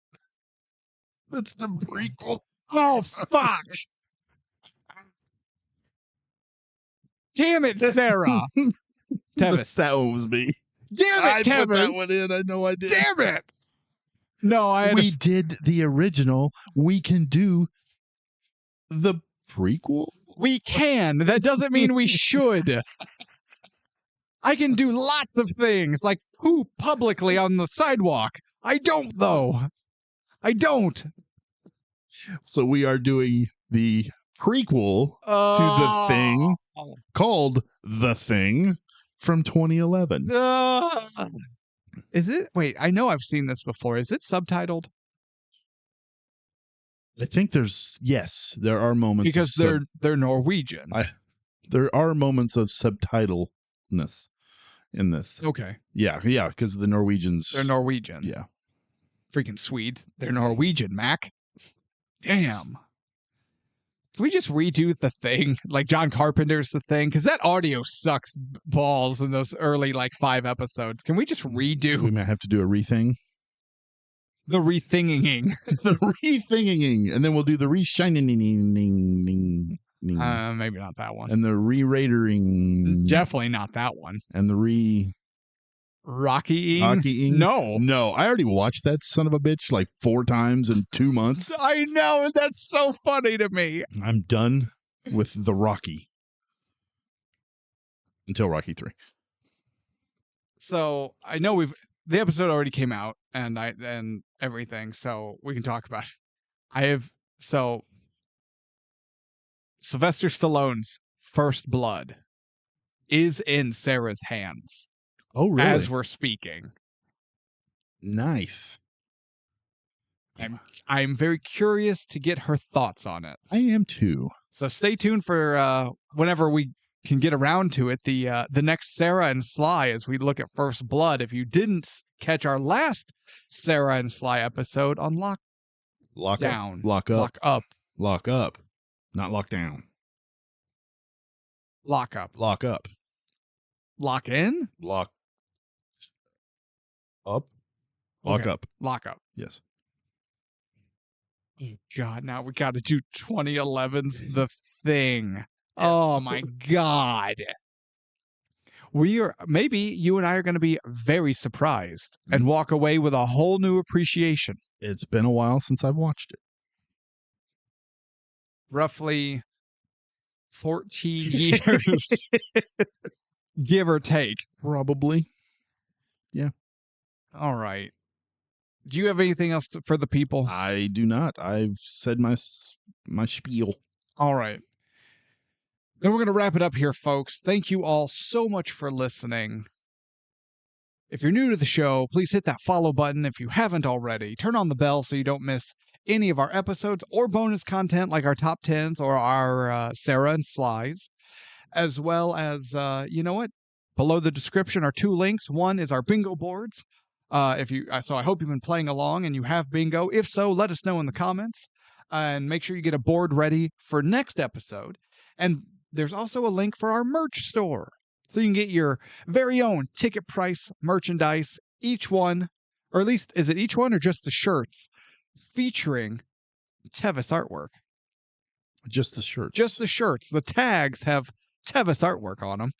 That's the prequel. Oh fuck. Damn it, Sarah. Tevis. That one was me. Damn I it, put that Tevis. one in. I know I did. Damn it. No, I had We did the original. We can do the prequel. we can. That doesn't mean we should. I can do lots of things, like poop publicly on the sidewalk. I don't, though. I don't. So we are doing the prequel to The Thing called The Thing from 2011. Is it? Wait, I know I've seen this before. Is it subtitled? I think yes, there are moments Because they're Norwegian. There are moments of subtitleness in this. Okay. Yeah, because the Norwegians. They're Norwegian. Yeah. Freaking Swedes. They're Norwegian, Mac. Damn. Can we just redo The Thing? Like John Carpenter's The Thing? Because that audio sucks balls in those early, 5 episodes. Can we just redo We might have to do a rething. the rethinging? The rethinging. And then we'll do the reshining. Maybe not that one. And the re-ratering. Definitely not that one. And the Rockying? No, I already watched that son of a bitch 4 times in 2 months. I know, and that's so funny to me. I'm done with the Rocky. Until Rocky 3. So I know the episode already came out and everything, so we can talk about it. Sylvester Stallone's First Blood is in Sarah's hands. Oh, really? As we're speaking. Nice. I'm very curious to get her thoughts on it. I am too. So stay tuned for whenever we can get around to it. The next Sarah and Sly as we look at First Blood. If you didn't catch our last Sarah and Sly episode on Lock Down. Lock up. Lock up. Lock up. Not lock down. Lock up. Lock up. Lock in? Lock up. Lock Okay. up. Lock up. Yes. Oh, God, now we got to do 2011's The Thing. Oh, my God. Maybe you and I are going to be very surprised and walk away with a whole new appreciation. It's been a while since I've watched it. Roughly 14 years, give or take. Probably. Yeah. All right. Do you have anything else for the people? I do not. I've said my spiel. All right. Then we're going to wrap it up here, folks. Thank you all so much for listening. If you're new to the show, please hit that follow button if you haven't already. Turn on the bell so you don't miss any of our episodes or bonus content like our top 10s or our Sarah and Slies, as well as, you know what? Below the description are 2 links. One is our bingo boards. So I hope you've been playing along and you have bingo. If so, let us know in the comments and make sure you get a board ready for next episode. And there's also a link for our merch store. So you can get your very own TicketPrice merchandise, each one, or at least, is it each one or just the shirts, featuring Tevis artwork? Just the shirts. Just the shirts. The tags have Tevis artwork on them.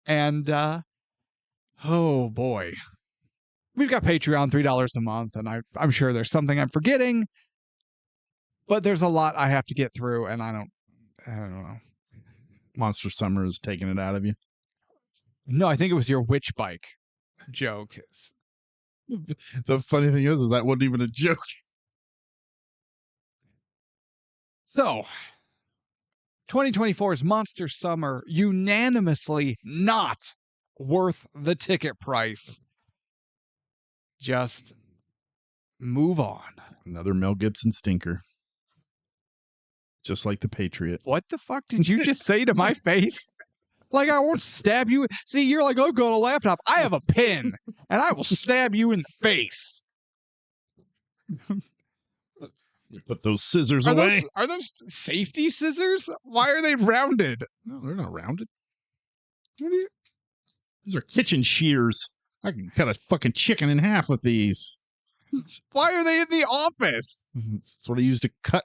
And, oh boy. We've got Patreon, $3 a month, and I'm sure there's something I'm forgetting, but there's a lot I have to get through, and I don't know. Monster Summer is taking it out of you. No, I think it was your witch bike joke. The funny thing is that wasn't even a joke. So, 2024's Monster Summer unanimously not worth the ticket price. Just move on. Another Mel Gibson stinker. Just like The Patriot. What the fuck did you just say to my face? Like, I won't stab you. See, you're like, I've got a laptop. I have a pen, and I will stab you in the face. You put those scissors away. Are those safety scissors? Why are they rounded? No, they're not rounded. These are kitchen shears. I can cut a fucking chicken in half with these. Why are they in the office? That's what I use to cut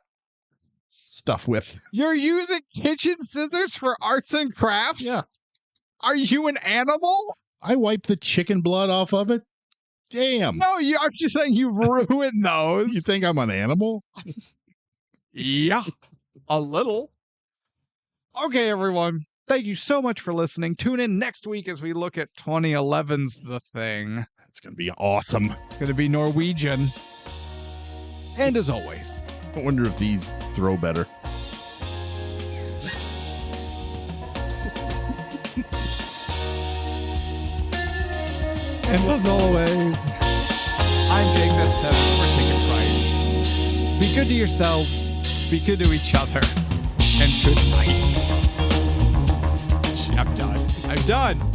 stuff with. You're using kitchen scissors for arts and crafts? Yeah. Are you an animal? I wipe the chicken blood off of it. Damn. No, I'm just saying you've ruined those. You think I'm an animal? Yeah, a little. Okay, everyone. Thank you so much for listening. Tune in next week as we look at 2011's The Thing. It's going to be awesome. It's going to be Norwegian. And as always, I wonder if these throw better. and as always, I'm Jake and Tevis for TicketPrice. Be good to yourselves, be good to each other, and good night. I'm done.